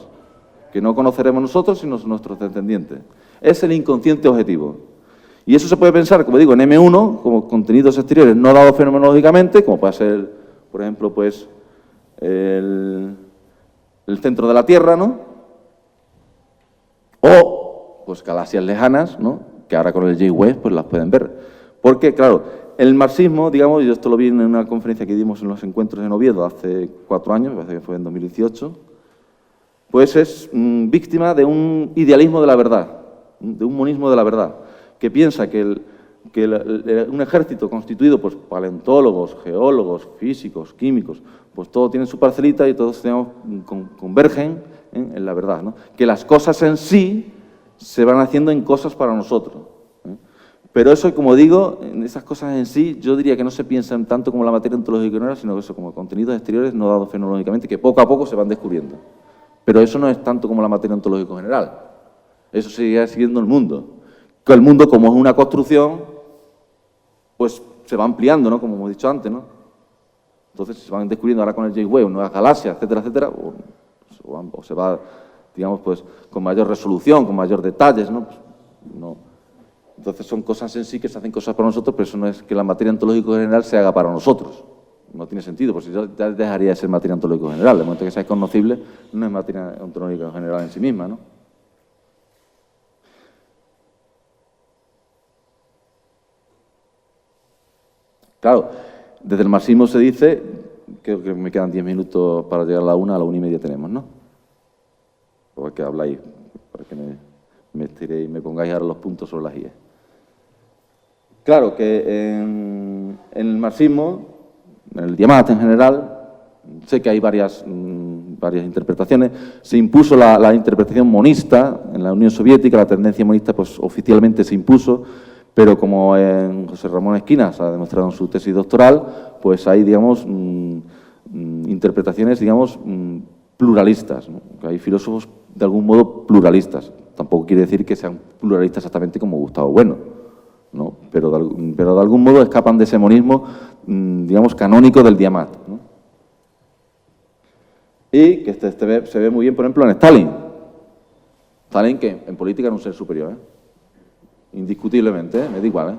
que no conoceremos nosotros, sino nuestros descendientes. Es el inconsciente objetivo. Y eso se puede pensar, como digo, en M1, como contenidos exteriores no dados fenomenológicamente, como puede ser, por ejemplo, pues, el centro de la Tierra, ¿no? O, pues, galaxias lejanas, ¿no? Que ahora con el J-Wave, pues, las pueden ver. Porque, claro, el marxismo, digamos, yo esto lo vi en una conferencia que dimos en los encuentros en Oviedo hace 4 años, me parece que fue en 2018, pues es víctima de un idealismo de la verdad, de un monismo de la verdad, que piensa que un ejército constituido por paleontólogos, geólogos, físicos, químicos, pues todos tienen su parcelita y todos convergen en la verdad, ¿no? Que las cosas en sí se van haciendo en cosas para nosotros. Pero eso, como digo, en esas cosas en sí, yo diría que no se piensan tanto como la materia ontológica general, sino que eso como contenidos exteriores no dados fenomenológicamente, que poco a poco se van descubriendo. Pero eso no es tanto como la materia ontológica general. Eso seguirá siguiendo el mundo. Que el mundo, como es una construcción, pues se va ampliando, ¿no? Como hemos dicho antes, ¿no? Entonces se van descubriendo ahora con el J-Wave nuevas galaxias, etcétera, etcétera, o se va, digamos, pues con mayor resolución, con mayor detalles, ¿no? Pues, no. Entonces son cosas en sí que se hacen cosas para nosotros, pero eso no es que la materia ontológica general se haga para nosotros. No tiene sentido, porque ya dejaría de ser materia ontológica general. De momento que sea conocible, no es materia ontológica general en sí misma, ¿no? Claro, desde el marxismo se dice, creo que me quedan 10 minutos para llegar a la 1:30 tenemos, ¿no? Porque habláis, para que me estiréis, me pongáis ahora los puntos sobre las IE. Claro que en el marxismo, en el Diamat en general, sé que hay varias interpretaciones. Se impuso la interpretación monista en la Unión Soviética, la tendencia monista pues oficialmente se impuso, pero como José Ramón Esquinas ha demostrado en su tesis doctoral, pues hay, digamos, interpretaciones, digamos, pluralistas, ¿no? Hay filósofos de algún modo pluralistas. Tampoco quiere decir que sean pluralistas exactamente como Gustavo Bueno, ¿no? Pero de algún modo escapan de ese monismo, digamos, canónico del Diamat, ¿no? Y que se ve muy bien, por ejemplo, en Stalin. Stalin, que en política era un ser superior, indiscutiblemente, me da igual.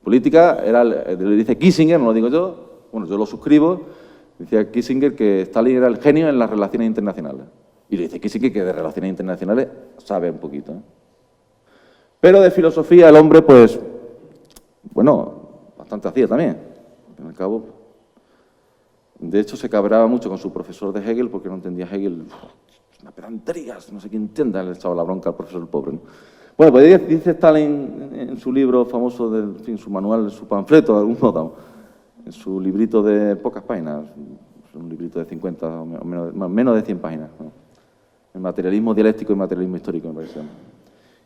Política, le dice Kissinger, no lo digo yo, bueno, yo lo suscribo, decía Kissinger que Stalin era el genio en las relaciones internacionales. Y le dice Kissinger que de relaciones internacionales sabe un poquito. Pero de filosofía el hombre, pues, bueno, bastante hacía también. Al cabo, de hecho, se cabreaba mucho con su profesor de Hegel porque no entendía Hegel. Una pedantería, no sé quién entienda, le echaba la bronca al profesor pobre, ¿no? Bueno, pues dice Stalin en su libro famoso, su manual, su panfleto, de algún modo, en su librito de pocas páginas, un librito de 50 o menos de 100 páginas, ¿no? El materialismo dialéctico y materialismo histórico, me parece.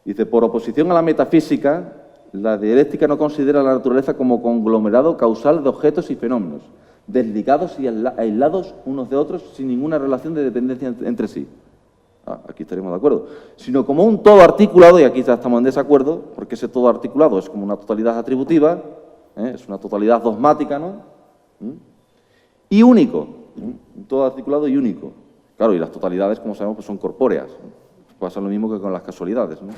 Dice, por oposición a la metafísica, la dialéctica no considera la naturaleza como conglomerado causal de objetos y fenómenos, desligados y aislados unos de otros sin ninguna relación de dependencia entre sí. Aquí estaremos de acuerdo. Sino como un todo articulado, y aquí ya estamos en desacuerdo, porque ese todo articulado es como una totalidad atributiva, es una totalidad dogmática, ¿no? Y único. Un todo articulado y único. Claro, y las totalidades, como sabemos, pues son corpóreas. Pasa lo mismo que con las casualidades, ¿no?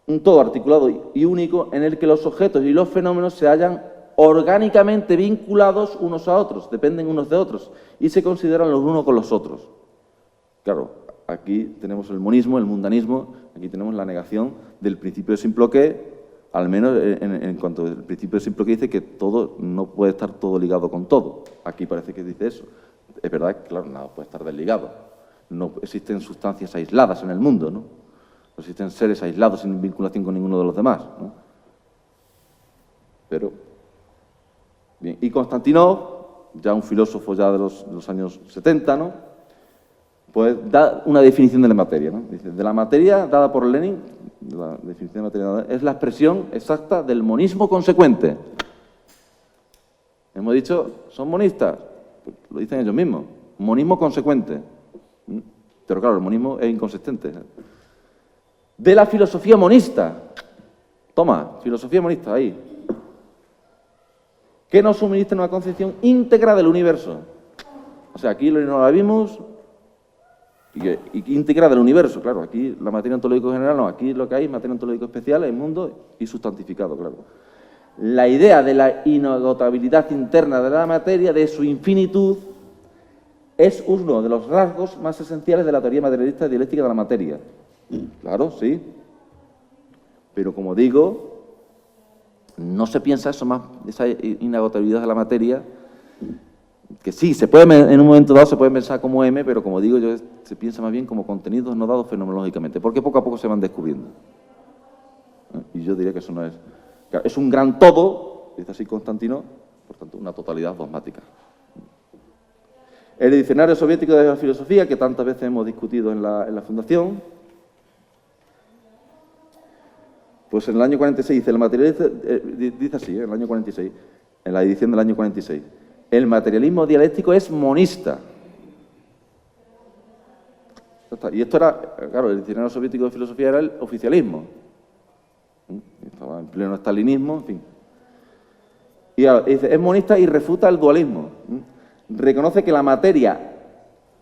Un todo articulado y único en el que los objetos y los fenómenos se hallan orgánicamente vinculados unos a otros, dependen unos de otros, y se consideran los unos con los otros. Claro, aquí tenemos el monismo, el mundanismo, aquí tenemos la negación del principio de Simploqué, al menos en cuanto al principio de Simploqué dice que todo no puede estar todo ligado con todo. Aquí parece que dice eso. Es verdad que, claro, nada puede estar desligado. No existen sustancias aisladas en el mundo, ¿no? No existen seres aislados sin vinculación con ninguno de los demás, ¿no? Pero, bien, y Konstantinov, ya un filósofo ya de los años 70, ¿no? Pues da una definición de la materia, ¿no? Dice, de la materia dada por Lenin, la definición de materia dada, es la expresión exacta del monismo consecuente. Hemos dicho, son monistas, pues lo dicen ellos mismos, monismo consecuente. Pero claro, el monismo es inconsistente. De la filosofía monista. Toma, filosofía monista, ahí. Que nos suministra una concepción íntegra del universo. O sea, aquí no la vimos y íntegra del universo, claro. Aquí la materia ontológica general no, aquí lo que hay es materia ontológica especial, el mundo y sustantificado, claro. La idea de la inagotabilidad interna de la materia, de su infinitud, es uno de los rasgos más esenciales de la teoría materialista y dialéctica de la materia. Claro, sí. Pero como digo, no se piensa eso más, esa inagotabilidad de la materia, que sí, se puede, en un momento dado se puede pensar como M, pero como digo yo, se piensa más bien como contenidos no dados fenomenológicamente, porque poco a poco se van descubriendo. Y yo diría que eso no es... Claro, es un gran todo, dice así Konstantinov, por tanto, una totalidad dogmática. El diccionario soviético de la filosofía, que tantas veces hemos discutido en la Fundación, pues en el año 46 dice, el materialista, dice así, en el año 46, en la edición del año 46, el materialismo dialéctico es monista. Y esto era, claro, el diccionario soviético de filosofía era el oficialismo. Estaba en pleno estalinismo, en fin. Y ahora, dice, es monista y refuta el dualismo. Reconoce que la materia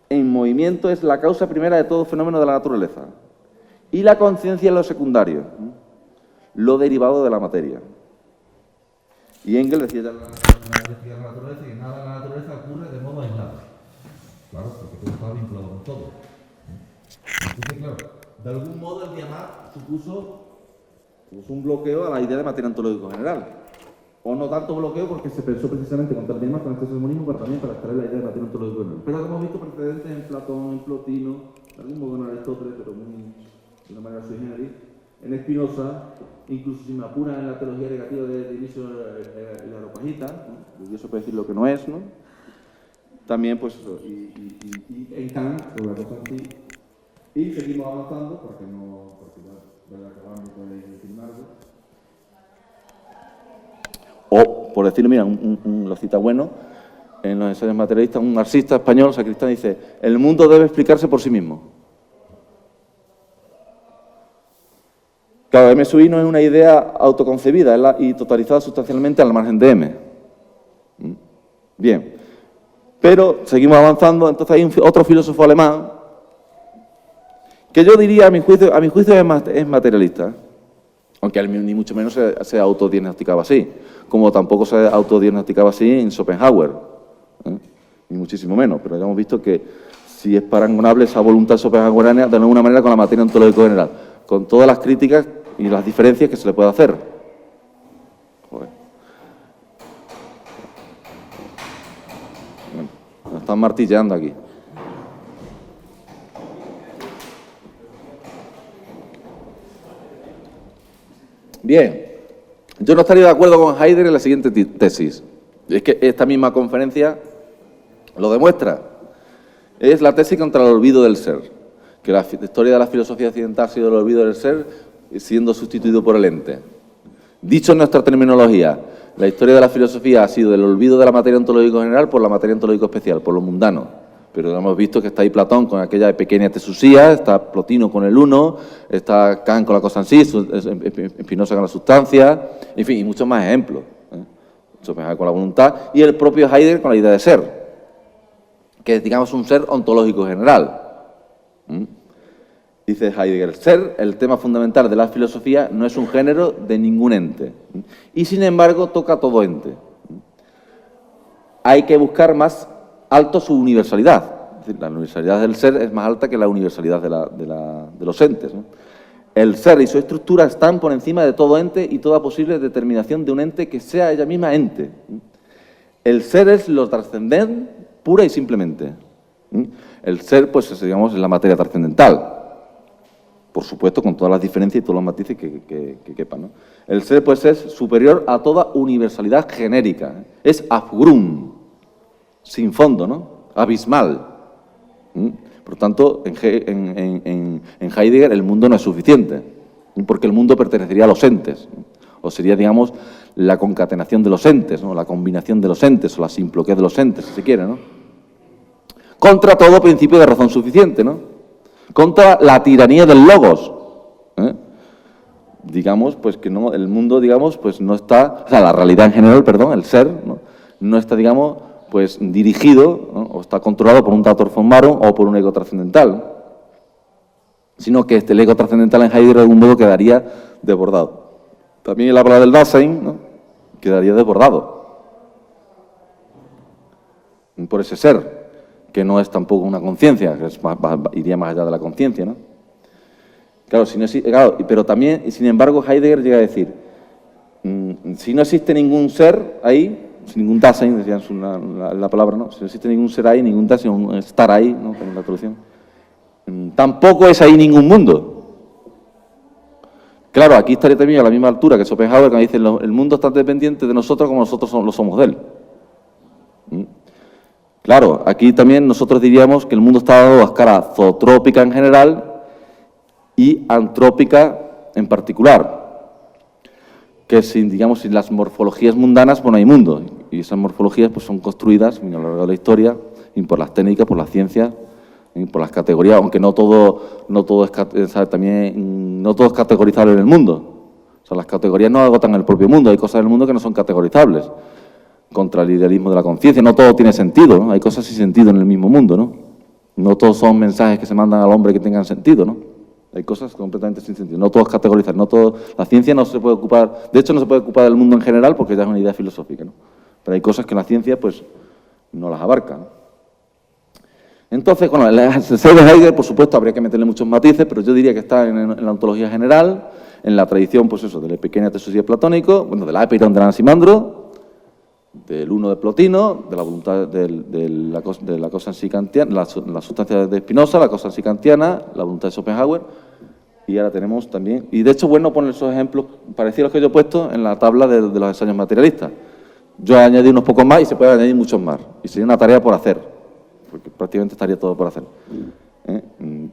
en movimiento es la causa primera de todo fenómeno de la naturaleza. Y la conciencia es lo secundario, lo derivado de la materia. Y Engels decía ya en la naturaleza que nada en la naturaleza ocurre de modo aislado. Claro, porque todo está vinculado con todo. Entonces, claro, de algún modo el Diamat supuso un bloqueo a la idea de materia ontológico general. O no tanto bloqueo porque se pensó precisamente contra el Diamat con este monismo, pero también para extraer la idea de materia ontológico general. Pero hemos visto precedentes en Platón, en Plotino, de algún modo en Aristóteles, pero de una manera sui generis, en Spinoza, incluso si me apuran en la teología negativa de Dionisio la Areopagita, ¿no? Y eso puede decir lo que no es, ¿no? También, pues, y en Kant, sobre la cosa así. Y seguimos avanzando, porque ya acabamos de filmarlo. O, por decirlo, mira, lo cita bueno, en los ensayos materialistas, un marxista español, Sacristán, dice: el mundo debe explicarse por sí mismo. Claro, M sub I no es una idea autoconcebida y totalizada sustancialmente al margen de M. Bien, pero seguimos avanzando. Entonces hay otro filósofo alemán que yo diría, a mi juicio es materialista, aunque él ni mucho menos se autodiagnosticaba así, como tampoco se autodiagnosticaba así en Schopenhauer, ni muchísimo menos, pero ya hemos visto que si es parangonable esa voluntad schopenhaueriana de alguna manera con la materia ontológica general, con todas las críticas y las diferencias que se le puede hacer. Joder. Bueno, nos están martilleando aquí. Bien, yo no estaría de acuerdo con Heidegger en la siguiente tesis. Es que esta misma conferencia lo demuestra. Es la tesis contra el olvido del ser. Que la historia de la filosofía occidental ha sido el olvido del ser siendo sustituido por el ente. Dicho en nuestra terminología, la historia de la filosofía ha sido el olvido de la materia ontológica general por la materia ontológica especial, por lo mundano. Pero hemos visto que está ahí Platón con aquella pequeña tesusía, está Plotino con el uno, está Kant con la cosa en sí, Spinoza con la sustancia, en fin, y muchos más ejemplos. Schopenhauer con la voluntad y el propio Heidegger con la idea de ser, que es, digamos, un ser ontológico general. Dice Heidegger: el ser, el tema fundamental de la filosofía, no es un género de ningún ente. Y sin embargo toca todo ente. Hay que buscar más alto su universalidad. Es decir, la universalidad del ser es más alta que la universalidad de los entes, ¿no? El ser y su estructura están por encima de todo ente y toda posible determinación de un ente que sea ella misma ente. El ser es lo trascendente pura y simplemente. El ser, pues, digamos, es la materia trascendental. Por supuesto, con todas las diferencias y todos los matices que quepan, ¿no? El ser, pues, es superior a toda universalidad genérica. Es abgrund, sin fondo, ¿no? Abismal. Por tanto, en Heidegger el mundo no es suficiente, porque el mundo pertenecería a los entes, o sería, digamos, la concatenación de los entes, ¿no? La combinación de los entes, o la simploquez de los entes, si se quiere, ¿no? Contra todo principio de razón suficiente, ¿no? Contra la tiranía del logos, digamos, pues que no, el mundo, digamos, pues no está, o sea, la realidad en general, perdón, el ser, no está, digamos, pues dirigido, ¿no? O está controlado por un dator von Maron o por un ego trascendental, sino que este ego trascendental en Heidegger de algún modo quedaría desbordado. También él habla del Dasein, ¿no? Quedaría desbordado por ese ser, que no es tampoco una conciencia, que iría más allá de la conciencia, ¿no? Claro, claro, pero también, sin embargo, Heidegger llega a decir, si no existe ningún ser ahí, ningún Dasein, decían la palabra, ¿no? Si no existe ningún ser ahí, ningún Dasein, un estar ahí, ¿no? En la traducción. Tampoco es ahí ningún mundo. Claro, aquí estaría también a la misma altura que Schopenhauer, que dice, el mundo está dependiente de nosotros como nosotros lo somos de él. Claro, aquí también nosotros diríamos que el mundo está dado a escala zootrópica en general y antrópica en particular. Que sin, digamos, sin las morfologías mundanas, pues no hay mundo. Y esas morfologías pues son construidas a lo largo de la historia, y por las técnicas, por las ciencias, y por las categorías, aunque no todo es categorizable en el mundo. O sea, las categorías no agotan el propio mundo, hay cosas en el mundo que no son categorizables. Contra el idealismo de la conciencia, no todo tiene sentido, ¿no? Hay cosas sin sentido en el mismo mundo, ¿no? No todos son mensajes que se mandan al hombre que tengan sentido, ¿no? Hay cosas completamente sin sentido, no todo es categorizar, no todo, la ciencia no se puede ocupar, de hecho no se puede ocupar del mundo en general porque ya es una idea filosófica, ¿no? Pero hay cosas que la ciencia pues no las abarca, ¿no? Entonces, bueno, el ser de Heidegger, por supuesto, habría que meterle muchos matices, pero yo diría que está en la ontología general, en la tradición, pues eso, de la pequeña teosofía platónico, bueno, del Apiron de Anaximandro, del uno de Plotino, de la voluntad de la cosa en sí kantiana, la sustancia de Spinoza, la cosa en sí kantiana, la voluntad de Schopenhauer, y ahora tenemos también, y de hecho bueno poner esos ejemplos parecidos a los que yo he puesto en la tabla de los ensayos materialistas. Yo he añadido unos pocos más y se pueden añadir muchos más, y sería una tarea por hacer, porque prácticamente estaría todo por hacer.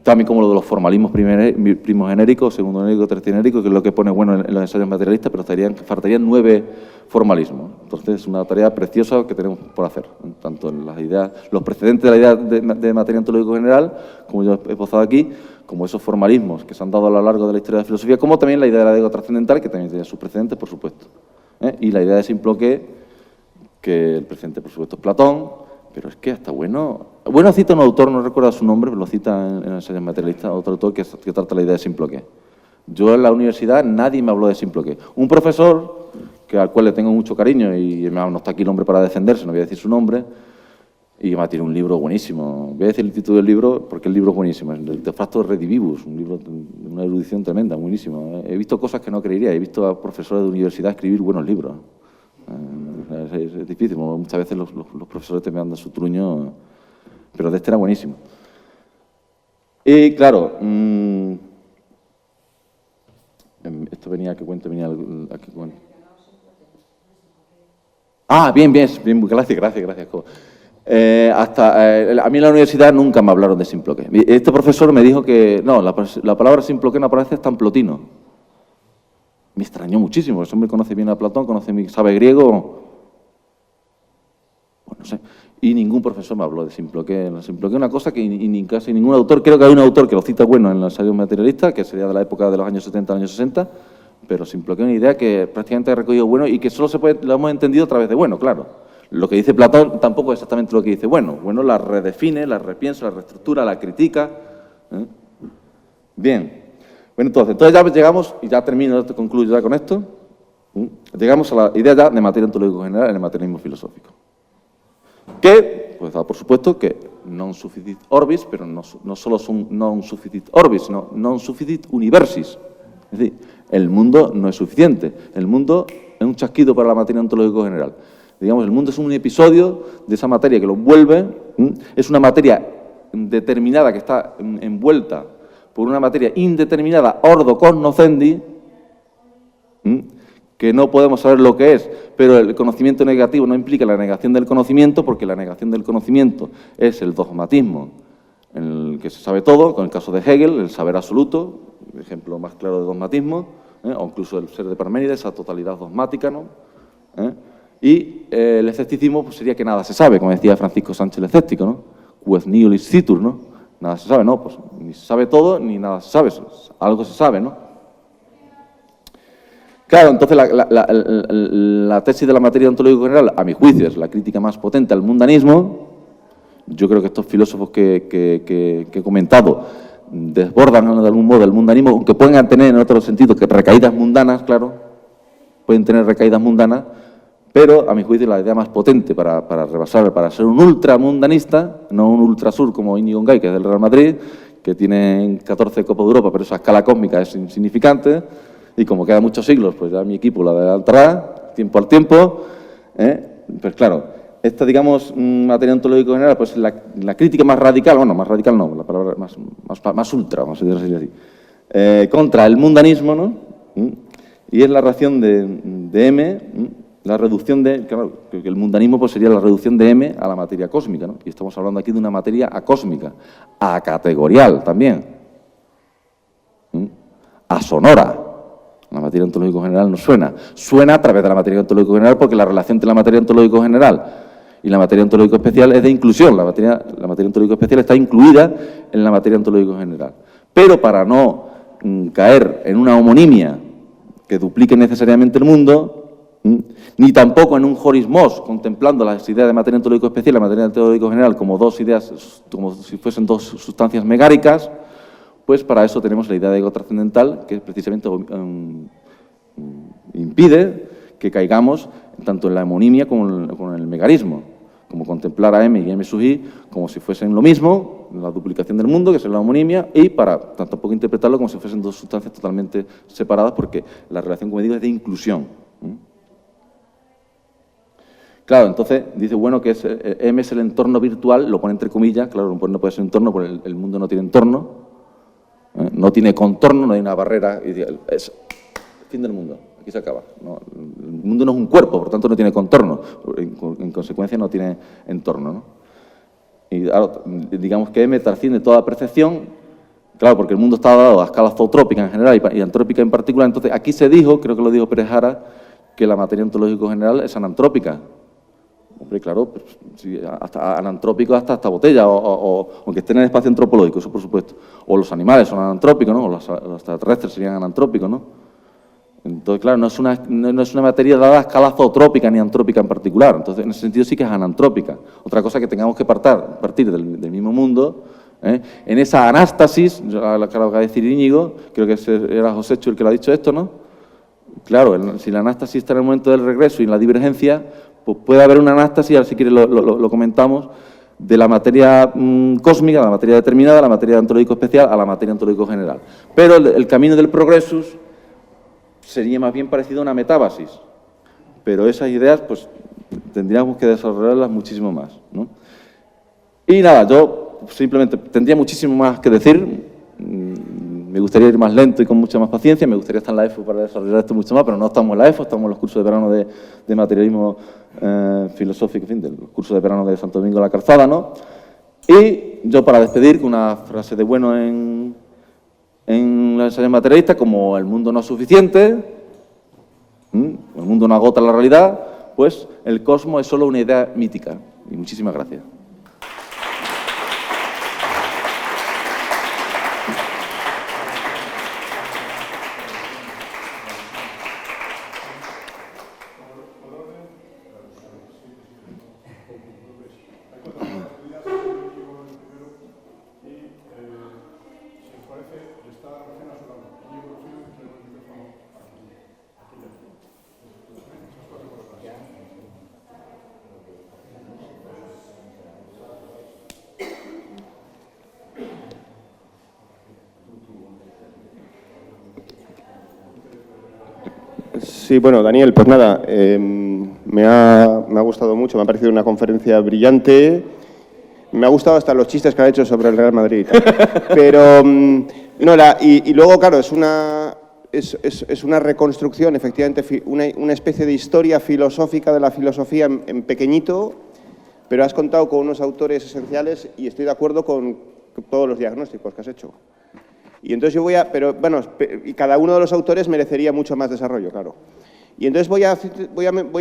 También como lo de los formalismos primogenéricos, segundogenéricos, tercigenéricos, que es lo que pone bueno en los ensayos materialistas, pero faltarían 9 formalismo. Entonces, es una tarea preciosa que tenemos por hacer, tanto en las ideas, los precedentes de la idea de materia ontológico general, como yo he esbozado aquí, como esos formalismos que se han dado a lo largo de la historia de la filosofía, como también la idea de la ego trascendental, que también tiene sus precedentes, por supuesto. Y la idea de Simploqué, que el precedente, por supuesto, es Platón, pero es que hasta bueno cita un autor, no recuerdo su nombre, pero lo cita en ensayos materialistas, otro autor que trata la idea de Simploqué. Yo en la universidad nadie me habló de Simploqué. Un profesor, al cual le tengo mucho cariño, y no está aquí el hombre para defenderse, no voy a decir su nombre, y me ha tirado un libro buenísimo. Voy a decir el título del libro porque el libro es buenísimo, el de Fracto Redivivus, un libro de una erudición tremenda, buenísimo. He visto cosas que no creería, he visto a profesores de universidad escribir buenos libros. Es difícil, muchas veces los profesores te mandan su truño, pero de este era buenísimo. Y claro, esto venía a qué cuento, venía a qué cuento. Ah, bien, gracias. A mí en la universidad nunca me hablaron de Simploqué. Este profesor me dijo que no, la palabra Simploqué no aparece hasta en Plotino. Me extrañó muchísimo, ese hombre conoce bien a Platón, sabe griego, pues no sé. Y ningún profesor me habló de Simploqué. Simploqué es una cosa que ni casi ningún autor, creo que hay un autor que lo cita bueno en los ensayos materialistas, que sería de la época de los años 70, años 60, pero Simploqué es una idea que prácticamente ha recogido bueno y que solo lo hemos entendido a través de bueno, claro. Lo que dice Platón tampoco es exactamente lo que dice bueno. Bueno la redefine, la repiensa, la reestructura, la critica. Bien. Bueno, entonces ya llegamos, y ya termino, concluyo ya con esto, llegamos a la idea ya de materia ontológico general en el materialismo filosófico. Que, pues da por supuesto que non sufficit orbis, pero no solo son non sufficit orbis, sino non sufficit universis. Es decir, el mundo no es suficiente, el mundo es un chasquido para la materia ontológico general. Digamos, el mundo es un episodio de esa materia que lo envuelve, es una materia determinada que está envuelta por una materia indeterminada, ordo cognoscendi, que no podemos saber lo que es, pero el conocimiento negativo no implica la negación del conocimiento, porque la negación del conocimiento es el dogmatismo, en el que se sabe todo, con el caso de Hegel, el saber absoluto, el ejemplo más claro de dogmatismo, o incluso el ser de Parménides, esa totalidad dogmática, ¿no? Y el escepticismo pues, sería que nada se sabe, como decía Francisco Sánchez el escéptico, ¿no? Quod nihil scitur, ¿no? Nada se sabe, no, pues ni se sabe todo, ni nada se sabe, algo se sabe, ¿no? Claro, entonces la tesis de la materia ontológica general, a mi juicio, es la crítica más potente al mundanismo. Yo creo que estos filósofos que he comentado desbordan de algún modo el mundanismo, aunque pueden tener en otro sentido que recaídas mundanas, claro, pueden tener recaídas mundanas, pero a mi juicio la idea más potente para rebasar, para ser un ultramundanista, no un ultrasur como Íñigo Ngay, que es del Real Madrid, que tiene 14 Copas de Europa, pero esa escala cósmica es insignificante, y como quedan muchos siglos, pues ya mi equipo la adelantará, tiempo al tiempo, pues claro, esta, digamos, materia ontológico general, pues la crítica más radical, bueno, más radical no, la palabra más ultra, vamos a decir así, contra el mundanismo, ¿no? Y es la reacción de M, la reducción de, claro, que el mundanismo pues sería la reducción de M a la materia cósmica, ¿no? Y estamos hablando aquí de una materia acósmica, acategorial también, asonora. La materia ontológico general no suena. Suena a través de la materia ontológico general porque la relación entre la materia ontológico general y la materia ontológico especial es de inclusión. La materia ontológico especial está incluida en la materia ontológico general. Pero para no caer en una homonimia que duplique necesariamente el mundo, ni tampoco en un horismos, contemplando las ideas de materia ontológico especial y la materia ontológico general como dos ideas, como si fuesen dos sustancias megáricas, pues para eso tenemos la idea de ego trascendental, que precisamente impide que caigamos tanto en la homonimia como en el megarismo, como contemplar a M y M sub I como si fuesen lo mismo, la duplicación del mundo, que es la homonimia, y para tampoco interpretarlo como si fuesen dos sustancias totalmente separadas, porque la relación, como digo, es de inclusión. Claro, entonces dice, bueno, que M es el entorno virtual, lo pone entre comillas, claro, no puede ser entorno, porque el mundo no tiene entorno, no tiene contorno, no hay una barrera, y es el fin del mundo, aquí se acaba. No, el mundo no es un cuerpo, por tanto no tiene contorno, en consecuencia no tiene entorno, ¿no? Y claro, digamos que M trasciende toda percepción, claro, porque el mundo está dado a escala zootrópica en general y antrópica en particular. Entonces aquí se dijo, creo que lo dijo Pérez Jara, que la materia ontológica general es anantrópica. Hombre, claro, pues, sí, hasta anantrópico hasta esta botella, o aunque esté en el espacio antropológico, eso por supuesto. O los animales son anantrópicos, ¿no? O los extraterrestres serían anantrópicos, ¿no? Entonces, claro, no es una materia dada a escala zootrópica ni antrópica en particular. Entonces, en ese sentido sí que es anantrópica. Otra cosa que tengamos que partir del mismo mundo, en esa anástasis, la que acaba de decir Íñigo, creo que era Joséchu el que lo ha dicho esto, ¿no? Claro, si la anástasis está en el momento del regreso y en la divergencia, pues puede haber una anástasis, ahora si quieres lo comentamos, de la materia cósmica, de la materia determinada, de la materia ontológico especial a la materia ontológico general. Pero el camino del progresus sería más bien parecido a una metábasis. Pero esas ideas, pues, tendríamos que desarrollarlas muchísimo más, ¿no? Y nada, yo simplemente tendría muchísimo más que decir. Me gustaría ir más lento y con mucha más paciencia. Me gustaría estar en la EFO para desarrollar esto mucho más, pero no estamos en la EFO, estamos en los cursos de verano de materialismo filosófico, en fin, del curso de verano de Santo Domingo de la Calzada, ¿no? Y yo, para despedir, con una frase de Bueno en los ensayos materialistas, como el mundo no es suficiente, el mundo no agota la realidad, pues el cosmos es solo una idea mítica. Y muchísimas gracias. Sí, bueno, Daniel, pues nada, me ha gustado mucho, me ha parecido una conferencia brillante. Me ha gustado hasta los chistes que ha hecho sobre el Real Madrid. Pero, no, y luego, claro, es una reconstrucción, efectivamente, una especie de historia filosófica de la filosofía en pequeñito, pero has contado con unos autores esenciales y estoy de acuerdo con todos los diagnósticos que has hecho. Y entonces yo pero bueno, y cada uno de los autores merecería mucho más desarrollo, claro. Y entonces voy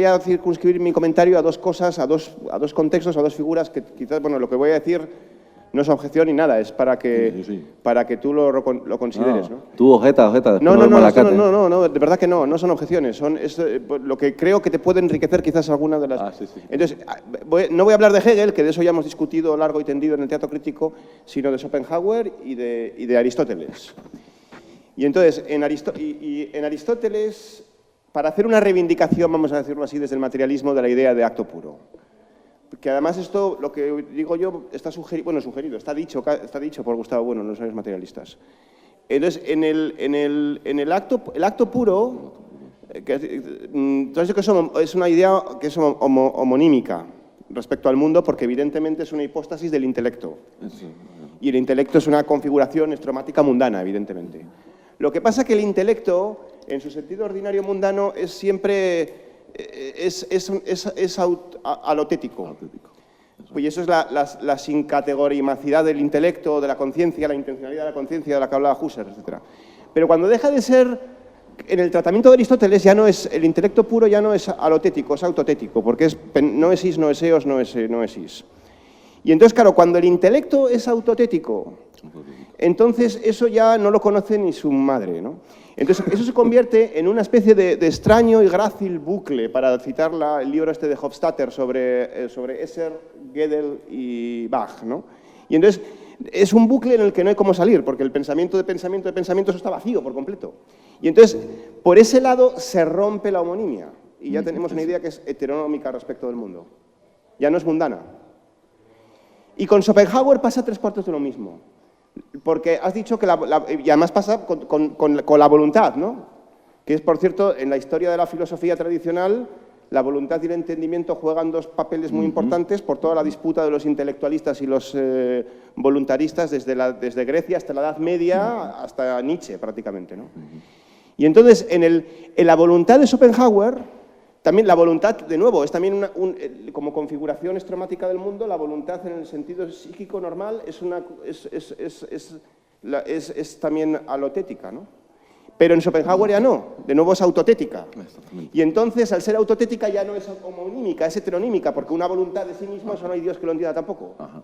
a circunscribir mi comentario a dos cosas, a dos contextos, a dos figuras que quizás, bueno, lo que voy a decir no es objeción ni nada, es para que tú lo consideres, ¿no? Tú objeta. No, de verdad que no son objeciones, es lo que creo que te puede enriquecer quizás alguna de las... Sí. Entonces, no voy a hablar de Hegel, que de eso ya hemos discutido largo y tendido en el teatro crítico, sino de Schopenhauer y de Aristóteles. Y entonces, en Aristóteles, para hacer una reivindicación, vamos a decirlo así, desde el materialismo de la idea de acto puro. Que además esto, lo que digo yo, está sugerido, está dicho por Gustavo Bueno en los ensayos materialistas. Entonces, en el acto puro, entonces es una idea que es homonímica respecto al mundo, porque evidentemente es una hipóstasis del intelecto. Y el intelecto es una configuración estromática mundana, evidentemente. Lo que pasa es que el intelecto, en su sentido ordinario mundano, es siempre... es alotético. Pues eso es la sincategorimacidad del intelecto, de la conciencia, la intencionalidad de la conciencia de la que hablaba Husserl, etc. Pero cuando deja de ser, en el tratamiento de Aristóteles, ya no es, el intelecto puro ya no es alotético, es autotético, porque es noesis, noeseos, noesis. Y entonces, claro, cuando el intelecto es autotético, entonces eso ya no lo conoce ni su madre, ¿no? Entonces, eso se convierte en una especie de extraño y grácil bucle, para citar el libro este de Hofstadter sobre Esser, Gödel y Bach, ¿no? Y entonces, es un bucle en el que no hay cómo salir, porque el pensamiento de pensamiento eso está vacío por completo. Y entonces, por ese lado, se rompe la homonimia, y ya tenemos una idea que es heteronómica respecto del mundo. Ya no es mundana. Y con Schopenhauer pasa 3/4 de lo mismo. Porque has dicho que y además pasa con la voluntad, ¿no? Que es, por cierto, en la historia de la filosofía tradicional, la voluntad y el entendimiento juegan dos papeles muy importantes por toda la disputa de los intelectualistas y los voluntaristas desde Grecia hasta la Edad Media, hasta Nietzsche prácticamente, ¿no? Y entonces, en la voluntad de Schopenhauer, también la voluntad, de nuevo, es también como configuración estromática del mundo, la voluntad en el sentido psíquico normal es también alotética, ¿no? Pero en Schopenhauer ya no, de nuevo es autotética. Y entonces, al ser autotética, ya no es homonímica, es heteronímica, porque una voluntad de sí mismo, eso no hay Dios que lo entienda tampoco. Ajá.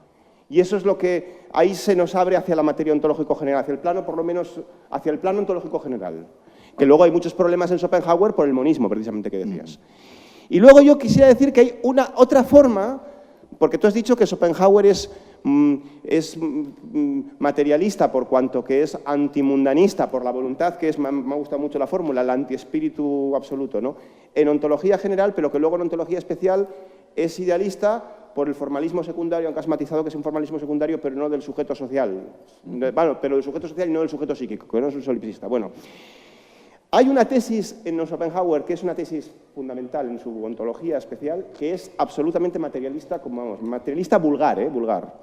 Y eso es lo que ahí se nos abre hacia la materia ontológico general, hacia el plano, por lo menos, hacia el plano ontológico general. Que luego hay muchos problemas en Schopenhauer por el monismo, precisamente, que decías. Y luego yo quisiera decir que hay otra forma, porque tú has dicho que Schopenhauer es materialista por cuanto que es antimundanista por la voluntad, que es, me ha gustado mucho la fórmula, el antiespíritu absoluto, ¿no? En ontología general, pero que luego en ontología especial es idealista por el formalismo secundario, aunque has matizado que es un formalismo secundario, pero no del sujeto social. Bueno, pero del sujeto social y no del sujeto psíquico, que no es un solipsista. Bueno, hay una tesis en Schopenhauer que es una tesis fundamental en su ontología especial, que es absolutamente materialista, como vamos, materialista vulgar, vulgar.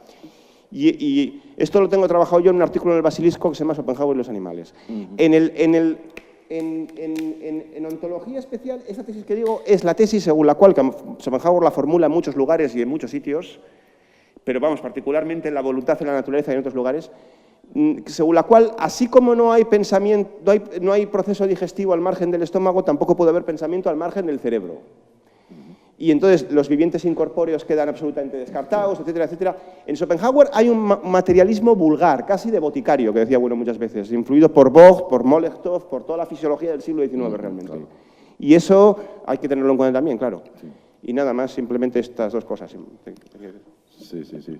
Y esto lo tengo trabajado yo en un artículo en el Basilisco que se llama Schopenhauer y los animales. En ontología especial, esa tesis que digo es la tesis según la cual Schopenhauer la formula en muchos lugares y en muchos sitios, pero vamos, particularmente en la voluntad, en la naturaleza y en otros lugares, según la cual, así como no hay pensamiento, no hay proceso digestivo al margen del estómago, tampoco puede haber pensamiento al margen del cerebro. Y entonces los vivientes incorpóreos quedan absolutamente descartados, etcétera, etcétera. En Schopenhauer hay un materialismo vulgar, casi de boticario, que decía bueno muchas veces, influido por Vogt, por Molotov, por toda la fisiología del siglo XIX realmente. Claro. Y eso hay que tenerlo en cuenta también, claro. Sí. Y nada más, simplemente estas dos cosas. Sí, sí, sí.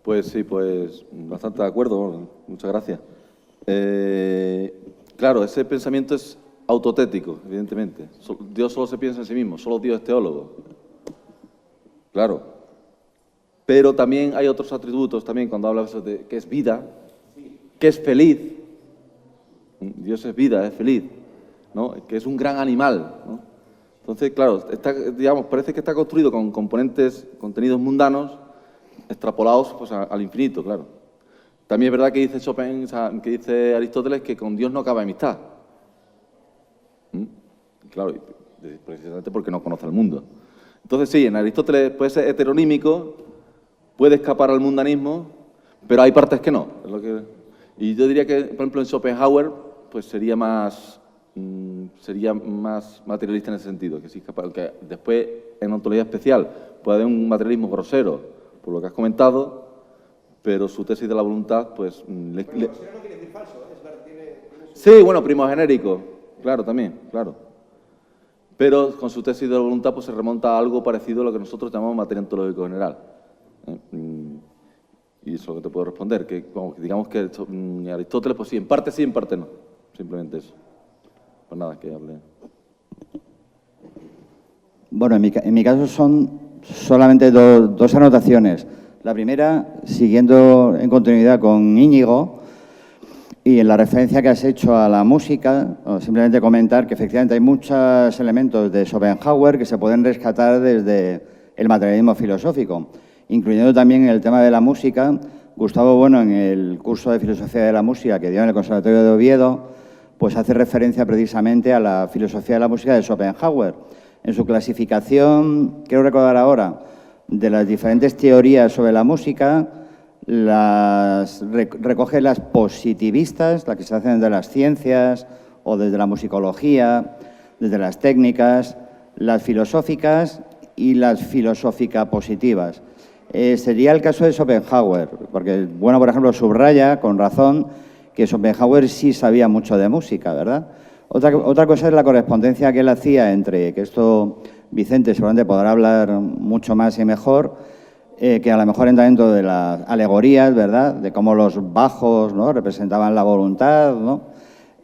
Pues sí, pues bastante de acuerdo, muchas gracias. Claro, ese pensamiento es autotético, evidentemente. Dios solo se piensa en sí mismo, solo Dios es teólogo. Claro. Pero también hay otros atributos, también cuando hablas de que es vida, que es feliz. Dios es vida, es feliz, ¿no? Que es un gran animal, ¿no? Entonces, claro, digamos, parece que está construido con componentes, contenidos mundanos, extrapolados pues, al infinito, claro. También es verdad que dice Chopin, que dice Aristóteles que con Dios no cabe amistad. Claro, precisamente porque no conoce el mundo. Entonces sí, en Aristóteles puede ser heteronímico, puede escapar al mundanismo, pero hay partes que no. Es lo que... Y yo diría que, por ejemplo, en Schopenhauer pues sería más materialista en ese sentido, que sí escapa, que después en ontología especial puede haber un materialismo grosero, por lo que has comentado, pero su tesis de la voluntad, pues... Grosero no quiere decir falso, Sí, bueno, primogenérico, claro, también, claro. Pero con su tesis de la voluntad pues se remonta a algo parecido a lo que nosotros llamamos materia ontológico general. Y eso es lo que te puedo responder, que digamos que Aristóteles, pues sí, en parte no. Simplemente eso. Pues nada, que hable. Bueno, en mi caso son solamente dos anotaciones. La primera, siguiendo en continuidad con Íñigo, y en la referencia que has hecho a la música, simplemente comentar que efectivamente hay muchos elementos de Schopenhauer que se pueden rescatar desde el materialismo filosófico, incluyendo también el tema de la música. Gustavo Bueno, en el curso de Filosofía de la Música que dio en el Conservatorio de Oviedo, pues hace referencia precisamente a la filosofía de la música de Schopenhauer. En su clasificación, quiero recordar ahora, de las diferentes teorías sobre la música, recoge las positivistas, las que se hacen de las ciencias o desde la musicología, desde las técnicas, las filosóficas y las filosófica positivas. Sería el caso de Schopenhauer, porque, bueno, por ejemplo, subraya, con razón, que Schopenhauer sí sabía mucho de música, ¿verdad? Otra cosa es la correspondencia que él hacía entre, que esto Vicente seguramente podrá hablar mucho más y mejor, que a lo mejor entra dentro de las alegorías, ¿verdad?, de cómo los bajos, ¿no?, representaban la voluntad, ¿no?,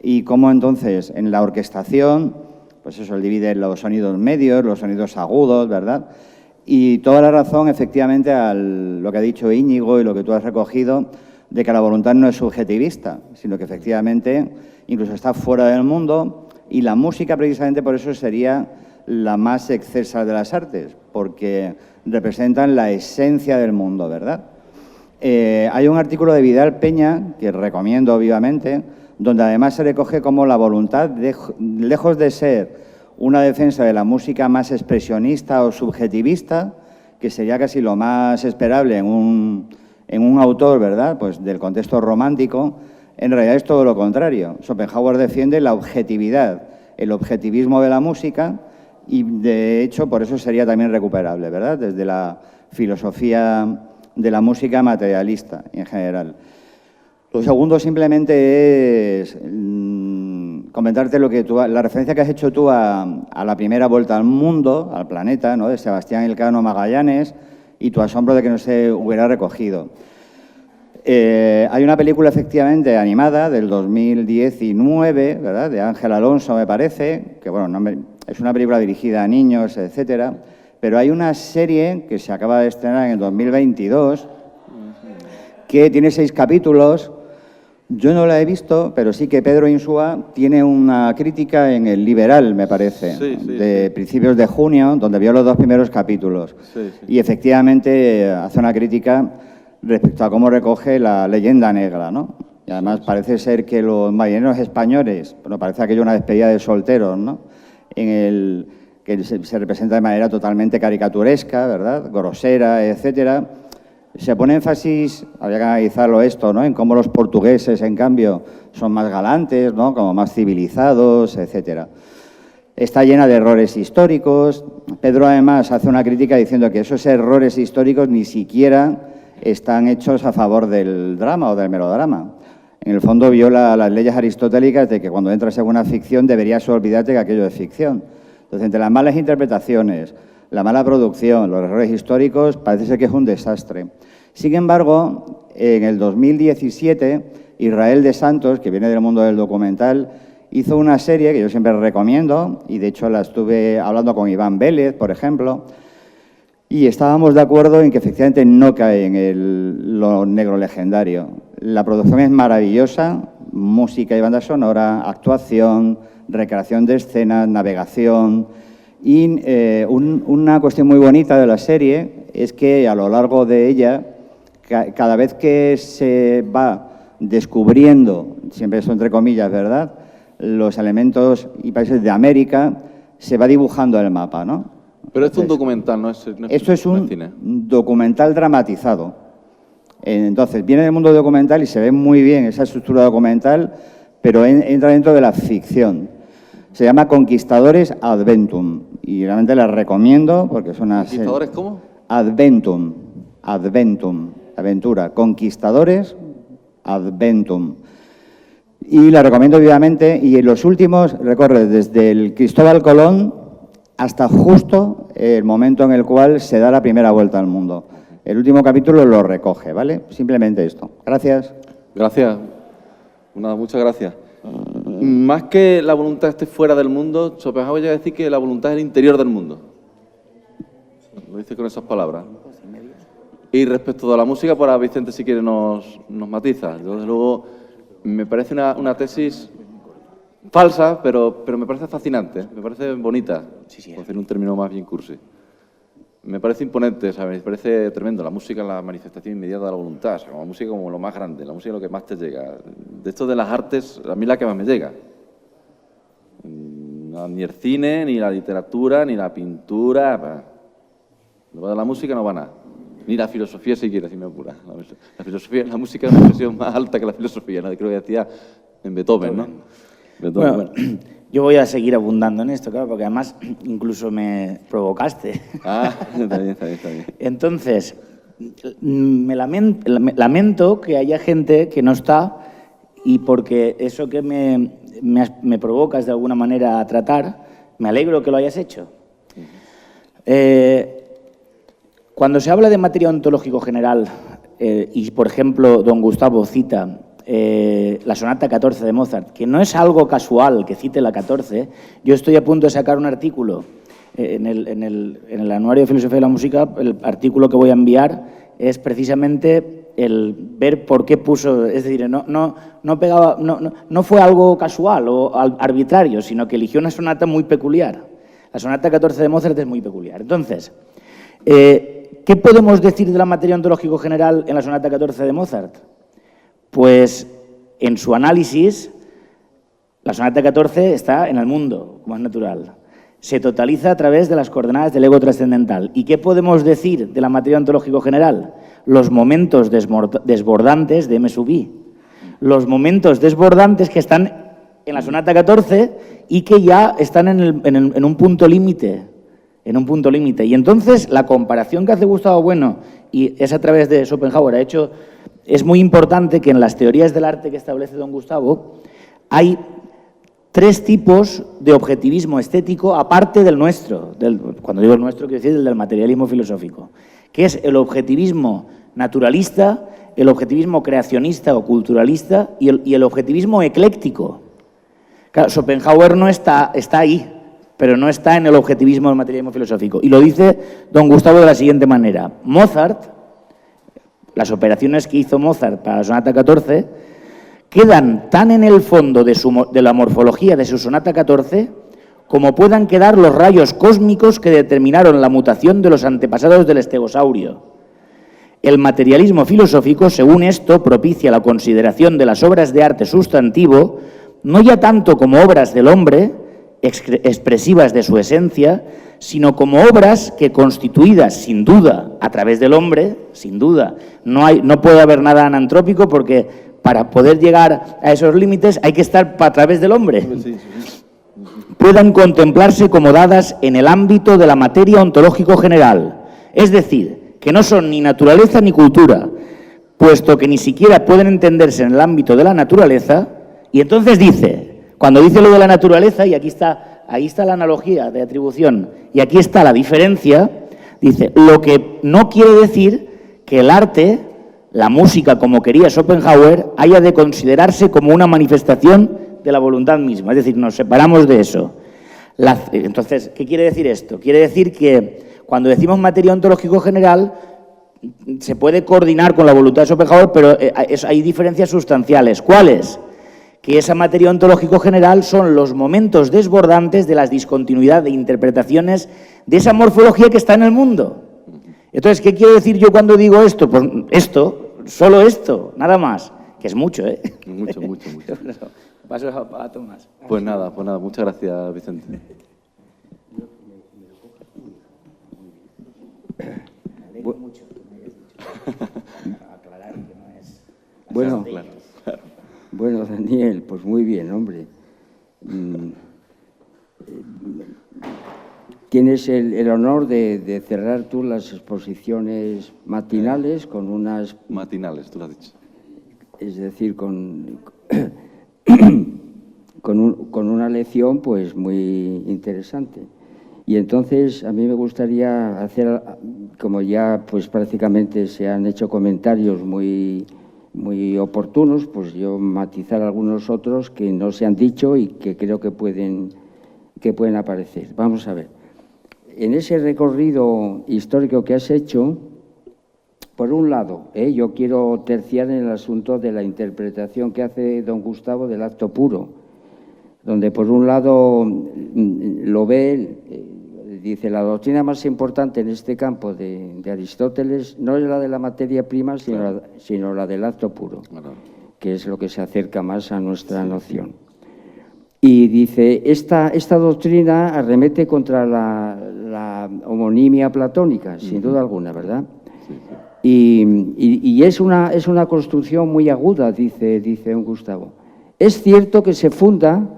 y cómo entonces en la orquestación, pues eso, él divide los sonidos medios, los sonidos agudos, ¿verdad?, y toda la razón, efectivamente, a lo que ha dicho Íñigo y lo que tú has recogido, de que la voluntad no es subjetivista, sino que efectivamente incluso está fuera del mundo, y la música precisamente por eso sería la más excesa de las artes, porque representan la esencia del mundo, ¿verdad? Hay un artículo de Vidal Peña, que recomiendo vivamente, donde además se recoge cómo la voluntad, lejos de ser una defensa de la música más expresionista o subjetivista, que sería casi lo más esperable en un autor, ¿verdad?, pues del contexto romántico, En realidad es todo lo contrario. Schopenhauer defiende la objetividad, el objetivismo de la música y, de hecho, por eso sería también recuperable, ¿verdad? Desde la filosofía de la música materialista en general. Lo segundo simplemente es comentarte la referencia que has hecho tú a la primera vuelta al mundo, al planeta, ¿no?, de Sebastián Elcano Magallanes, y tu asombro de que no se hubiera recogido. Hay una película efectivamente animada del 2019, ¿verdad?, de Ángel Alonso, me parece, que bueno, es una película dirigida a niños, etcétera, pero hay una serie que se acaba de estrenar en el 2022 que tiene 6 capítulos. Yo no la he visto, pero sí que Pedro Insúa tiene una crítica en El Liberal, me parece, de principios de junio, donde vio los 2 primeros capítulos. Y efectivamente hace una crítica respecto a cómo recoge la leyenda negra, ¿no? Y además parece ser que los marineros españoles, bueno, parece aquello una despedida de solteros, ¿no?, que se representa de manera totalmente caricaturesca, ¿verdad?, grosera, etcétera. Se pone énfasis, habría que analizarlo esto, ¿no?, en cómo los portugueses, en cambio, son más galantes, ¿no?, como más civilizados, etcétera. Está llena de errores históricos. Pedro, además, hace una crítica diciendo que esos errores históricos ni siquiera están hechos a favor del drama o del melodrama. En el fondo viola las leyes aristotélicas de que cuando entras en una ficción deberías olvidarte que aquello es ficción. Entonces, entre las malas interpretaciones, la mala producción, los errores históricos, parece ser que es un desastre. Sin embargo, en el 2017, Israel de Santos, que viene del mundo del documental, hizo una serie que yo siempre recomiendo, y de hecho la estuve hablando con Iván Vélez, por ejemplo, y estábamos de acuerdo en que efectivamente no cae en lo negro legendario. La producción es maravillosa, música y banda sonora, actuación, recreación de escenas, navegación. Y una cuestión muy bonita de la serie es que a lo largo de ella, cada vez que se va descubriendo, siempre eso entre comillas, ¿verdad?, los elementos y países de América, se va dibujando el mapa, ¿no? Pero esto es un documental, ¿no? Esto es un cine. documental dramatizado. Entonces, viene del mundo documental y se ve muy bien esa estructura documental, pero entra dentro de la ficción. Se llama Conquistadores Adventum y realmente la recomiendo porque es una... ¿Conquistadores cómo? Adventum, aventura. Conquistadores Adventum. Y la recomiendo vivamente y en los últimos recorre desde el Cristóbal Colón hasta justo el momento en el cual se da la primera vuelta al mundo. El último capítulo lo recoge, ¿vale? Simplemente esto. Gracias. Gracias. Muchas gracias. Más que la voluntad esté fuera del mundo, Schopenhauer llega a decir que la voluntad es el interior del mundo. Lo dice con esas palabras. Y respecto a la música, pues ahora Vicente, si quiere, nos matiza. Yo, desde luego, me parece una tesis falsa, pero me parece fascinante, me parece bonita, por decir un término más bien cursi. Me parece imponente, ¿sabes? Me parece tremendo. La música es la manifestación inmediata de la voluntad, o sea, la música como lo más grande, la música es lo que más te llega. De esto de las artes, a mí la que más me llega. Ni el cine, ni la literatura, ni la pintura. No va de la música, no va nada. Ni la filosofía, si quieres, si me apura. La filosofía, la música es una expresión más alta que la filosofía, ¿no? Creo que decía en Beethoven, ¿no? Bueno, yo voy a seguir abundando en esto, claro, porque además incluso me provocaste. Ah, está bien. Entonces, me lamento que haya gente que no está y porque eso que me provocas de alguna manera a tratar, me alegro que lo hayas hecho. Cuando se habla de materia ontológico general y, por ejemplo, don Gustavo cita la sonata 14 de Mozart, que no es algo casual que cite la 14, yo estoy a punto de sacar un artículo en el Anuario de Filosofía de la Música. El artículo que voy a enviar es precisamente el ver por qué puso, es decir, no fue algo casual o arbitrario, sino que eligió una sonata muy peculiar. La sonata 14 de Mozart es muy peculiar. Entonces, ¿qué podemos decir de la materia ontológico general en la sonata 14 de Mozart? Pues en su análisis, la sonata 14 está en el mundo, como es natural. Se totaliza a través de las coordenadas del ego trascendental. ¿Y qué podemos decir de la materia ontológico general? Los momentos desbordantes de M sub I. los momentos desbordantes que están en la sonata 14 y que ya están en un punto límite. En un punto límite. Y entonces la comparación que hace Gustavo Bueno, y es a través de Schopenhauer, es muy importante que en las teorías del arte que establece don Gustavo hay 3 tipos de objetivismo estético aparte del nuestro. Cuando digo el nuestro, quiero decir el del materialismo filosófico, que es el objetivismo naturalista, el objetivismo creacionista o culturalista y el objetivismo ecléctico. Claro, Schopenhauer no está ahí, pero no está en el objetivismo del materialismo filosófico. Y lo dice don Gustavo de la siguiente manera. Mozart, las operaciones que hizo Mozart para la sonata 14, quedan tan en el fondo de la morfología de su sonata 14 como puedan quedar los rayos cósmicos que determinaron la mutación de los antepasados del estegosaurio. El materialismo filosófico, según esto, propicia la consideración de las obras de arte sustantivo no ya tanto como obras del hombre, expresivas de su esencia, sino como obras que, constituidas sin duda a través del hombre, sin duda, no puede haber nada anantrópico porque para poder llegar a esos límites hay que estar a través del hombre, puedan contemplarse como dadas en el ámbito de la materia ontológico general, es decir, que no son ni naturaleza ni cultura, puesto que ni siquiera pueden entenderse en el ámbito de la naturaleza. Y entonces dice, cuando dice lo de la naturaleza, y ahí está la analogía de atribución, y aquí está la diferencia, dice, lo que no quiere decir que el arte, la música como quería Schopenhauer, haya de considerarse como una manifestación de la voluntad misma, es decir, nos separamos de eso. Entonces, ¿qué quiere decir esto? Quiere decir que cuando decimos materia ontológico general, se puede coordinar con la voluntad de Schopenhauer, pero hay diferencias sustanciales. ¿Cuáles? Que esa materia ontológico general son los momentos desbordantes de la discontinuidad de interpretaciones de esa morfología que está en el mundo. Entonces, ¿qué quiero decir yo cuando digo esto? Pues esto, solo esto, nada más, que es mucho, ¿eh? Mucho. Paso a Tomás. Pues nada, muchas gracias, Vicente. Bueno, claro. Bueno, Daniel, pues muy bien, hombre. Tienes el honor de cerrar tú las exposiciones matinales con unas... Matinales, tú lo has dicho. Es decir, con una lección pues muy interesante. Y entonces a mí me gustaría hacer, como ya pues prácticamente se han hecho comentarios muy oportunos, pues yo matizar algunos otros que no se han dicho y que creo que pueden aparecer. Vamos a ver. En ese recorrido histórico que has hecho, por un lado, yo quiero terciar en el asunto de la interpretación que hace don Gustavo del acto puro, donde por un lado lo ve, dice, la doctrina más importante en este campo de Aristóteles no es la de la materia prima, sino la del acto puro, que es lo que se acerca más a nuestra noción. Y dice, esta doctrina arremete contra la homonimia platónica, sin duda alguna, ¿verdad? Y es una construcción muy aguda, dice don Gustavo. Es cierto que se funda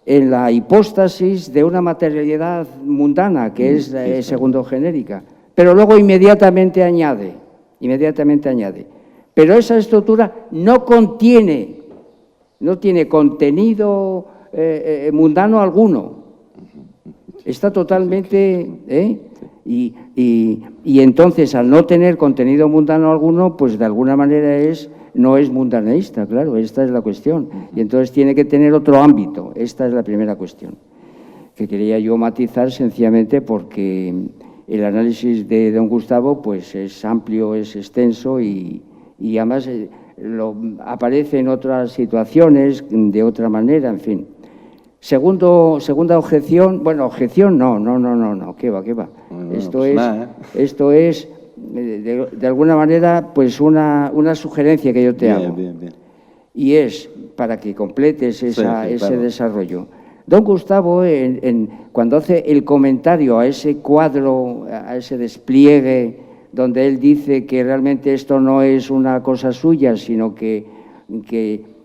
en la hipóstasis de una materialidad mundana, que es segundo genérica, pero luego inmediatamente añade, pero esa estructura no tiene contenido mundano alguno, está totalmente... Y entonces, al no tener contenido mundano alguno, pues de alguna manera no es mundaneísta, claro, esta es la cuestión. Y entonces tiene que tener otro ámbito, esta es la primera cuestión, que quería yo matizar sencillamente porque el análisis de don Gustavo pues es amplio, es extenso y además aparece en otras situaciones de otra manera, en fin. Segunda objeción, bueno, objeción no, ¿qué va? Esto es, de alguna manera, pues una sugerencia que yo te hago. Bien. Y es, para que completes ese desarrollo. Don Gustavo, cuando hace el comentario a ese cuadro, a ese despliegue, donde él dice que realmente esto no es una cosa suya, sino que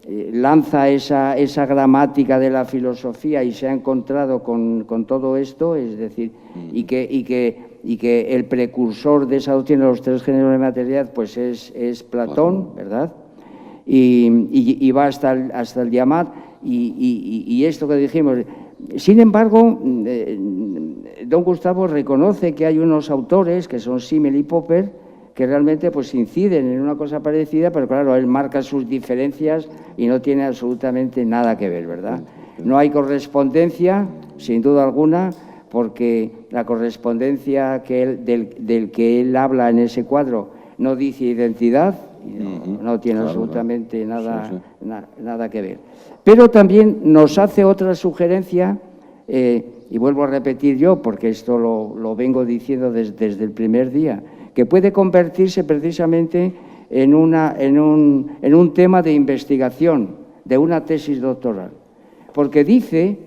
lanza esa gramática de la filosofía y se ha encontrado con todo esto, es decir, y que el precursor de esa doctrina de los tres géneros de materialidad pues es Platón, ¿verdad? Y va hasta el Tiamat, y esto que dijimos. Sin embargo, don Gustavo reconoce que hay unos autores, que son Simmel y Popper, que realmente pues inciden en una cosa parecida, pero claro, él marca sus diferencias y no tiene absolutamente nada que ver, ¿verdad? No hay correspondencia, sin duda alguna, porque la correspondencia del que él habla en ese cuadro no dice identidad, no tiene absolutamente nada que ver. Pero también nos hace otra sugerencia, y vuelvo a repetir yo, porque esto lo vengo diciendo desde el primer día, que puede convertirse precisamente en un tema de investigación, de una tesis doctoral. Porque dice,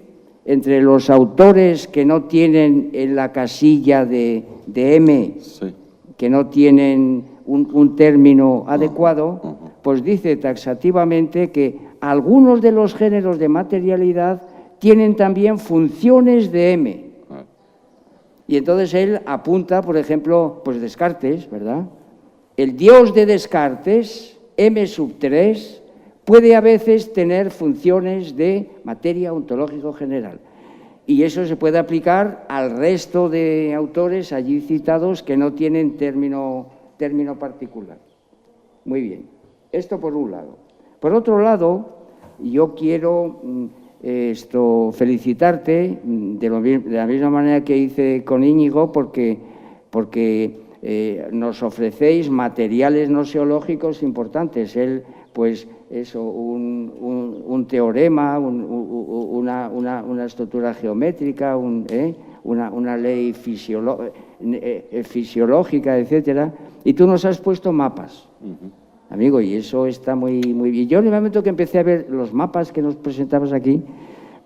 entre los autores que no tienen en la casilla de M, que no tienen un término adecuado, pues dice taxativamente que algunos de los géneros de materialidad tienen también funciones de M. Y entonces él apunta, por ejemplo, pues Descartes, ¿verdad? El Dios de Descartes, M3, puede a veces tener funciones de materia ontológico general. Y eso se puede aplicar al resto de autores allí citados que no tienen término particular. Muy bien. Esto por un lado. Por otro lado, yo quiero felicitarte de la misma manera que hice con Íñigo, porque nos ofrecéis materiales gnoseológicos importantes. Él, pues eso, un teorema, una estructura geométrica, una ley fisiológica, etcétera, y tú nos has puesto mapas. Amigo, y eso está muy bien. Yo en el momento que empecé a ver los mapas que nos presentabas aquí,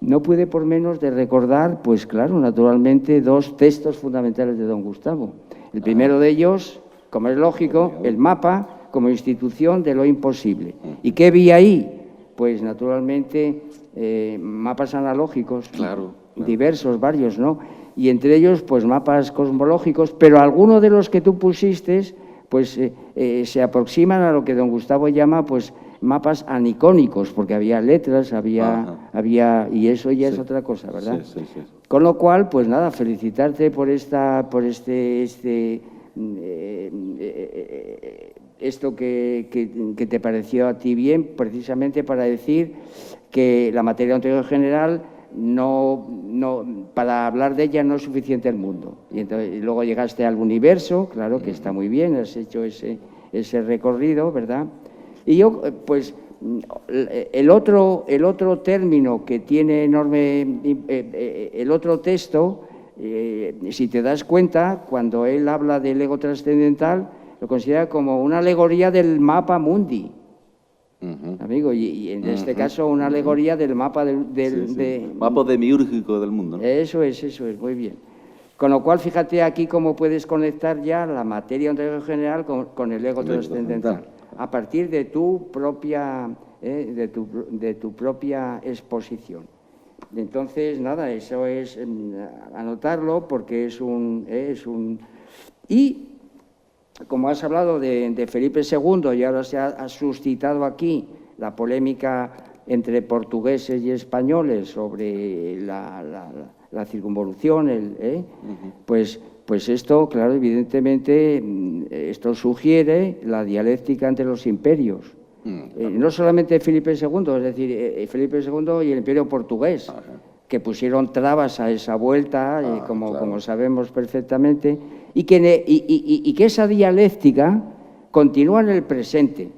no pude por menos de recordar, pues claro, naturalmente, dos textos fundamentales de don Gustavo. El primero de ellos, como es lógico, el mapa como institución de lo imposible. ¿Y qué vi ahí? Pues naturalmente mapas analógicos, diversos, varios, ¿no? Y entre ellos, pues mapas cosmológicos, pero algunos de los que tú pusiste, pues se aproximan a lo que don Gustavo llama, pues, mapas anicónicos, porque había letras, había y eso ya es otra cosa, ¿verdad? Sí. Con lo cual, pues nada, felicitarte por esto que te pareció a ti bien, precisamente para decir que la materia ontológica general para hablar de ella no es suficiente el mundo. Y entonces, luego llegaste al universo, claro que está muy bien, has hecho ese recorrido, ¿verdad? Y yo, pues, el otro término que tiene enorme, el otro texto, si te das cuenta, cuando él habla del ego trascendental, lo considera como una alegoría del mapa mundi. Amigo, y en este caso una alegoría del mapa mapa demiúrgico del mundo, ¿no? Eso es, muy bien. Con lo cual, fíjate aquí cómo puedes conectar ya la materia ontológica general con el ego trascendental, a partir de tu propia exposición. Entonces, nada, eso es anotarlo, porque es un... Y como has hablado de Felipe II, y ahora se ha suscitado aquí la polémica entre portugueses y españoles sobre la circunvolución, pues esto, claro, evidentemente, esto sugiere la dialéctica entre los imperios. No solamente Felipe II, es decir, Felipe II y el imperio portugués, que pusieron trabas a esa vuelta, como sabemos perfectamente, y que esa dialéctica continúa en el presente,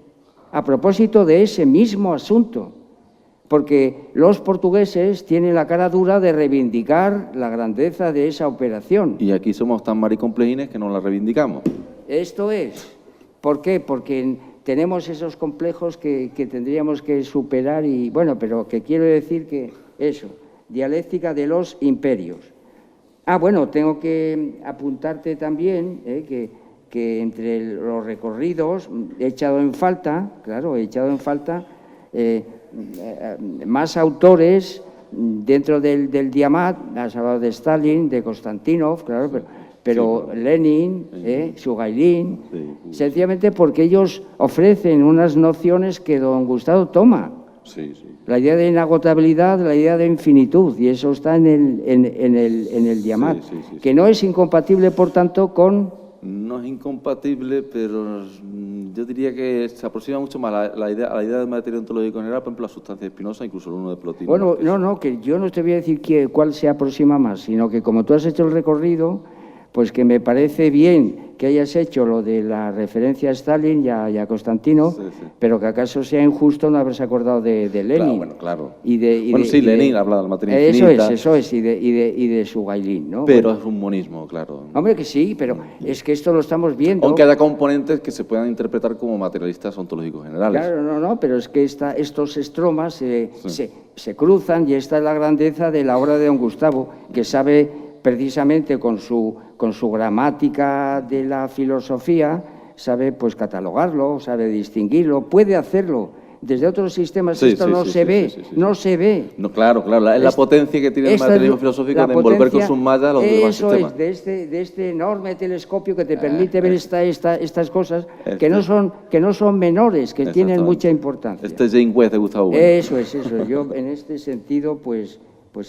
a propósito de ese mismo asunto, porque los portugueses tienen la cara dura de reivindicar la grandeza de esa operación. Y aquí somos tan maricomplejines que no la reivindicamos. Esto es. ¿Por qué? Porque tenemos esos complejos que tendríamos que superar y, bueno, pero que quiero decir que eso, dialéctica de los imperios. Bueno, tengo que apuntarte también que entre los recorridos he echado en falta más autores dentro del Diamat. Has hablado de Stalin, de Konstantinov, claro, pero Lenin, Sugailin, sencillamente porque ellos ofrecen unas nociones que don Gustavo toma. Sí, sí. La idea de inagotabilidad, la idea de infinitud, y eso está en el Diamat, que no es incompatible, por tanto, con... No es incompatible, pero yo diría que se aproxima mucho más a la idea del material ontológico general, por ejemplo, la sustancia espinosa, incluso el uno de Plotino. Bueno, no, que yo no te voy a decir cuál se aproxima más, sino que como tú has hecho el recorrido, pues que me parece bien que hayas hecho lo de la referencia a Stalin y a Konstantinov, pero que acaso sea injusto no haberse acordado de Lenin. Claro. Lenin habla de la materia infinita. Eso es, y de Sugailin, ¿no? Pero es un monismo, claro. Hombre, que sí, pero es que esto lo estamos viendo. Aunque haya componentes que se puedan interpretar como materialistas ontológicos generales. Claro, no, pero es que estos estromas se cruzan, y esta es la grandeza de la obra de don Gustavo, que sabe precisamente con su gramática de la filosofía, sabe pues catalogarlo, sabe distinguirlo, puede hacerlo. Desde otros sistemas no se ve. No, claro, es la potencia que tiene el materialismo filosófico de envolver con sus mallas los demás sistemas. Eso es, de este enorme telescopio que te permite ver estas cosas que no son menores, que tienen mucha importancia. Este Jane West de Gustavo Bueno. Eso. Yo en este sentido, pues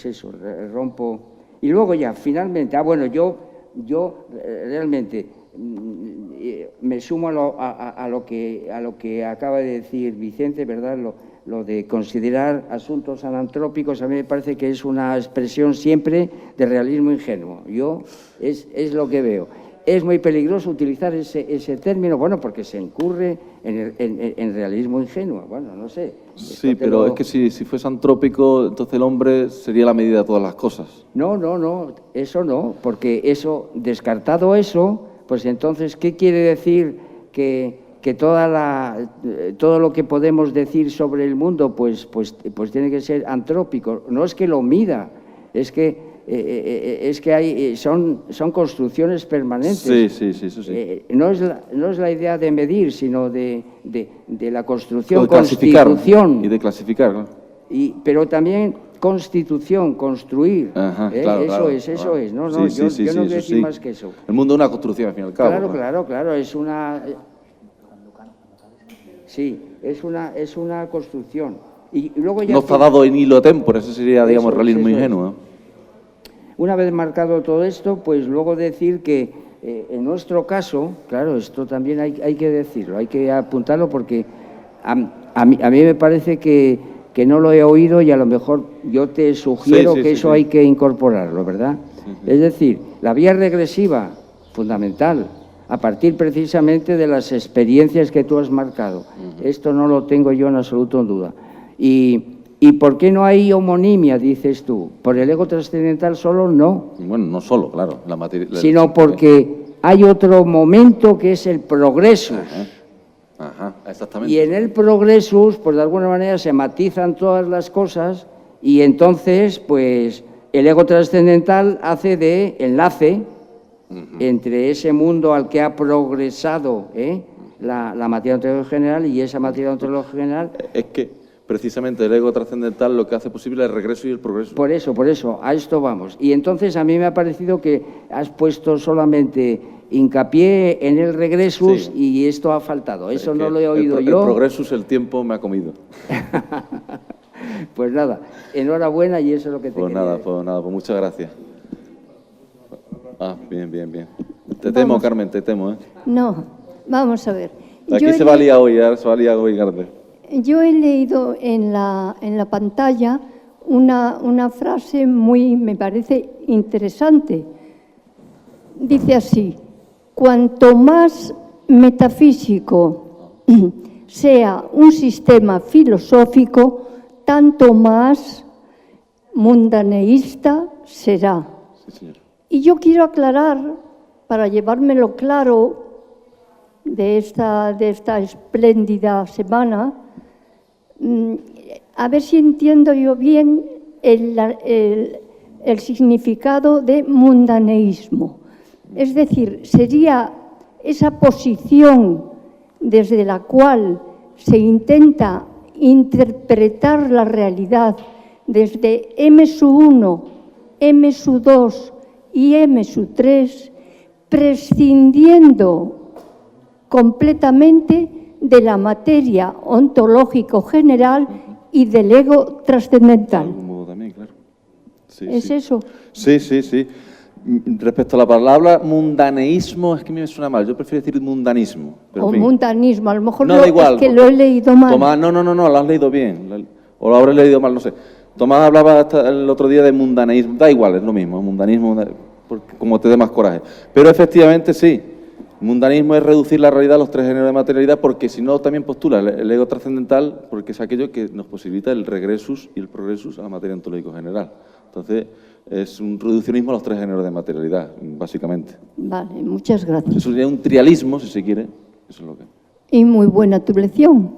eso, rompo. Y luego ya, finalmente, yo realmente me sumo a lo que acaba de decir Vicente, ¿verdad? Lo de considerar asuntos anantrópicos, a mí me parece que es una expresión siempre de realismo ingenuo. Es lo que veo. Es muy peligroso utilizar ese término, bueno, porque se incurre en realismo ingenuo. Bueno, no sé. Sí, pero es que si fuese antrópico, entonces el hombre sería la medida de todas las cosas. No, eso no, porque eso, descartado eso, pues entonces, ¿qué quiere decir que todo lo que podemos decir sobre el mundo, pues tiene que ser antrópico? No es que lo mida, es que son construcciones permanentes. Sí. No es la idea de medir, sino de la construcción, de clasificar, constitución. Y de clasificar, ¿no? Pero también constitución, construir. Ajá, Eso es. No, yo no quiero decir más que eso. El mundo es una construcción, al fin y al cabo. Claro, es una... Sí, es una construcción. Y luego ya no está dado en hilo tempore, eso sería, digamos, realismo ingenuo. Una vez marcado todo esto, pues luego decir que en nuestro caso, claro, esto también hay que decirlo, hay que apuntarlo, porque a mí me parece que no lo he oído, y a lo mejor yo te sugiero que eso hay que incorporarlo, ¿verdad? Es decir, la vía regresiva, fundamental, a partir precisamente de las experiencias que tú has marcado. Esto no lo tengo yo en absoluto en duda. ¿Y por qué no hay homonimia, dices tú? ¿Por el ego trascendental solo? No. Bueno, no solo, claro. Sino porque hay otro momento que es el progresus. Ajá, exactamente. Y en el progresus, pues de alguna manera se matizan todas las cosas, y entonces, pues, el ego trascendental hace de enlace entre ese mundo al que ha progresado la materia ontológica general, y esa materia ontológica general... Es que precisamente el ego trascendental lo que hace posible es el regreso y el progreso. Por eso, a esto vamos. Y entonces a mí me ha parecido que has puesto solamente hincapié en el regresus, y esto ha faltado. Eso no lo he oído yo. El progresus, el tiempo me ha comido. Pues nada, enhorabuena, y eso es lo que te quería decir. Pues muchas gracias. Bien. Te temo, Carmen, te temo. No, vamos a ver. Aquí se va a liar hoy, Gardel. Yo he leído en la pantalla una frase me parece interesante. Dice así: cuanto más metafísico sea un sistema filosófico, tanto más mundaneísta será. Sí, señor. Y yo quiero aclarar, para llevármelo claro de esta espléndida semana, a ver si entiendo yo bien el significado de mundaneísmo. Es decir, sería esa posición desde la cual se intenta interpretar la realidad desde M-1, M-2 y M-3, prescindiendo completamente de la materia ontológico general y del ego trascendental. De algún modo también, claro. Sí, ¿Es sí. eso? Sí, sí, sí. Respecto a la palabra mundaneísmo, es que a mí me suena mal. Yo prefiero decir mundanismo. Pero, O en fin. mundanismo, a lo mejor No, da igual, es que lo he leído mal. Tomás, no, lo has leído bien. O lo habré leído mal, no sé. Tomás hablaba el otro día de mundaneísmo. Da igual, es lo mismo. Mundanismo, porque, como te dé más coraje. Pero efectivamente sí. Mundanismo es reducir la realidad a los tres géneros de materialidad, porque si no también postula el ego trascendental, porque es aquello que nos posibilita el regresus y el progresus a la materia ontológico general. Entonces, es un reduccionismo a los tres géneros de materialidad, básicamente. Vale, muchas gracias. Eso sería un trialismo, si se quiere. Eso es lo que... Y muy buena tu lección.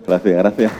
Gracias, gracias.